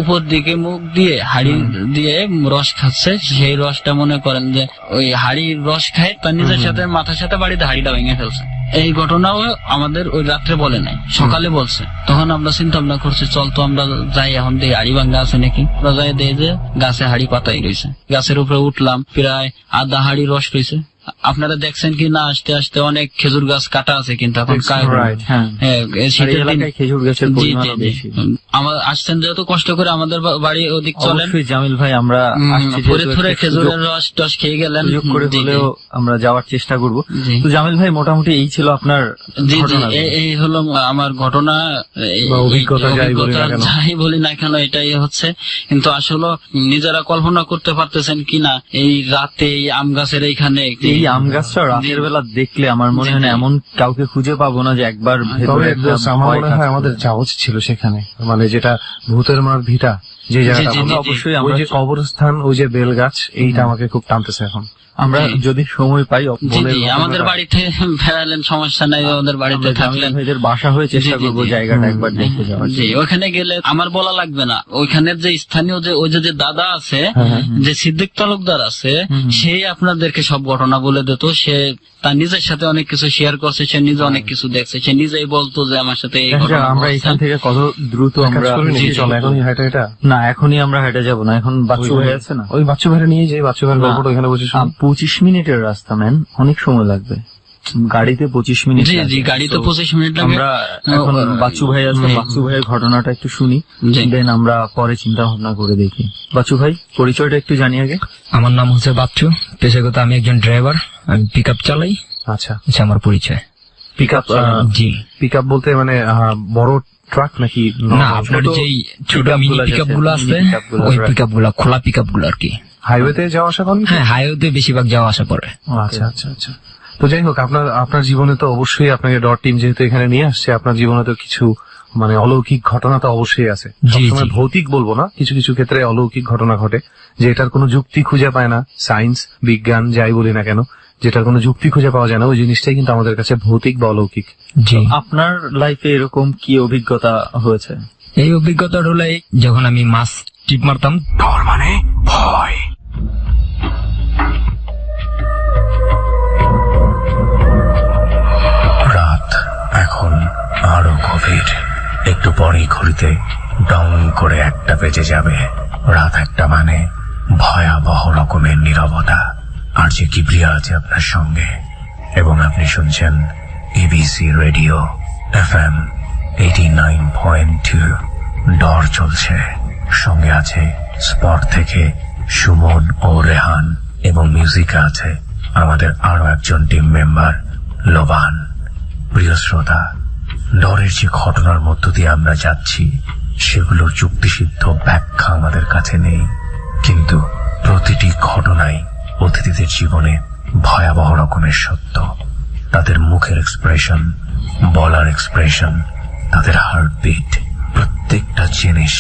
উপর দিকে মুখ দিয়ে হাড়ি দিয়ে রস খাচ্ছে। সেই রসটা মনে করেন যে ওই হাড়ির রস খায়, তার নিজের সাথে মাথার সাথে বাড়িতে হাড়িটা ভেঙে ফেলছে। এই ঘটনাও আমাদের ওই রাত্রে বলে নাই, সকালে বলছে। তখন আমরা চিন্তা ভাবনা করছি চল তো আমরা যাই, এখন দেখি হাড়ি ভাঙ্গা আছে নাকি। আমরা যাই দেখি যে গাছে হাড়ি পাতাই রয়েছে। গাছের উপরে উঠলাম, প্রায় আধা হাড়ি রস রয়েছে। আপনারা দেখছেন কি না, আস্তে আস্তে অনেক খেজুর গাছ কাটা আছে, কিন্তু এখন আমার আসছেন যেহেতু কষ্ট করে আমাদের বাড়ি ওদিক চলেন জামিল ভাই, আমরা ফরিদপুরে খেজুরের রস টস খেয়ে গেলেন, আমরা যাওয়ার চেষ্টা করবো। তো জামিল ভাই মোটামুটি এই ছিল আপনার, জি জি এই হলো আমার ঘটনা, অভিজ্ঞতা যাই বলি না কেন এটাই হচ্ছে। কিন্তু আসলে নিজেরা কল্পনা করতে পারতেছেন কিনা এই রাতে এই আম গাছের এইখানে, এই আম গাছটা রাতের বেলা দেখলে আমার মনে হয় না এমন কাউকে খুঁজে পাবো না যে একবার আমার মনে হয় আমাদের যাওয়া উচিত ছিল সেখানে, মানে যেটা ভূতের মার ভিটা, যে জায়গাটা অবশ্যই ওই যে কবরস্থান, ওই যে বেল গাছ, এইটা আমাকে খুব টানতেছে এখন। আমরা যদি সময় পাই আমাদের বাড়িতে ফেরালেন, সমস্যা নাই, আমাদের বাড়িতে থাকলেন, ভাইদের বাসা হয়ে চেষ্টা করবো জায়গাটা একবার দেখতে যাওয়ার। জি, ওখানে গেলে আমার বলা লাগবে না, ওইখানের যে স্থানীয় যে ওই যে দাদা আছে, যে সিদ্দিক তালুকদার আছে, সেই আপনাদেরকে সব ঘটনা বলে দিত। সে তার নিজের সাথে অনেক কিছু শেয়ার করছে, সে নিজে অনেক কিছু দেখছে, সে নিজেই বলতো যে আমার সাথে এই ঘটনা। আমরা এখান থেকে কত দ্রুত আমরা না, এখনই আমরা হেঁটে যাবো না, এখন বাচ্চু ভাই আছে না, ওই বাচ্চু ভাইরা নিয়ে যাই, বাচ্চু ভাইয়ের গল্পটা এখানে বসে 25 মিনিটের রাস্তা ম্যান, অনেক সময় লাগবে গাড়িতে 25 মিনিট। জি জি, গাড়িতে 25 মিনিট লাগে। আমরা এখন বাচ্চু ভাই আছে, বাচ্চু ভাইয়ের ঘটনাটা একটু শুনি, দেন আমরা পরে চিন্তা ভাবনা করে দেখি। বাচ্চু ভাই পরিচয়টা একটু জানি আগে। আমার নাম হচ্ছে বাচ্চু, পেশাগত আমি একজন ড্রাইভার, আমি পিক আপ চালাই। আচ্ছা, আমার পরিচয় পিক আপ। জি, পিক আপ বলতে মানে বড় ট্রাক নাকি? না, আপনার যেই ছোট মিনি পিক আপ গুলো আছে, ওই পিক আপ গুলা, খোলা পিক আপ গুলো আর কি। হাইওয়েতে যাওয়া আসা করেন? হ্যাঁ, হাইওয়েতে বেশিরভাগ যাওয়া আসা করে। আচ্ছা আচ্ছা আচ্ছা। তো যাই হোক, আপনার জীবনে তো অবশ্যই, আপনাকে ডট টিম যেহেতু এখানে নিয়ে আসছে, আপনার জীবনে তো কিছু মানে অলৌকিক ঘটনা তো অবশ্যই আছে। সবসময় ভৌতিক বলবো না, কিছু কিছু ক্ষেত্রে অলৌকিক ঘটনা ঘটে যে এটার কোনো যুক্তি খুঁজে পায় না, সায়েন্স বিজ্ঞান যাই বলি না কেন, যেটার কোনো যুক্তি খুঁজে পাওয়া যায় না, ওই জিনিসটাই কিন্তু আমাদের কাছে ভৌতিক বা অলৌকিক। জি, আপনার লাইফে এরকম কি অভিজ্ঞতা হয়েছে? এই অভিজ্ঞতাটা হলো যখন আমি মাছ টিপ মারতাম। ডর মানে ভয়। রাত এখন আরো গভীর, একটু পরেই ঘড়িতে ডং করে 1টা বেজে যাবে। রাত 1টা মানে ভয়াবহ রকমের নীরবতা। আর যে কিবরিয়া আছে আপনার সঙ্গে, এবং আপনি শুনছেন এবিসি রেডিও FM 89.2। ডর চলছে, সঙ্গে আছে স্পট থেকে সুমন ও রেহান, এবং মিউজিকে আছে আমাদের আরো একজন টিম মেম্বার লোবান। প্রিয় শ্রোতা, ডরের যে ঘটনার মধ্য দিয়ে আমরা যাচ্ছি সেগুলোর যুক্তিসিদ্ধ ব্যাখ্যা আমাদের কাছে নেই, কিন্তু প্রতিটি ঘটনাই অতিথিদের জীবনে ভয়াবহ রকমের সত্য। তাদের মুখের এক্সপ্রেশন, বলার এক্সপ্রেশন, তাদের হার্টবিট, প্রত্যেকটা জিনিস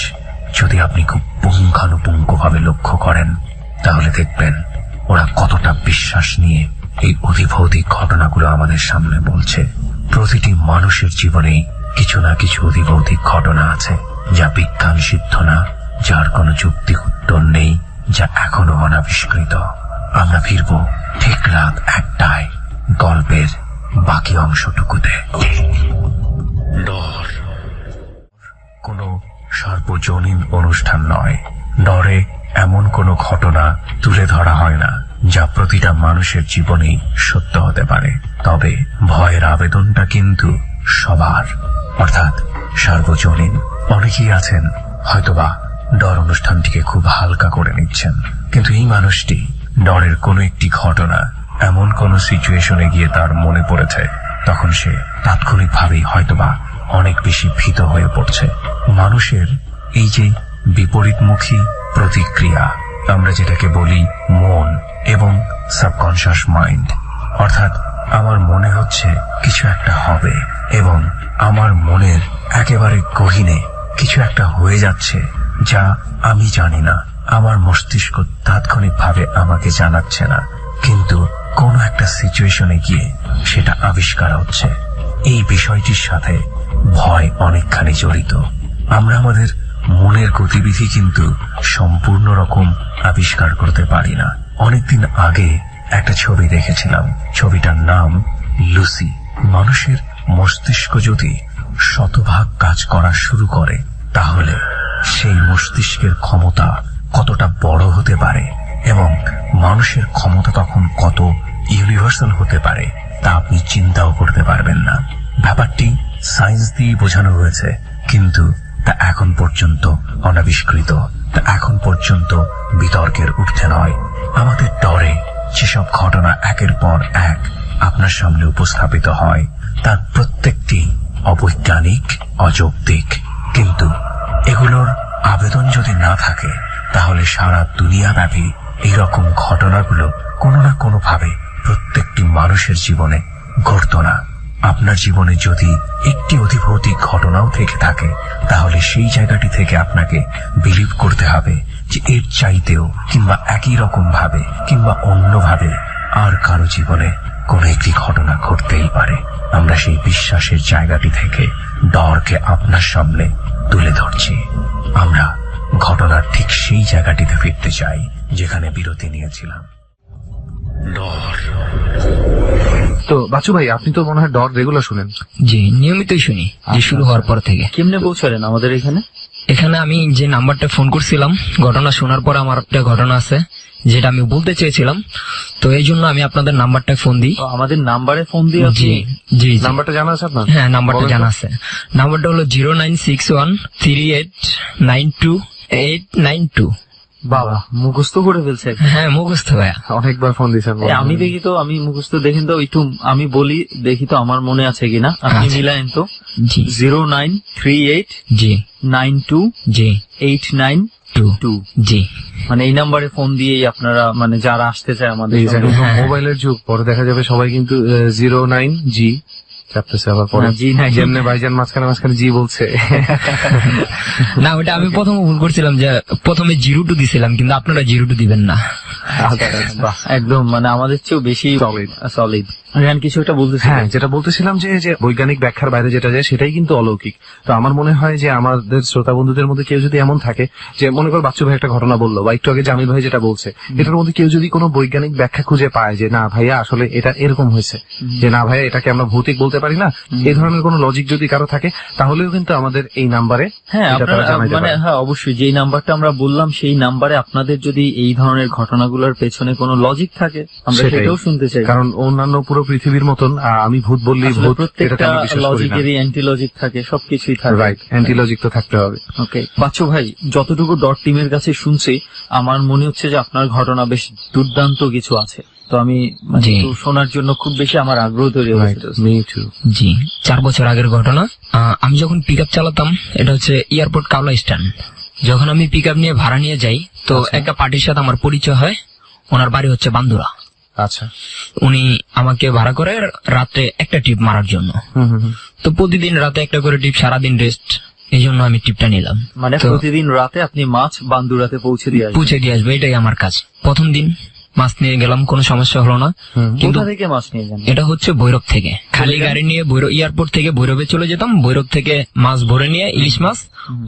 যদি আপনি খুব পুঙ্খানুপুঙ্খভাবে লক্ষ্য করেন তাহলে দেখবেন ওরা কতটা বিশ্বাস নিয়ে এই অধিভৌতিক ঘটনাগুলো আমাদের সামনে বলছে। প্রতিটি মানুষের জীবনেই কিছু না কিছু অধিভৌতিক ঘটনা আছে যা বিজ্ঞান সিদ্ধ না, যার কোনো যুক্তি উত্তর নেই, যা এখনো অনাবিষ্কৃত। আমরা ফিরব ঠিক রাত 1টায় গল্পের বাকি অংশটুকুতে। ডর কোনো সার্বজনীন অনুষ্ঠান নয়। ডরে এমন কোনো ঘটনা তুলে ধরা হয় না যা প্রতিটা মানুষের জীবনেই সত্য হতে পারে, তবে ভয়ের আবেদনটা কিন্তু সবার, অর্থাৎ সার্বজনীন। অনেকেই আছেন হয়তোবা ডর অনুষ্ঠানটিকে খুব হালকা করে নিচ্ছেন, কিন্তু এই মানুষটি ডরের কোনো একটি ঘটনা এমন কোন সিচুয়েশনে গিয়ে তার মনে পড়েছে, তখন সে তাৎক্ষণিকভাবেই হয়তোবা অনেক বেশি ভীত হয়ে পড়ছে। মানুষের এই যে বিপরীতমুখী প্রতিক্রিয়া, আমরা যেটাকে বলি মন এবং সাবকনশিয়াস মাইন্ড, অর্থাৎ আমার মনে হচ্ছে কিছু একটা হবে এবং আমার মনের একেবারে গহীনে কিছু একটা হয়ে যাচ্ছে যা আমি জানি না, আমার মস্তিষ্ক তাৎক্ষণিকভাবে আমাকে জানাচ্ছে না, কিন্তু কোনো একটা সিচুয়েশনে গিয়ে সেটা আবিষ্কার হচ্ছে। এই বিষয়টির সাথে ভয় অনেকখানি জড়িত। আমরা আমাদের মনের গতিবিধি কিন্তু সম্পূর্ণ রকম আবিষ্কার করতে পারি না। অনেকদিন আগে একটা ছবি দেখেছিলাম, ছবিটার নাম লুসি। মানুষের মস্তিষ্ক যদি 100 কাজ করা শুরু করে তাহলে সেই মস্তিষ্কের ক্ষমতা কতটা বড় হতে পারে এবং মানুষের ক্ষমতা তখন কত ইউনিভার্সাল হতে পারে তা আপনি চিন্তাও করতে পারবেন না। ব্যাপারটি সায়েন্স দিয়ে বোঝানো হয়েছে, কিন্তু তা এখন পর্যন্ত অনাবিষ্কৃত, তা এখন পর্যন্ত বিতর্কের ঊর্ধ্বে নয়। আমাদের ডরে যেসব ঘটনা একের পর এক আপনার সামনে উপস্থাপিত হয় তার প্রত্যেকটি অবৈজ্ঞানিক, অযৌক্তিক, কিন্তু এগুলোর আবেদন যদি না থাকে তাহলে সারা দুনিয়াব্যাপী এইরকম ঘটনাগুলো কোনো না কোনো ভাবে প্রত্যেকটি মানুষের জীবনে ঘটতো না। আপনার জীবনে যদি একটি অধিভৌতিক ঘটনাও থেকে থাকে তাহলে সেই জায়গাটি থেকে আপনাকে বিলিভ করতে হবে যে এর চাইতেও কিংবা একই রকম ভাবে কিংবা অন্যভাবে আর কারো জীবনে কোনো একটি ঘটনা ঘটতেই পারে। আমরা সেই বিশ্বাসের জায়গাটি থেকে ডরকে আপনার সামনে তুলে ধরছি। আমরা ঘটনার ঠিক সেই জায়গাটিতে ফিরতে চাই যেখানে বিরতি নিয়েছিলাম। ডর। তো বাচ্চু ভাই, আপনি তো মনে হয় ডর রেগুলার শুনেন? জি, নিয়মিতই শুনি, যে শুরু হওয়ার পর থেকে। কেমনে পৌঁছালেন আমাদের এখানে? এখানে আমি যে নাম্বারটা ফোন করছিলাম, ঘটনা শোনার পর আমার একটা ঘটনা আছে যেটা আমি বলতে চেয়েছিলাম, তো এই জন্য আমি আপনাদের নাম্বারটা ফোন দিই। আমাদের নাম্বারে ফোন দিয়ে? জি জি। নাম্বারটা জানা আছে আপনার? হ্যাঁ, নাম্বারটা জানা আছে। নাম্বারটা হলো 0961389292। বাবা, মুখস্থ করে ফেলছে। হ্যাঁ, মুখস্থ ভাইয়া, অনেকবার ফোন দিয়েছেন। আমি দেখি তো, আমি মুখস্থ দেখেন তো, একটু আমি বলি দেখি তো আমার মনে আছে কিনা, আপনি মিলায়েন তো। জি। 0938 জি 92 জি 89 2 জি। মানে এই নাম্বারে ফোন দিয়েই আপনারা মানে যারা আসতে চায় আমাদের এই সঙ্গে- জায়গায় মোবাইলের যুগ, পরে দেখা যাবে সবাই কিন্তু 09G চাপতেছে আবার পরে। হ্যাঁ, G9 যেমনে ভাইজান মাঝখানে জি বলছে। না, ওটা আমি প্রথমে ভুল করছিলাম যে প্রথমে 02 দিছিলাম, কিন্তু আপনারা 02 দিবেন না। বাহ, একদম মানে আমাদের চেয়েও বেশি সলিড। রেহান কিছু একটা বলতেছি। হ্যাঁ, যেটা বলতেছিলাম যে বৈজ্ঞানিক ব্যাখ্যার বাইরে যেটা যায় সেটাই কিন্তু অলৌকিক। তো আমার মনে হয় যে আমাদের শ্রোতা বন্ধুদের মধ্যে কেউ যদি এমন থাকে যে মনে কর বাচ্চু ভাই একটা ঘটনা বললো, বা একটু আগে জামিল ভাই যেটা বলছে, এটার মধ্যে কেউ যদি কোনো বৈজ্ঞানিক ব্যাখ্যা খুঁজে পায় যে না ভাইয়া আসলে এটা এরকম হয়েছে, যে না ভাইয়া এটাকে আমরা ভৌতিক বলতে পারি না, এই ধরনের কোনো লজিক যদি কারো থাকে, তাহলেও কিন্তু আমাদের এই নাম্বারে হ্যাঁ এটা তারা আপনারা জানাইতে মানে পারে। হ্যাঁ অবশ্যই যেই নাম্বারটা আমরা বললাম সেই নাম্বারে আপনাদের যদি এই ধরনের ঘটনাগুলোর পেছনে কোনো লজিক থাকে আমরা সেটাই। সেটাও শুনতে চাই। কারণ অন্যান্য পুরো পৃথিবীর মতন আমি ভূত বললেই আসলে ভূত, এটাতে প্রত্যেকটা আমি বিশ্বাস করি না। লজিকেরই অ্যান্টি লজিক থাকে, সবকিছুই থাকে। রাইট, অ্যান্টি লজিক তো থাকতে হবে। ওকে বাচ্চু ভাই, যতটুকু ডট টিমের কাছে শুনছি আমার মনে হচ্ছে যে আপনার ঘটনা বেশ দুর্দান্ত কিছু আছে। তো আমি মানে জি। একটু শোনার জন্য খুব বেশি আমার আগ্রহ তৈরি হয়েছে। Me too. জি, 4 বছর আগের ঘটনা। আমি যখন পিক আপ চালাতাম, এটা হচ্ছে এয়ারপোর্ট কাওলা স্ট্যান্ড। যখন আমি পিক আপ নিয়ে ভাড়া নিয়ে যাই, তো একটা পার্টির সাথে আমার পরিচয় হয়। ওনার বাড়ি হচ্ছে বান্দুরা। আচ্ছা। উনি আমাকে ভাড়া করে রাত্রে একটা ট্রিপ মারার জন্য। তো প্রতিদিন রাতে একটা করে ট্রিপ, সারাদিন রেস্ট, এই জন্য আমি ট্রিপটা নিলাম। মানে তো প্রতিদিন রাতে আপনি মাছ বান্দুরাতে পৌঁছে দিয়ে আসবেন। পৌঁছে দিয়ে আসবে, এটাই আমার কাজ। প্রথম দিন মাছ নিয়ে গেলাম, কোনো সমস্যা হলো না। কিন্তু কোথা থেকে মাছ নিয়ে যান? এটা হচ্ছে ভৈরব থেকে, খালি গাড়ি নিয়ে এয়ারপোর্ট থেকে ভৈরবে চলে যেতাম। ভৈরব থেকে মাছ ভরে নিয়ে, ইলিশ মাছ,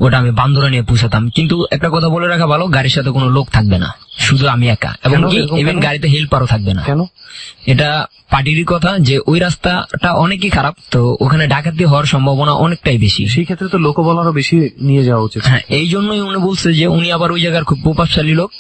ওটা আমি বান্দুরা নিয়ে পৌঁছাতাম। কিন্তু একটা কথা বলে রাখা ভালো, গাড়ির সাথে কোনো লোক থাকবে না, শুধু আমি একা, এবং কেন? কি এরকম ইভেন কেন? গাড়িতে হেল্পারও থাকবে না। কেন? এটা পার্টিরই কথা, যে ওই রাস্তাটা অনেকই খারাপ, তো ওখানে ডাকাতি হওয়ার সম্ভাবনা অনেকটাই বেশি। সেই ক্ষেত্রে তো লোকবলারও বেশি নিয়ে যাওয়া উচিত। হ্যাঁ, এই জন্যই উনি বলছে যে উনি আবার ওই জায়গার খুব প্রভাবশালী লোক,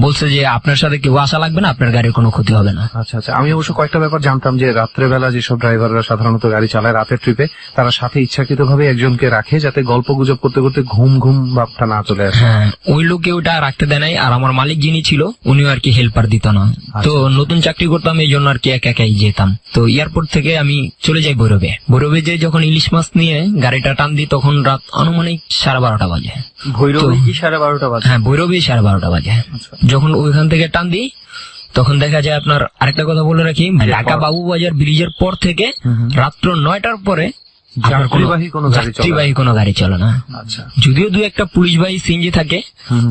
বলছে যে আপনার সাথে কেউ আসা লাগবে না, আপনার গাড়ির কোনো ক্ষতি হবে না। আচ্ছা আচ্ছা, আমি অবশ্য কয়েকটা ব্যাপার জানতাম যে রাত্রেবেলা যেসব ড্রাইভাররা সাধারণত গাড়ি চালায় রাতের ট্রিপে, তারা সাথে ইচ্ছাকৃতভাবে একজনকে রাখে যাতে গল্প গুজব করতে করতে ঘুম ঘুম ভাবটা না চলে আসে। হ্যাঁ, ওই লোকে ওটা রাখতে দেয় নাই। আর আমার মালিক যিনি ছিল উনিও আর কি হেল্পার দিত না। তো নতুন চাকরি করতাম, এই জন্য আর কি একা একাই যেতাম। তো এয়ারপোর্ট থেকে আমি চলে যাই ভৈরবে। ভৈরবে যে যখন ইলিশ মাছ নিয়ে গাড়িটা টান দিই, তখন রাত আনুমানিক 12:30 বাজে। ভৈরবে তো- কি 12:30 বাজে? হ্যাঁ, ভৈরবে 12:30 বাজে। যখন ওইখান থেকে টান দিই, তখন দেখা যায় আপনার আরেকটা কথা বলে রাখি, ঢাকা বাবুবাজার ব্রিজের পর থেকে রাত্র 9টার পরে আপনার কোনো যাত্রীবাহী কোনো গাড়ি চলে না। যাত্রীবাহী কোনো গাড়ি চলে না। আচ্ছা যদিও দু একটা পুলিশবাহী সিএনজি থাকে,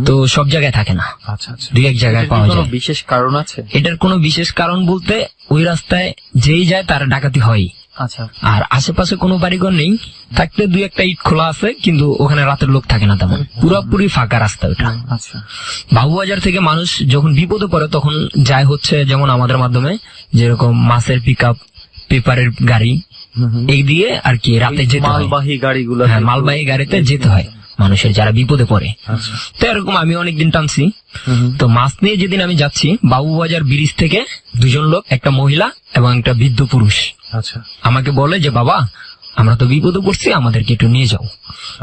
তো সব জায়গায় থাকে না, আচ্ছা আচ্ছা। দুই এক জায়গায় এটার কি পাওয়া কোনো যায়। বিশেষ কারণ আছে? এটার কোনো বিশেষ কারণ বলতে, ওই রাস্তায় যেই যায় তার ডাকাতি হয়। আচ্ছা, আর আশেপাশে কোনো বাড়িঘর নেই, থাকতে দুই একটা ইট খোলা আছে, কিন্তু ওখানে রাতের লোক থাকে না তেমন, পুরোপুরি ফাঁকা রাস্তা ওটা। আচ্ছা। বাবুবাজার থেকে মানুষ যখন বিপদে পড়ে তখন যায় হচ্ছে যেমন আমাদের মাধ্যমে, যেরকম মাছের পিক আপ, পেপারের গাড়ি, এই দিয়ে আর কি রাতে যেতে হয়। মালবাহী গাড়িগুলো। হ্যাঁ, মালবাহী গাড়িতে যেতে হয় মানুষের যারা বিপদে পড়ে। তো এরকম আমি অনেকদিন টানছি। তো মাছ নিয়ে যেদিন আমি যাচ্ছি, বাবুবাজার ব্রিজ থেকে 2জন লোক, একটা মহিলা এবং একটা বৃদ্ধ পুরুষ, আচ্ছা আমাকে বলে যে বাবা আমরা তো বিপদে পড়ছি, আমাদেরকে একটু নিয়ে যাও।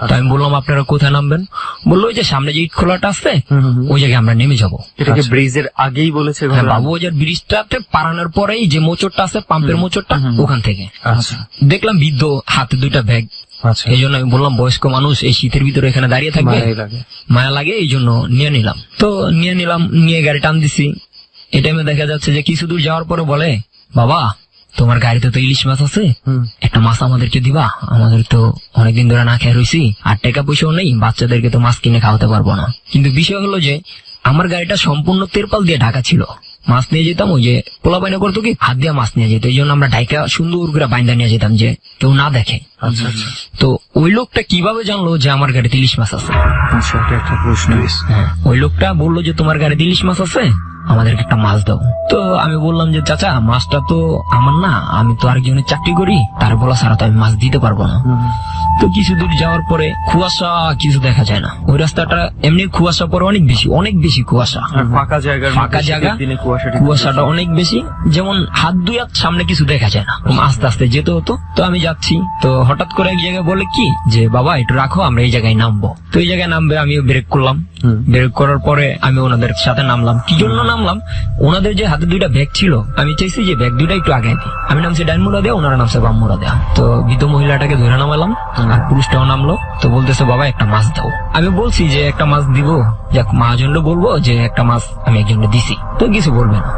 তো আমি বললাম আপনারা কোথায় নামবেন? বললো ওই যে সামনে যে ইট খোলাটা আছে, ওই জায়গায় আমরা নেমে যাবো। এটাকে ব্রিজের আগেই বলেছে? হ্যাঁ, বাবুবাজার ব্রিজটাতে পারানোর পরেই যে মোচরটা আছে, পাম্পের মোচরটা, ওখান থেকে আচ্ছা দেখলাম বৃদ্ধ, হাতে 2টা ব্যাগ। আচ্ছা। এই জন্য আমি বললাম বয়স্ক মানুষ এই শীতের ভিতরে এখানে দাঁড়িয়ে থাকবে, মায়াই লাগে। মায়া লাগে, এই জন্য নিয়ে নিলাম। তো নিয়ে গাড়ি টান দিছি। এই টাইমে দেখা যাচ্ছে যে কিছু দূর যাওয়ার পরে বলে, বাবা তোমার গাড়িতে তো ইলিশ মাছ আছে, একটা মাছ আমাদেরকে দিবা, আমাদের তো অনেকদিন ধরে না খেয়ে রয়েছি, আর টাকা পয়সাও নেই, বাচ্চাদেরকে তো মাছ কিনে খাওয়াতে পারবো না। কিন্তু বিষয় হলো যে আমার গাড়িটা সম্পূর্ণ তেরপাল দিয়ে ঢাকা ছিল। মাছ নিয়ে যেতাম, ওই যে পোলা বাইনা করতো কি হাত দিয়ে মাছ নিয়ে যেত, এই জন্য আমরা ঢাকা সুন্দর করে বাইন্দা নিয়ে যেতাম যে কেউ না দেখে। আচ্ছা আচ্ছা। তো ওই লোকটা কিভাবে জানলো যে আমার গাড়িতে ইলিশ মাছ আছে? আচ্ছা, এটা একটা প্রশ্ন। হ্যাঁ, ওই লোকটা বললো যে তোমার গাড়িতে ইলিশ মাছ আছে, আমাদেরকে একটা মাছ দাও। তো আমি বললাম যে চাচা মাছটা তো আমার না, আমি তো আরেকজনের চাকরি করি, তার বলা ছাড়া তো আমি মাছ দিতে পারবো না। তো কিছু দূর যাওয়ার পরে কুয়াশা, কিছু দেখা যায় না। ওই রাস্তাটা এমনি কুয়াশা পরে অনেক বেশি কুয়াশা, আর ফাঁকা জায়গার ফাঁকা জায়গা, দিনে কুয়াশাটা অনেক বেশি, যেমন হাত 2 হাত সামনে কিছু দেখা যায় না, আস্তে আস্তে যেতে হতো। তো আমি যাচ্ছি, তো হঠাৎ করে এক জায়গায় বলে কি যে বাবা একটু রাখো, আমরা এই জায়গায় নামবো। তো এই জায়গায় নামবে, আমিও ব্রেক করলাম, বের করার পরে আমি ওনাদের সাথে নামলাম। কি জন্য নামলাম, ওনাদের যে হাতে 2টা ব্যাগ ছিল, আমি চাইছি যে ব্যাগ 2টা একটু আগে দিই। আমি নামছি ডাইন মোড়া দেয়া, ওনারা নামছে বাম মোড়া দেয়া। তো বৃদ্ধ মহিলাটাকে ধরে নামালাম, আর পুরুষটাও নামলো। তো বলতেছে বাবা একটা মাছ দাও। আমি বলছি যে একটা মাছ দিব, যাক মহাজনকে বলবো যে একটা মাছ আমি একজনকে দিছি, তো কিছু বলবে না।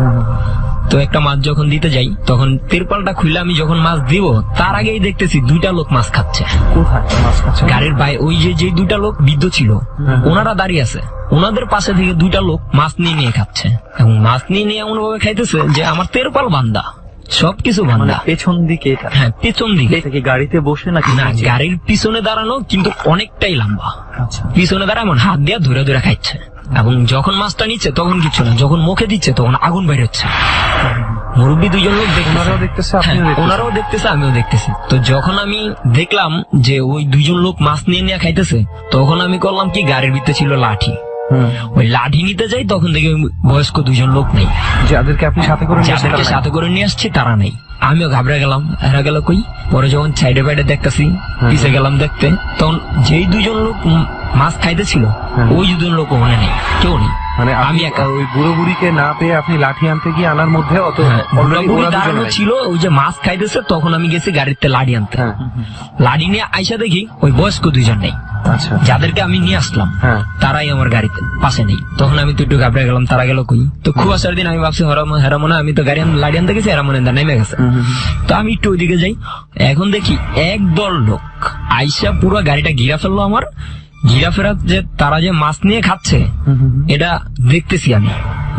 তো একটা মাছ যখন দিতে যাই, তখন তিরপালটা খুলে আমি যখন মাছ দিব, তার আগেই দেখতেছি 2টা লোক মাছ খাচ্ছে। কোথায় মাছ খাচ্ছে? গাড়ির বাইরে ওই যে 2টা লোক বৃদ্ধ ছিল, ওনারা দাঁড়িয়ে আছে, ওনাদের পাশে থেকে 2টা লোক মাছ নিয়ে খাচ্ছে। এবং মাছ নিয়ে এমন ভাবে খাইতেছে যে আমার তেরপাল বান্ধা, সবকিছু বান্ধা। পেছন দিকে এটা? হ্যাঁ, পেছন দিকে। এটা কি গাড়িতে বসে নাকি? না, গাড়ির পিছনে দাঁড়ানো, কিন্তু অনেকটাই লম্বা। আচ্ছা। পিছনে দাঁড়া এমন হাত দিয়ে ধরে ধরে খাচ্ছে। এবং যখন মাছটা নিচ্ছে তখন কিছু না, যখন মুখে দিচ্ছে তখন আগুন বের হচ্ছে। মুরব্বী 2জন লোক ওনারাও দেখতেছে, আপনিও হ্যাঁ, দেখতেছেন? ওনারাও দেখতেছে, আমিও দেখতেছি। তো যখন আমি দেখলাম যে ওই 2জন লোক মাছ নিয়ে খাইতেছে, তখন আমি করলাম কি, গাড়ির ভিতরে ছিল লাঠি, ওই লাঠি নিতে যাই, তখন দেখি বয়স্ক 2জন লোক নেই। যাদেরকে আপনি সাথে করে নিয়ে যাদেরকে সাথে করে নিয়ে আসছি তারা নেই। আমিও ঘাবড়ে গেলাম, এরা গেল কই। পরে যখন সাইডে বাইডে দেখতেছি, পিছে গেলাম দেখতে, তখন যেই 2জন লোক মাছ খাইতেছিল, ওই 2জন লোক ওখানে নেই, কেউ নেই। মানে আমি একা। ওই বুড়ো বুড়িকে না পেয়ে আপনি লাঠি আনতে গিয়ে আনার মধ্যে অত already বুড়ি ওরা দুজনে দাঁড়ানো নাই। ছিল, ওই যে মাছ খাইতেছে, তখন আমি গেছি গাড়িতে লাঠি আনতে। হ্যাঁ। লাঠি নিয়ে আইসা দেখি ওই বয়স্ক 2জন নেই, আচ্ছা। যাদেরকে আমি নিয়ে আসলাম হ্যাঁ। তারাই আমার গাড়িতে পাশে নেই। তখন আমি তো একটু ঘাবড়ে গেলাম, তারা গেল কই। তো খুব আসার দিন আমি ভাবছি হেরা মনে হয় আমি তো লাড়ি আনতে গেছি, হেরা মনে হয় নেমে গেছে। তো আমি একটু ওইদিকে যাই, এখন দেখি একদল লোক আইসা পুরো গাড়িটা ঘিরা ফেললো আমার। ঘিরা ফেরাত যে তারা যে মাছ নিয়ে খাচ্ছে, এটা দেখতেছি আমি,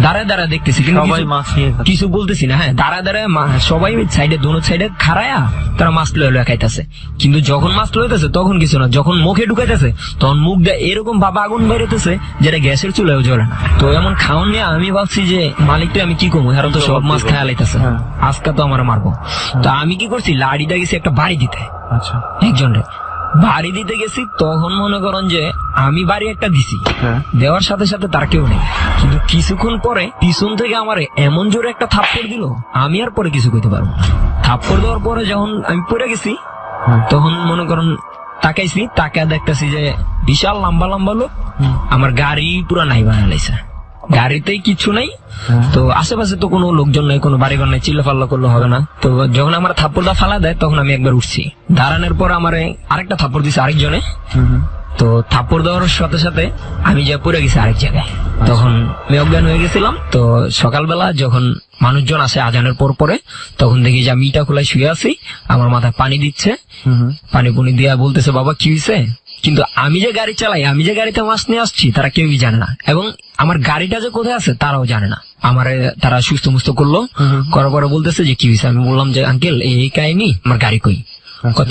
দাঁড়ায় দাঁড়ায় দেখতেছি, কিন্তু সবাই কিছু- মাছ নিয়ে খাচ্ছে। কিছু বলতেছি না। হ্যাঁ, দাঁড়ায় দাঁড়ায় সবাই সাইডে, দোনো সাইডে খাড়ায়া তারা মাছ লয়ে খাইতেছে। কিন্তু যখন মাছ লইতেছে তখন কিছু না, যখন মুখে ঢুকাইতেছে তখন মুখ দিয়ে এরকম ভাবে আগুন বেরোতেছে যেটা গ্যাসের চুলায়ও জ্বলে না। তো এমন খাওয়ান নিয়ে আমি ভাবছি যে মালিকটা আমি কি করবো, এরা তো সব মাছ খেয়া লাইতেছে, আজকে তো আমার মারবো। তো আমি কি করছি, লাড়িটা গেছি একটা বাড়ি দিতে, আচ্ছা। একজনের বাড়ি দিতে গেছি। তখন মনে করেন যে আমি বাড়ি একটা দিছি, হ্যাঁ। দেওয়ার সাথে সাথে তার কেউ নেই। কিন্তু কিছুক্ষণ পরে পিছন থেকে আমার এমন জোরে একটা থাপ্পড় দিল, আমি আর পরে কিছু কইতে পারবো না। থাপ্পড় দেওয়ার পরে যখন আমি পড়ে গেছি, তখন মনে করেন তাকাইছি, তাকায় দেখতেছি যে বিশাল লম্বা লম্বা লোক আমার গাড়ি পুরো নাই বানাইছে। গাড়িতেই কিছু নাই, তো আশেপাশে তো কোনো লোকজন নাই, কোনো বাড়িঘর নাই, চিল্লা ফাল্লা করলে হবে না। তো যখন আমার থাপ্পড়টা ফালা দেয়, তখন আমি একবার উঠছি, দাঁড়ানোর পর আমার আরেকটা থাপ্পড় দিছে আরেকজনে। তো থাপ্পড় দেওয়ার সাথে সাথে আমি যা পড়ে গেছি আরেক জায়গায়, তখন আমি অজ্ঞান হয়ে গেছিলাম। তো সকালবেলা যখন মানুষজন আসে আজানের পর পরে, তখন দেখি যে আমি ইটা খোলায় শুয়ে আছি, আমার মাথায় পানি দিচ্ছে, পানি পুনি দিয়া বলতেছে বাবা কি হয়েছে। কিন্তু আমি যে গাড়ি চালাই, আমি যে গাড়িতে মাছ নিয়ে আসছি, তারা কেউই জানে না। এবং আমার গাড়িটা যে কোথায় আছে তারাও জানে না। আমার তারা সুস্থ মুস্ত করলো, করার পরে বলতেছে যে কি হয়েছে। আমি বললাম যে আঙ্কেল এই কাহিনী, আমার গাড়ি কই।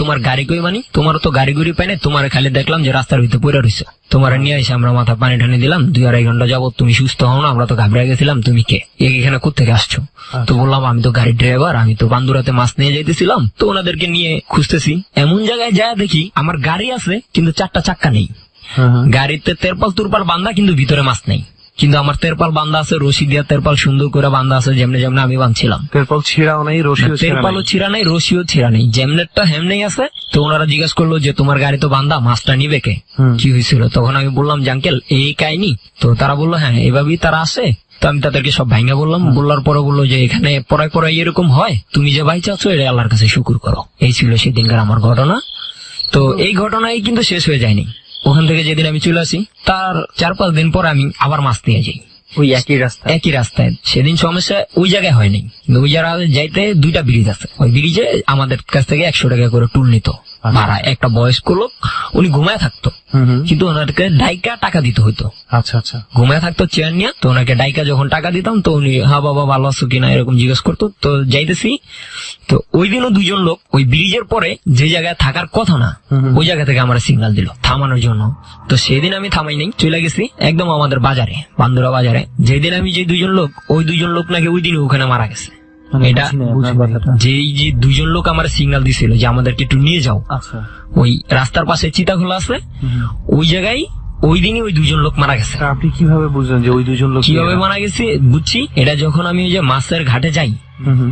তোমার গাড়ি কই মানে, তোমার তো গাড়ি গুড়ি পাই না, তোমার খালি দেখলাম যে রাস্তার ভিতরে পড়ে রয়েছে, তোমার নিয়ে এসে আমরা মাথা পানি ঠানি দিলাম, 2-2.5 ঘন্টা যাবো, তুমি সুস্থ হও না, আমরা তো ঘাবড়ে গেছিলাম, তুমি কে, এখানে কোথেকে আসছো। তো বললাম আমি তো গাড়ির ড্রাইভার, আমি তো বান্দুরাতে মাছ নিয়ে যাইতেছিলাম, তো ওনাদেরকে নিয়ে খুঁজতেছি। এমন জায়গায় যায় দেখি আমার গাড়ি আছে কিন্তু 4টা চাক্কা নেই, গাড়িতে তেরপাল তুরপাল বান্ধা, কিন্তু ভিতরে মাছ নেই। কিন্তু আমার তেরপাল বান্ধা আছে, রশি দিয়া তেরপাল সুন্দর করে বান্ধা আছে, যেমনে যেমনে আমি বাঁধছিলাম। তেরপাল ছিঁড়াও নাই, রশিও ছিঁড়া তেরপালও নাই। ছিঁড়া নাই, রশিও ছিঁড়া নেই, যেমনেরটা হেমনেই আছে। তো ওনারা জিজ্ঞেস করলো যে তোমার গাড়ি তো বান্ধা, মাছটা নিবে কে, কি হয়েছিল। তখন আমি বললাম যে আঙ্কেল এই কাহিনী। তো তারা বললো হ্যাঁ এভাবেই তারা আসে। তো আমি তাদেরকে সব ভাঙ্গা বললাম, বলার পরে বললো যে এখানে পড়ায় পড়ায় এরকম হয়, তুমি যে ভাই চাচ্ছ এটা আল্লাহর কাছে শুকুর করো। এই ছিল সেদিনকার আমার ঘটনা। তো এই ঘটনাই কিন্তু শেষ হয়ে যায়নি। ওখান থেকে যেদিন আমি চলে আসি, তার 4-5 দিন পর আমি আবার মাছ নিয়ে যাই ওই একই রাস্তা? একই রাস্তায়। সেদিন সমস্যা ওই জায়গায় হয়নি, কিন্তু ওই জায়গায় যাইতে 2টা ব্রিজ আছে, ওই ব্রিজে আমাদের কাছ থেকে 100 টাকা করে টুল নিত ভাড়া। একটা বয়স্ক লোক, উনি ঘুমায় থাকতো, কিন্তু ওনাকে ডাইকা টাকা দিতে হইতো। আচ্ছা আচ্ছা। ঘুমায় থাকতো চেয়ার নিয়ে, তো ওনাকে ডাইকা যখন টাকা দিতাম, তো উনি হ্যাঁ বাবা ভালো আছো কিনা এরকম জিজ্ঞেস করতো। তো যাইতেছি, তো ওই দিনও 2জন লোক ওই ব্রিজের পরে যে জায়গায় থাকার কথা না, ওই জায়গা থেকে আমার সিগন্যাল দিল থামানোর জন্য। তো সেদিন আমি থামাই নাই, চলে গেছি একদম আমাদের বাজারে, বান্দুরা বাজারে। যেদিন আমি যে 2জন লোক, ওই 2জন লোক নাকি ওই দিন ওখানে মারা গেছে। এটা যেই যে 2জন লোক আমার সিগন্যাল দিছিল যে আমাদেরকে একটু নিয়ে যাও, আচ্ছা, ওই রাস্তার পাশে চিতাখোলা আছে, ওই জায়গায় ওই দিনই ওই 2জন লোক মারা গেছে। আপনি কিভাবে বুঝলেন যে ওই 2জন লোক কিভাবে মারা গেছে বুঝছি, এটা যখন আমি ওই যে মাছের ঘাটে যাই,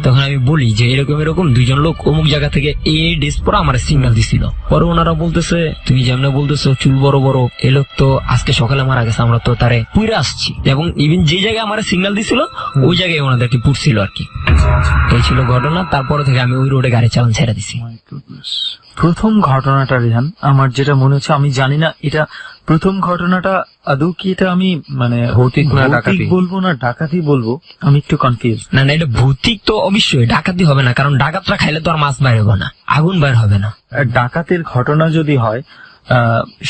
তখন আমি বলি যে এরকম এরকম দুইজন লোক অমুক জায়গা থেকে এই ড্রেস পরে আমার সিগন্যাল দিছিল। পরে ওনারা বলতেছে তুমি যেমন বলতেছো চুল বড় বড়, এই লোক তো আজকে সকালে মারা গেছে, আমরা তো তারে পুইরা আসছি। এবং ইভেন যে জায়গায় আমার সিগন্যাল দিছিল ওই জায়গায় ওনাদেরকে পুড়ছিল আর কি। এই ছিল ঘটনা। তারপরে থেকে আমি ওই রোডে গাড়ি চালান ছেড়ে দিছি। প্রথম ঘটনাটা রেহান, আমার যেটা মনে হচ্ছে, আমি জানি না এটা প্রথম ঘটনাটা আদৌ কি এটা আমি মানে ভৌতিক না ডাকাতি বলবো না ডাকাতি বলবো, আমি একটু কনফিউজ। না না, এটা ভৌতিক তো অবশ্যই, ডাকাতি হবে না, কারণ ডাকাতরা খাইলে তো আর মাছ বাইর হবে না, আগুন বাইর হবে না। ডাকাতের ঘটনা যদি হয়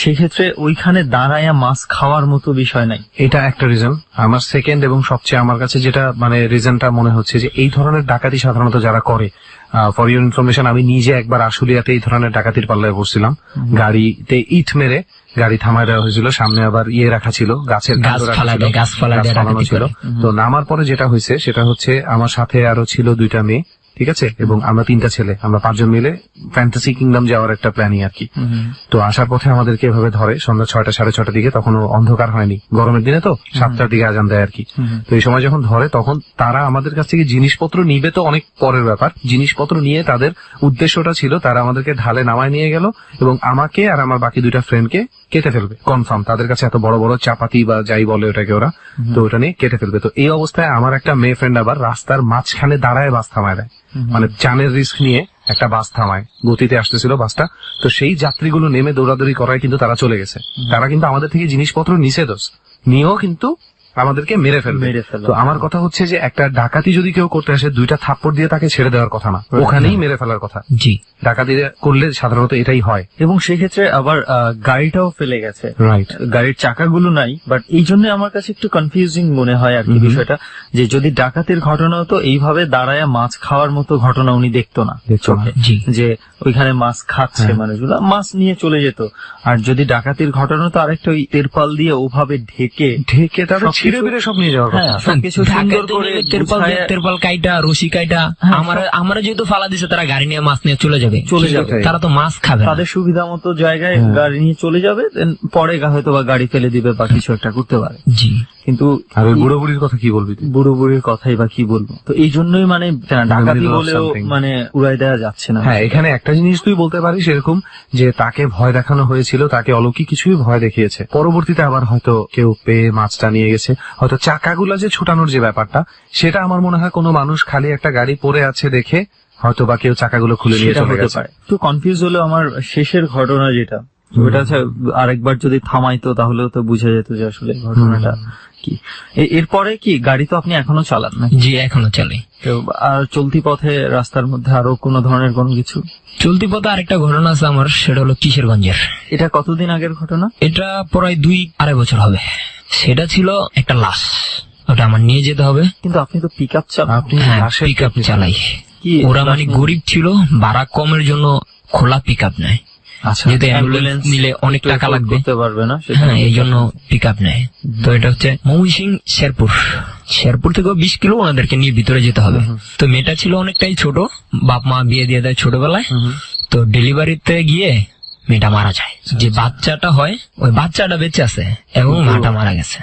সেক্ষেত্রে ওইখানে দাঁড়ায় মাছ খাওয়ার মতো বিষয় নাই। এটা একটা রিজন। আমার সেকেন্ড এবং সবচেয়ে আমার কাছে যেটা মানে রিজনটা মনে হচ্ছে যে এই ধরনের ডাকাতি সাধারণত যারা করে, ফর ইউর ইনফরমেশন, আমি নিজে একবার আশুলিয়াতে এই ধরনের ডাকাতির পাল্লায় বসছিলাম। গাড়িতে ইট মেরে গাড়ি থামায় দেওয়া হয়েছিল, সামনে আবার রাখা ছিল, গাছের গাছ ফালানো ছিল। তো নামার পরে যেটা হয়েছে সেটা হচ্ছে আমার সাথে আরো ছিল 2টা মেয়ে, ঠিক আছে, এবং আমরা 3টা ছেলে, আমরা 5 জন মিলে ফ্যান্টাসি কিংডম যাওয়ার একটা প্ল্যানই আর কি। তো আসার পথে আমাদেরকে এভাবে ধরে সন্ধ্যা 6টা 6:30 দিকে, তখনও অন্ধকার হয়নি, গরমের দিনে তো 7টার দিকে আজান দেয় আর কি। তো এই সময় যখন ধরে তখন তারা আমাদের কাছ থেকে জিনিসপত্র নিবে, তো অনেক পরের ব্যাপার। জিনিসপত্র নিয়ে তাদের উদ্দেশ্যটা ছিল তারা আমাদেরকে ঢালে নামায় নিয়ে গেল এবং আমাকে আর আমার বাকি 2টা ফ্রেন্ডকে কেটে ফেলবে কনফার্ম। তাদের কাছে এত বড় বড় চাপাতি বা যাই বলে ওটাকে ওরা, তো ওটা নিয়ে কেটে ফেলবে। তো এই অবস্থায় আমার একটা মেয়ে ফ্রেন্ড আবার রাস্তার মাঝখানে দাঁড়ায় বাস থামায় দেয়, মানে জানের রিস্ক নিয়ে একটা বাস থামায়, গতিতে আসতেছিল বাসটা। তো সেই যাত্রীগুলো নেমে দৌড়াদৌড়ি করায় কিন্তু তারা চলে গেছে। তারা কিন্তু আমাদের থেকে জিনিসপত্র নিছে, দোষ নিয়েও কিন্তু আমাদেরকে মেরে ফেলবে। তো আমার কথা হচ্ছে যে একটা ডাকাতি যদি কেউ করতে আসে 2টা থাপ্পড় দিয়ে তাকে ছেড়ে দেওয়ার কথা না, ওখানেই মেরে ফেলার কথা। জি, ডাকাতি করলে সাধারণত এটাই হয়। এবং সেক্ষেত্রে আবার গাড়িটাও ফেলে গেছে, রাইট, গাড়ির চাকাগুলো নাই। বাট এই জন্য আমার কাছে একটু কনফিউজিং মনে হয় আর কি বিষয়টা, যে যদি ডাকাতির ঘটনা হতো এইভাবে দাঁড়ায় মাছ খাওয়ার মতো ঘটনা উনি দেখতো না চোখে, যে ওইখানে মাছ খাচ্ছে মানুষগুলো, মাছ নিয়ে চলে যেত। আর যদি ডাকাতির ঘটনা তো আরেকটা ওই তেরপাল দিয়ে ওভাবে ঢেকে তাদের ছিঁড়ে বেড়ে সব নিয়ে যাওয়ার কথা। সবকিছু সুন্দর করে তেরপাল কাইটা, রশি কাইটা, আমরা যেহেতু ফালা দিছে তারা গাড়ি নিয়ে মাছ নিয়ে চলে যাবে, তারা তো মাছ খাবে, তাদের সুবিধা মতো জায়গায় গাড়ি নিয়ে চলে যাবে, পরে হয়তো বা গাড়ি ফেলে দিবে বা কিছু একটা করতে পারে। জি, কিন্তু আর ওই বুড়ো বুড়ির কথা কি বলবি? বুড়ো বুড়ির কথাই বা কি বলবো। তো এই জন্যই মানে ডাকাতি বলেও মানে উড়াই দেওয়া যাচ্ছে না। হ্যাঁ, এখানে একটা জিনিস তুই বলতে পারিস এরকম যে তাকে ভয় দেখানো হয়েছিল, তাকে অলৌকিক কিছুই ভয় দেখিয়েছে, পরবর্তীতে আবার হয়তো কেউ পেয়ে মাছটা নিয়ে গেছে। হয়তো চাকাগুলা যে ছুটানোর যে ব্যাপারটা, সেটা আমার মনে হয় কোনো মানুষ খালি একটা গাড়ি পড়ে আছে দেখে হয়তো বা কেউ চাকাগুলো খুলে নিয়ে চলে গেছে। একটু কনফিউজ হলো আমার শেষের ঘটনা যেটা, ওটা হচ্ছে আরেকবার যদি থামাইতো তাহলেও তো বুঝা যেত যে আসলে ঘটনাটা কি। এরপরে কি গাড়ি তো আপনি এখনো চালান না? জি, এখনো চালাই। আর চলতি পথে রাস্তার মধ্যে আরো কোনো ধরনের কোনো কিছু? চলতি পথে আরেকটা ঘটনা আছে আমার, সেটা হলো কিশোরগঞ্জের। এটা কতদিন আগের ঘটনা? এটা প্রায় 2-2.5 বছর হবে। সেটা ছিল একটা লাশ, ওটা আমার নিয়ে যেতে হবে। কিন্তু আপনি তো পিক আপ চালান। পিক আপ চালাই। ওরা মানে গরিব ছিল, ভাড়া কমের জন্য খোলা পিক আপ নেয়। যেহেতু অ্যাম্বুলেন্স নিলে অনেক টাকা লাগবে, হ্যাঁ, এই জন্য পিক আপ নেয়। তো এটা হচ্ছে ময়মনসিং শেরপুর থেকে 20 কিলো ওনাদেরকে নিয়ে ভিতরে যেতে হবে। তো মেয়েটা ছিল অনেকটাই ছোট, বাপ মা বিয়ে দিয়ে দেয় ছোটবেলায়। তো ডেলিভারিতে গিয়ে মেয়েটা মারা যায়। যে বাচ্চাটা হয় ওই বাচ্চাটা বেঁচে আছে এবং মাটা মারা গেছে।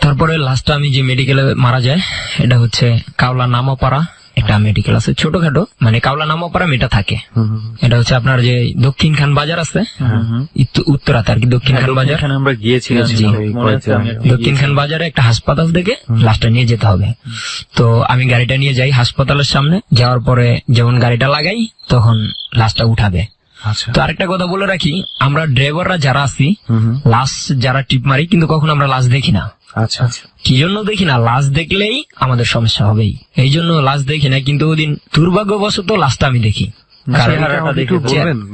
তারপরে লাস্টে আমি যে মেডিকেলে মারা যায়, এটা হচ্ছে কাওলা নামাপাড়া একটা মেডিকেল আছে, ছোটখাটো, মানে কাওলা নামাপাড়া মেয়েটা থাকে। এটা হচ্ছে আপনার যে দক্ষিণ খান বাজার আছে উত্তরাতে আর কি, দক্ষিণ খান বাজার আমরা গিয়েছিলাম। দক্ষিণ খান বাজারে একটা হাসপাতাল থেকে লাশটা নিয়ে যেতে হবে। তো আমি গাড়িটা নিয়ে যাই হাসপাতালের সামনে, যাওয়ার পরে যেমন গাড়িটা লাগাই তখন লাশটা উঠাবে। তো আরেকটা কথা বলে রাখি, আমরা ড্রাইভাররা যারা আছি লাশ যারা টিপ মারি, কিন্তু কখন আমরা লাশ দেখি না। আচ্ছা, কি জন্য দেখি না? লাশ দেখলেই আমাদের সমস্যা হবেই, এই জন্য লাশ দেখি না। কিন্তু ওই দিন দুর্ভাগ্যবশত লাশটা আমি দেখি।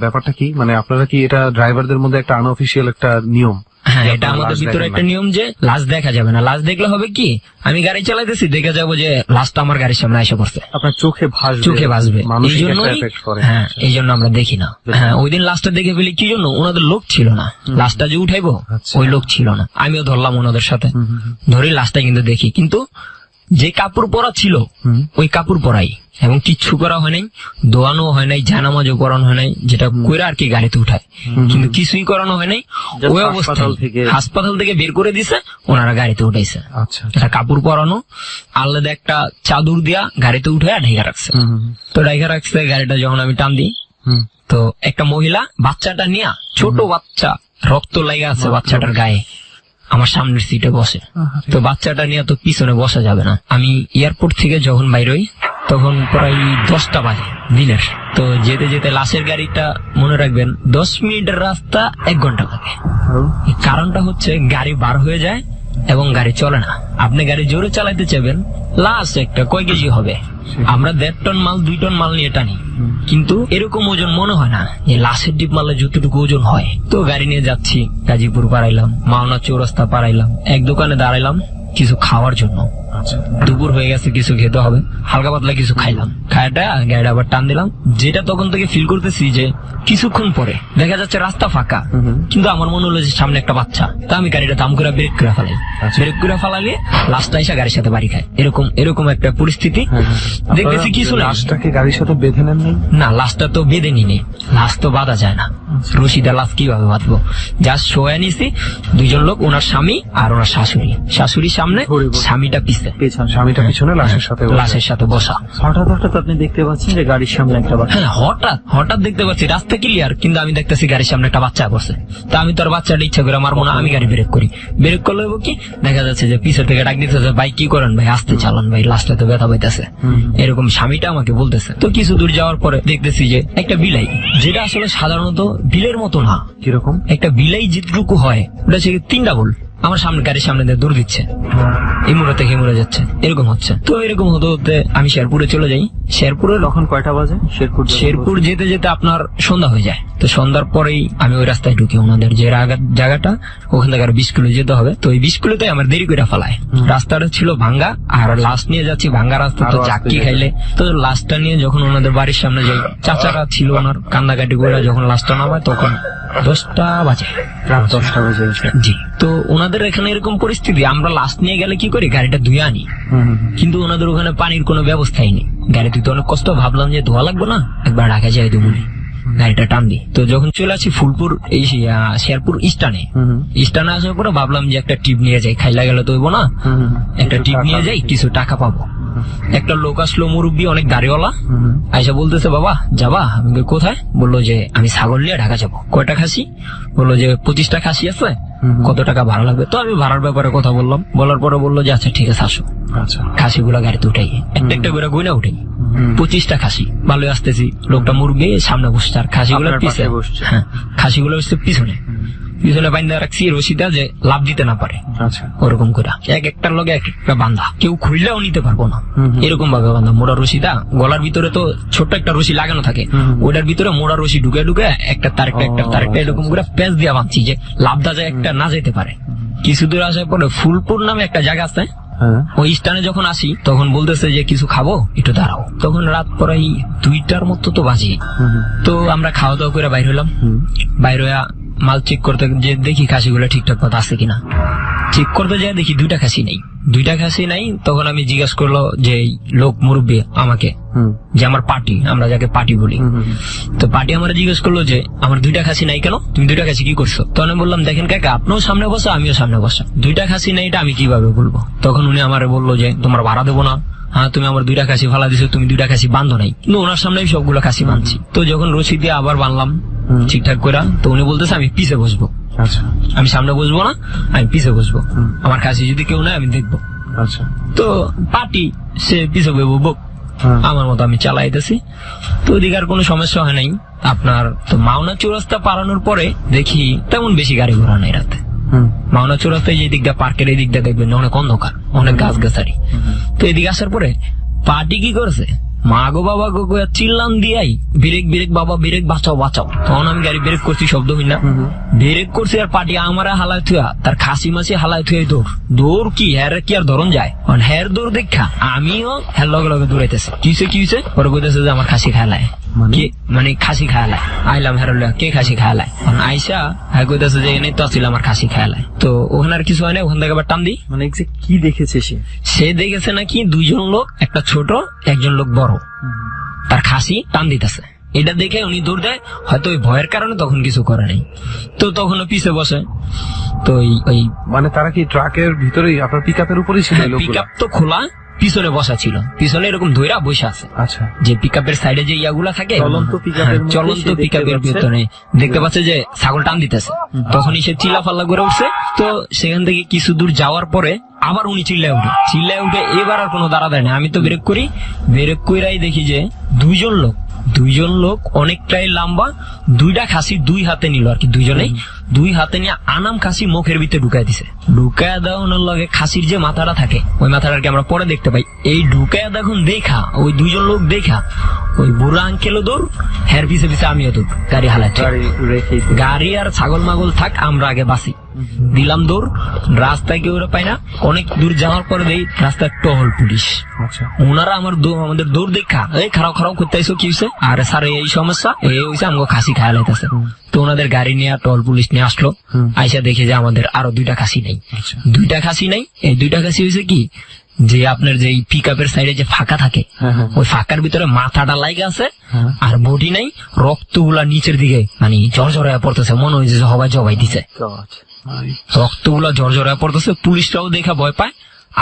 ব্যাপারটা কি, মানে আপনারা কি এটা ড্রাইভারদের মধ্যে একটা আনঅফিসিয়াল একটা নিয়ম? হ্যাঁ, এটা আমাদের ভিতরে একটা নিয়ম যে লাশ দেখা যাবে না। লাশ দেখলে হবে কি, আমি গাড়ি চালাইতেছি, দেখে যাবো যে লাশটা আমার গাড়ির সামনে এসে পড়ছে, আপনার চোখে ভাসবে। এই জন্যই, হ্যাঁ, এই জন্য আমরা দেখি না। হ্যাঁ, ওই দিন লাশটা দেখে ফেলি। কি জন্য? ওনাদের লোক ছিল না, লাশটা যে উঠাইবো ওই লোক ছিল না। আমিও ধরলাম ওনাদের সাথে, ধরে লাশটা কিন্তু দেখি, কিন্তু যে কাপড় পরা ছিল ওই কাপড় পরাই, এবং কিচ্ছু করা হয় নাই, দোয়ানো হয় নাই, জানামাজও করানো হয় নাই, যেটা কইরা আর কি গাড়িতে উঠায়, কিন্তু কিছুই করানো হয় নাই। ওই অবস্থায় হাসপাতাল থেকে বের করে দিছে, ওনারা গাড়িতে উঠাইছে। আচ্ছা একটা কাপড় পরানো, আলাদা একটা চাদর দিয়া গাড়িতে উঠে ঢেকে রাখছে। তো ঢেকে রাখছে, গাড়িটা যখন আমি টান দিই, তো একটা মহিলা বাচ্চাটা নিয়ে, ছোট বাচ্চা, রক্ত লেগে আছে বাচ্চাটার গায়ে, আমার সামনের সিটে বসে। তো বাচ্চাটা নিয়ে তো পিছনে বসা যাবে না। আমি এয়ারপোর্ট থেকে যখন বাইর হই তখন প্রায় 10টা বাজে দিনের। তো যেতে যেতে লাশের গাড়িটা মনে রাখবেন 10 মিনিটের রাস্তা 1 ঘন্টা লাগে। কারণটা হচ্ছে গাড়ি বার হয়ে যায় এবং গাড়ি চলে না। আপনি গাড়ি জোরে চালাইতে চাইবেন, লাশ একটা কয় কেজি হবে, আমরা 1.5 টন মাল 2 টন মাল নিয়ে টানি, কিন্তু এরকম ওজন মনে হয় না যে লাশের ডিপ মালে যতটুকু ওজন হয়। তো গাড়ি নিয়ে যাচ্ছি, গাজীপুর পাড়াইলাম, মাওনা চৌরাস্তা পাড়াইলাম, এক দোকানে দাঁড়াইলাম কিছু খাওয়ার জন্য। দুপুর হয়ে গেছে, কিছু খেতে হবে, হালকা পাতলা কিছু খাইলাম, খাইটা গাড়িটা আবার টান দিলাম। যেটা তখন থেকে ফিল করতেছি যে কিছুক্ষণ পরে দেখা যাচ্ছে রাস্তা ফাঁকা, কিন্তু আমার মনে হলো যে সামনে একটা বাচ্চা। তা আমি গাড়িটা দাম করে ব্রেক করে ফেলাই, ব্রেক করে ফেলালে লাশটা এসে গাড়ির সাথে বাড়ি খায়। এরকম একটা পরিস্থিতি দেখতেছি। কিছু না, লাশটাকে গাড়ির সাথে বেঁধে নেন নাই? না, লাশটা তো বেঁধে নিনি, লাশ তো বাঁধা যায় না, রশিদা লাশ কিভাবে বাঁধবো? জাস্ট শোয়া নিছি, 2 জন লোক, ওনার স্বামী আর ওনার শাশুড়ি সামনে, স্বামীটা পিছে, স্বামীটা পিছনে লাশের সাথে বসা। হঠাৎ আপনি দেখতে পাচ্ছেন যে গাড়ির সামনে একটা বাচ্চা। হ্যাঁ, হঠাৎ দেখতে পাচ্ছি, রাস্তা ক্লিয়ার, কিন্তু আমি দেখতেছি গাড়ির সামনে একটা বাচ্চা করছে। তা আমি তো আর বাচ্চাটা ইচ্ছা করে মারবো না, আমি গাড়ি ব্রেক করি। ব্রেক করলে কি দেখা যাচ্ছে যে পিছের থেকে ডাক দিতেছে, ভাই কি করেন ভাই, আস্তে চালান ভাই, লাশটা তো ব্যথা পাইতেছে, এরকম স্বামীটা আমাকে বলতেছে। তো কিছু দূর যাওয়ার পরে দেখতেছি যে একটা বিলাই, যেটা আসলে সাধারণত বিলের মতো না। কিরকম? একটা বিলাই যেটুকু হয় ওটা হচ্ছে 3 ডাবল আমার সামনে, গাড়ির সামনে দিয়ে দৌড় দিচ্ছে, এই মুড়া থেকে মুড়ে যাচ্ছে, এরকম হচ্ছে। তো এরকম হতে হতে আমি শেরপুরে চলে যাই। শেরপুরে তখন কয়টা বাজে? শেরপুর যেতে যেতে আপনার সন্ধ্যা হয়ে যায়। তো সন্ধ্যার পরেই আমি ওই রাস্তায় ঢুকি, ওনাদের যে জায়গাটা, ওখান থেকে আরো 20 কিলো যেতে হবে। তো ওই 20 কিলোতে আমার দেরি করে ফেলায়। রাস্তাটা ছিল ভাঙ্গা, আর লাশ নিয়ে যাচ্ছি ভাঙ্গা রাস্তা, তো চাক্কি খাইলে। তো লাশটা নিয়ে যখন ওনাদের বাড়ির সামনে যাই, চাচারা ছিল ওনার, কান্দাকাটি করে যখন লাশটা নামায় তখন 10টা বাজে, রাত 10টা বাজে। জি। তো ওনাদের এখানে এরকম পরিস্থিতি, আমরা লাশ নিয়ে গেলে কি করি, গাড়িটা ধুয়ে আনি, কিন্তু ওনাদের ওখানে পানির কোনো ব্যবস্থাই নেই। গাড়ি ধুতে অনেক কষ্ট, ভাবলাম যে ধোয়া লাগবো না, একবার ঢাকা যাই দুমুনি, গাড়িটা টান দিই। তো যখন চলে আসি ফুলপুর, এই শেরপুর স্টানে আসার পরে ভাবলাম যে একটা টিপ নিয়ে যাই, খাইলা গেলে তো হইব না, একটা টিপ নিয়ে যাই, কিছু টাকা পাবো। একটা লোক আসলো, মুরব্বী, অনেক দাড়িওয়ালা, আইসা বলতেছে, বাবা যাবা? আমি কোথায়? বললো যে আমি ছাগল নিয়ে ঢাকা যাবো। কয়টা খাসি? বললো যে 25টা খাসি আছে, কত টাকা ভাড়া লাগবে? তো আমি ভাড়ার ব্যাপারে কথা বললাম, বলার পরে বললো যে আচ্ছা ঠিক আছে আসো। খাসিগুলা গাড়িতে উঠাই, একটা করে গয়না উঠাই, 25টা খাসি। ভালোই আসতেছি, লোকটা মুরগি সামনে বসছে আর খাসিগুলো পিছনে, হ্যাঁ খাসিগুলো হচ্ছে পিছনে বান্ধা রাখছি রশিদা, যে লাভ দিতে না পারে, ওরকম করে একটার লগে একটা বান্ধা, কেউ খুললেও নিতে পারবো না, এরকম ভাবে বান্ধা। মোড়া রশিদা গলার ভিতরে তো ছোট্ট একটা রশি লাগানো থাকে, ওটার ভিতরে মোড়া রশি ঢুকে একটা তারেকটা এরকম করে প্যাঁচ দিয়ে বাঁধছি, যে লাভদা যায় একটা না যেতে পারে। কিছু দূর আসার পরে ফুলপুর নামে একটা জায়গা আছে, ওই স্থানে যখন আসি তখন বলতেছে যে কিছু খাবো, একটু দাঁড়াও। তখন রাত প্রায় 2টার মতো তো বাজে। তো আমরা খাওয়া দাওয়া করে বাইর হলাম, বাইর হইয়া মাল চেক করতে যে দেখি খাসিগুলো ঠিকঠাক মতো আছে কিনা। চেক করতে যায় দেখি 2টা খাসি নাই। তখন আমি জিজ্ঞাসা করলো যে লোক মুরব্বী আমাকে, যে আমার পার্টি, আমরা যাকে পার্টি বলি, তো পার্টি আমার জিজ্ঞেস করলো যে আমার 2টা খাসি নাই কেন, তুমি 2টা খাসি কি করছো? তখন আমি বললাম, দেখেন কাকা, আপনিও সামনে বসা, আমিও সামনে বসা, 2টা খাসি নাই, এটা আমি কিভাবে বলবো? তখন উনি আমারে বললো যে তোমার ভাড়া দেবো না, হ্যাঁ তুমি আমার 2টা খাসি ফালা দিছো, তুমি 2টা খাসি বাঁধো নাই। কিন্তু ওনার সামনে সবগুলো খাসি বাঁধছি। তো যখন রশি দিয়ে আবার বাঁধলাম ঠিকঠাক করে, তো উনি বলতেছে আমি পিছে বসবো, আমি সামনে বসবো না, আমি পিছে বসবো, আমার খাসি যদি কেউ নাই আমি দেখবো। তো পার্টি সে পিছে বসবো, আমার মতো আমি চালাইতেছি। তো ওদিকে আর কোনো সমস্যা হয় নাই। আপনার তো মাওনা চৌরাস্তা পারানোর পরে দেখি তেমন বেশি গাড়ি ঘোড়া নাই রাতে। মাওনা চৌরাস্তায় যে দিকটা, পার্কের এই দিকটা দেখবেন অনেক অন্ধকার, অনেক গাছ গাছারি। তো এদিকে আসার পরে পার্টি কি করছে, মা গো বাবা গো চিল্লান দিয়াই ব্রেক বাবা ব্রেক, বাঁচাও। তখন আমি গাড়ি ব্রেক করছি, শব্দ হই না, ব্রেক করছি, আর পার্টি আমার হালাই থুয়া, তার খাসি মাসি হালাই থুয়ে দৌড় কি হ্যার কি আর ধরন যায়, হ্যার দৌড় দেখা আমিও হ্যার লগে লগে দৌড়াইতেছি। কি হয়েছে? ওরা কইতেছে যে আমার খাসি খেলায়। মানে খাসি খায়ালায় আইলাম হেরলে কে খাসি খায়ালায় আইসা হ্যাঁ কইতাছে যে এনে তো আসছিল আমার খাসি খায়ালায়। তো ওখানে আর কিছু হয় না, ওখান থেকে আবার টান দিই। মানে এক্সাক্ট কি দেখেছে সে দেখেছে নাকি দুইজন লোক, একটা ছোট একজন লোক বড়, তার খাসি টান দিতেছে। এটা দেখে উনি দৌড় দেয়, হয়তো ওই ভয়ের কারণে তখন কিছু করে নাই, তো তখন পিছে বসে। তো ওই মানে তারা কি ট্রাকের ভিতরেই আপনার পিক আপের উপরেই ছিল? পিক আপ তো খোলা, পিছনে বসা ছিল, পিছনে এরকম ধইরা বসে আছে। আচ্ছা, যে পিক আপের সাইডে যে ইয়াগুলা থাকে, চলন্ত পিক আপের ভিতরে দেখতে পাচ্ছে যে ছাগল টান দিতেছে। তখনই সে চিল্লাফাল্লা করে উঠছে। তো সেখান থেকে কিছু দূর যাওয়ার পরে আবার উনি চিল্লায় উঠে এবার আর কোনো দাঁড়া দেয় না। আমি তো ব্রেক কইরাই দেখি যে দুইজন লোক অনেকটাই লম্বা, দুইটা খাসি দুই হাতে নিল আর কি, দুইজনেই দুই হাতে নিয়ে আনাম খাসি মুখের ভিতরে ঢুকাই দিছে। ঢুকায় দেওয়ানোর লগে খাসির যে মাথাটা থাকে, ওই মাথাটাকে আমরা পরে দেখতে পাই। এই ঢুকায় দেখুন দেখা ওই দুইজন লোক দেখা ওই বুড়া আঙ্কেলও দৌড়, হ্যার পিছে পিছে আমিও দৌড়, গাড়ি হালাচ্ছি। গাড়ি আর ছাগল মাগল থাক, আমরা আগে বাসি দিলাম দৌড়। রাস্তায় কেউ পাই না। অনেক দূর যাওয়ার পরে দেই রাস্তায় টহল পুলিশ। ওনারা আমাদের দৌড় দেখা এই খারাপ করতে আইসো কি হয়েছে, আর স্যার এই সমস্যা এই হয়েছে, আমাকে খাসি খাওয়া লাইতেছে। তো ওনাদের গাড়ি নিয়ে টহল পুলিশ নিয়ে আসলো। আইসা দেখে যে আমাদের আরো দুইটা খাসি নাই। এই দুইটা খাসি হয়েছে কি, যে আপনার যে পিক আপের সাইডে যে ফাঁকা থাকে, ওই ফাঁকার ভিতরে মাথাটা লাগে আছে, আর বডি নাই, রক্তগুলা নিচের দিকে মানে ঝরঝরে পড়তেছে, মনে হয়েছে সবাই জবাই দিছে, রক্তগুলা ঝরঝরে পড়তেছে। পুলিশরাও দেখা ভয় পায়,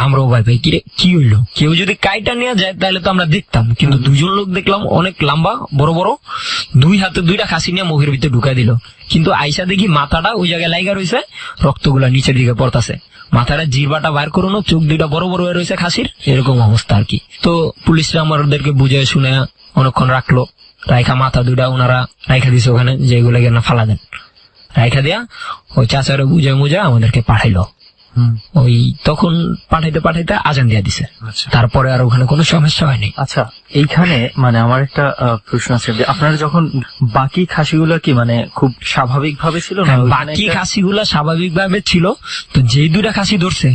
আমরাও ভয় পাই। কিরে কি হইলো, কেউ যদি কাইটা নিয়ে যায় তাহলে তো আমরা দেখতাম, কিন্তু দুজন লোক দেখলাম অনেক লম্বা বড় বড়, দুই হাতে দুইটা খাসি নিয়ে মুখের ভিতরে ঢুকাই দিল। কিন্তু আইসা দেখি মাথাটা ওই জায়গায় লাইগা রয়েছে, রক্তগুলা নিচের দিকে পড়তেছে। মাথাটা জিরবাটা বাইর করুন, চোখ দুইটা বড় বড় হয়ে রয়েছে খাসির, এরকম অবস্থা আর কি। তো পুলিশরা আমাদেরকে বুঝে শুনে অনেকক্ষণ রাখলো, রাইখা মাথা দুইটা ওনারা রাইখা দিছে ওখানে, যে এগুলোকে না ফালা দেন, রাইখা দিয়া ওই চাচারে বুঝে আমাদেরকে পাঠাইলো। ওই তখন পাঠাইতে আজান দিয়া দিছে। তারপরে আর ওখানে কোনো সমস্যা হয়নি। আচ্ছা, এইখানে মানে আমার একটা প্রশ্ন আছে যে আপনারা যখন বাকি খাসিগুলো কি মানে খুব স্বাভাবিক ভাবে ছিল না? বাকি খাসিগুলা স্বাভাবিক ভাবে ছিল, তো যেই দুইটা খাসি ধরছে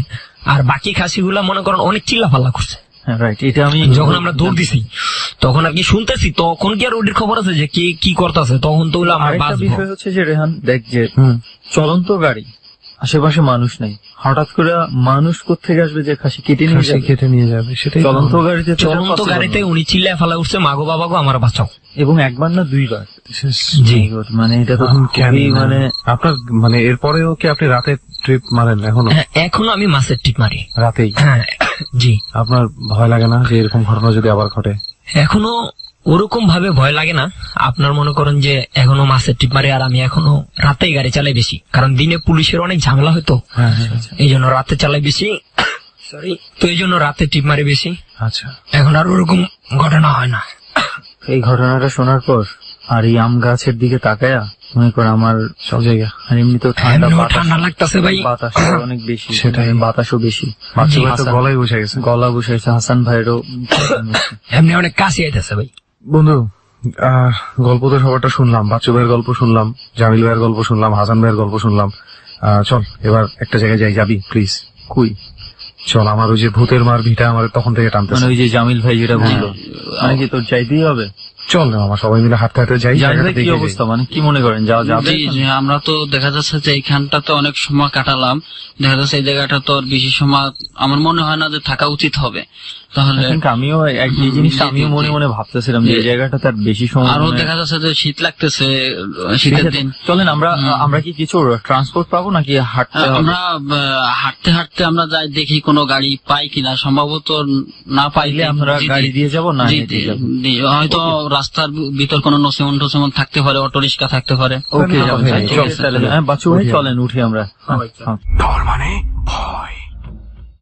আর বাকি খাসিগুলা মনে করেন অনেক চিল্লাফাল্লা করছে। রাইট, এটা আমি যখন আমরা দৌড় দিছি তখন আর কি শুনতেছি, তখন কি আর ওটির খবর আছে যে কে কি করতেছে, তখন তো আরেকটা বিষয় হচ্ছে যে রেহান দেখ, যে চলন্ত গাড়ি, আশেপাশে মানুষ নাই, হঠাৎ করে মানুষ কোত্থেকে আসবে যে খাসি কেটে নিয়ে যাবে? সেটাই চলন্ত গাড়িতে উনি চিল্লায় ফেলা উঠছে, মাগো বাবাগো আমার বাঁচাও, এবং একবার না দুইবার। জি, মানে এটা তো মানে আপনার মানে এরপরেও কি আপনি রাতে ট্রিপ মারেন এখনো? এখনো আমি মাছের ট্রিপ মারি রাতেই। জি। আপনার ভয় লাগে না যে এরকম ঘটনা যদি আবার ঘটে? এখনো ওরকম ভাবে ভয় লাগে না। আপনার মনে করেন যে এখনো মাছের ট্রিপ মারি, আর আমি এখনো রাতেই গাড়ি চালাই বেশি, কারণ দিনে পুলিশের অনেক ঝামেলা হয়তো, এই জন্য রাতে চালাই বেশি। সরি, তো এই জন্য রাতে ট্রিপ মারি বেশি। আচ্ছা, এখন আর ওরকম ঘটনা হয় না। এই ঘটনাটা শোনার পর আর এই আম গাছের দিকে তাকায়া মনে কর আমার সব জায়গা, আর এমনি তো ঠান্ডা লাগতেছে ভাই, বাতাস অনেক বেশি, সেটাই, বাতাসও বেশি, গলায় বসে গেছে, গলা বসেছে। হাসান ভাইয়েরও এমনি অনেক কাশি আইতেছে ভাই। বন্ধু, গল্প তো সবারটা শুনলাম, বাচ্চু ভাইয়ের গল্প শুনলাম, জামিল ভাইয়ের গল্প শুনলাম, হাসান ভাইয়ের গল্প শুনলাম। চল এবার একটা জায়গায় যাবি প্লিজ। কই? চল, আমার ওই যে ভূতের মার ভিটা আমার তখন থেকে টানতে, মানে ওই যে জামিল ভাই যেটা বললো, মানে কি তোর যাইতেই হবে? চল না, আমার সবাই মিলে হাঁটতে যাই। কি অবস্থা, মানে কি মনে করেন যাওয়া যাবে? আমরা তো দেখা যাচ্ছে যে এইখানটা তো অনেক সময় কাটালাম, দেখা যাচ্ছে এই জায়গাটা তো বেশি সময় আমার মনে হয় না যে থাকা উচিত হবে। তাহলে আমিও এই জিনিসটা আমিও মনে মনে ভাবতেছিলাম যে এই জায়গাটা তার বেশি সময়, আরো দেখা যাচ্ছে যে শীত লাগতেছে, শীতের দিন। চলেন আমরা কি কিছু ট্রান্সপোর্ট পাবো নাকি আমরা হাঁটতে হাঁটতে আমরা যাই, দেখি কোনো গাড়ি পাই কিনা। সম্ভবত না পাইলে আমরা গাড়ি দিয়ে যাবো, না হয়তো রাস্তার ভিতর কোনো নসেমন টসেমন থাকতে পারে, অটো রিক্সা থাকতে পারে। ওকে, বাচ্চু ভাই চলেন উঠি আমরা। তার মানে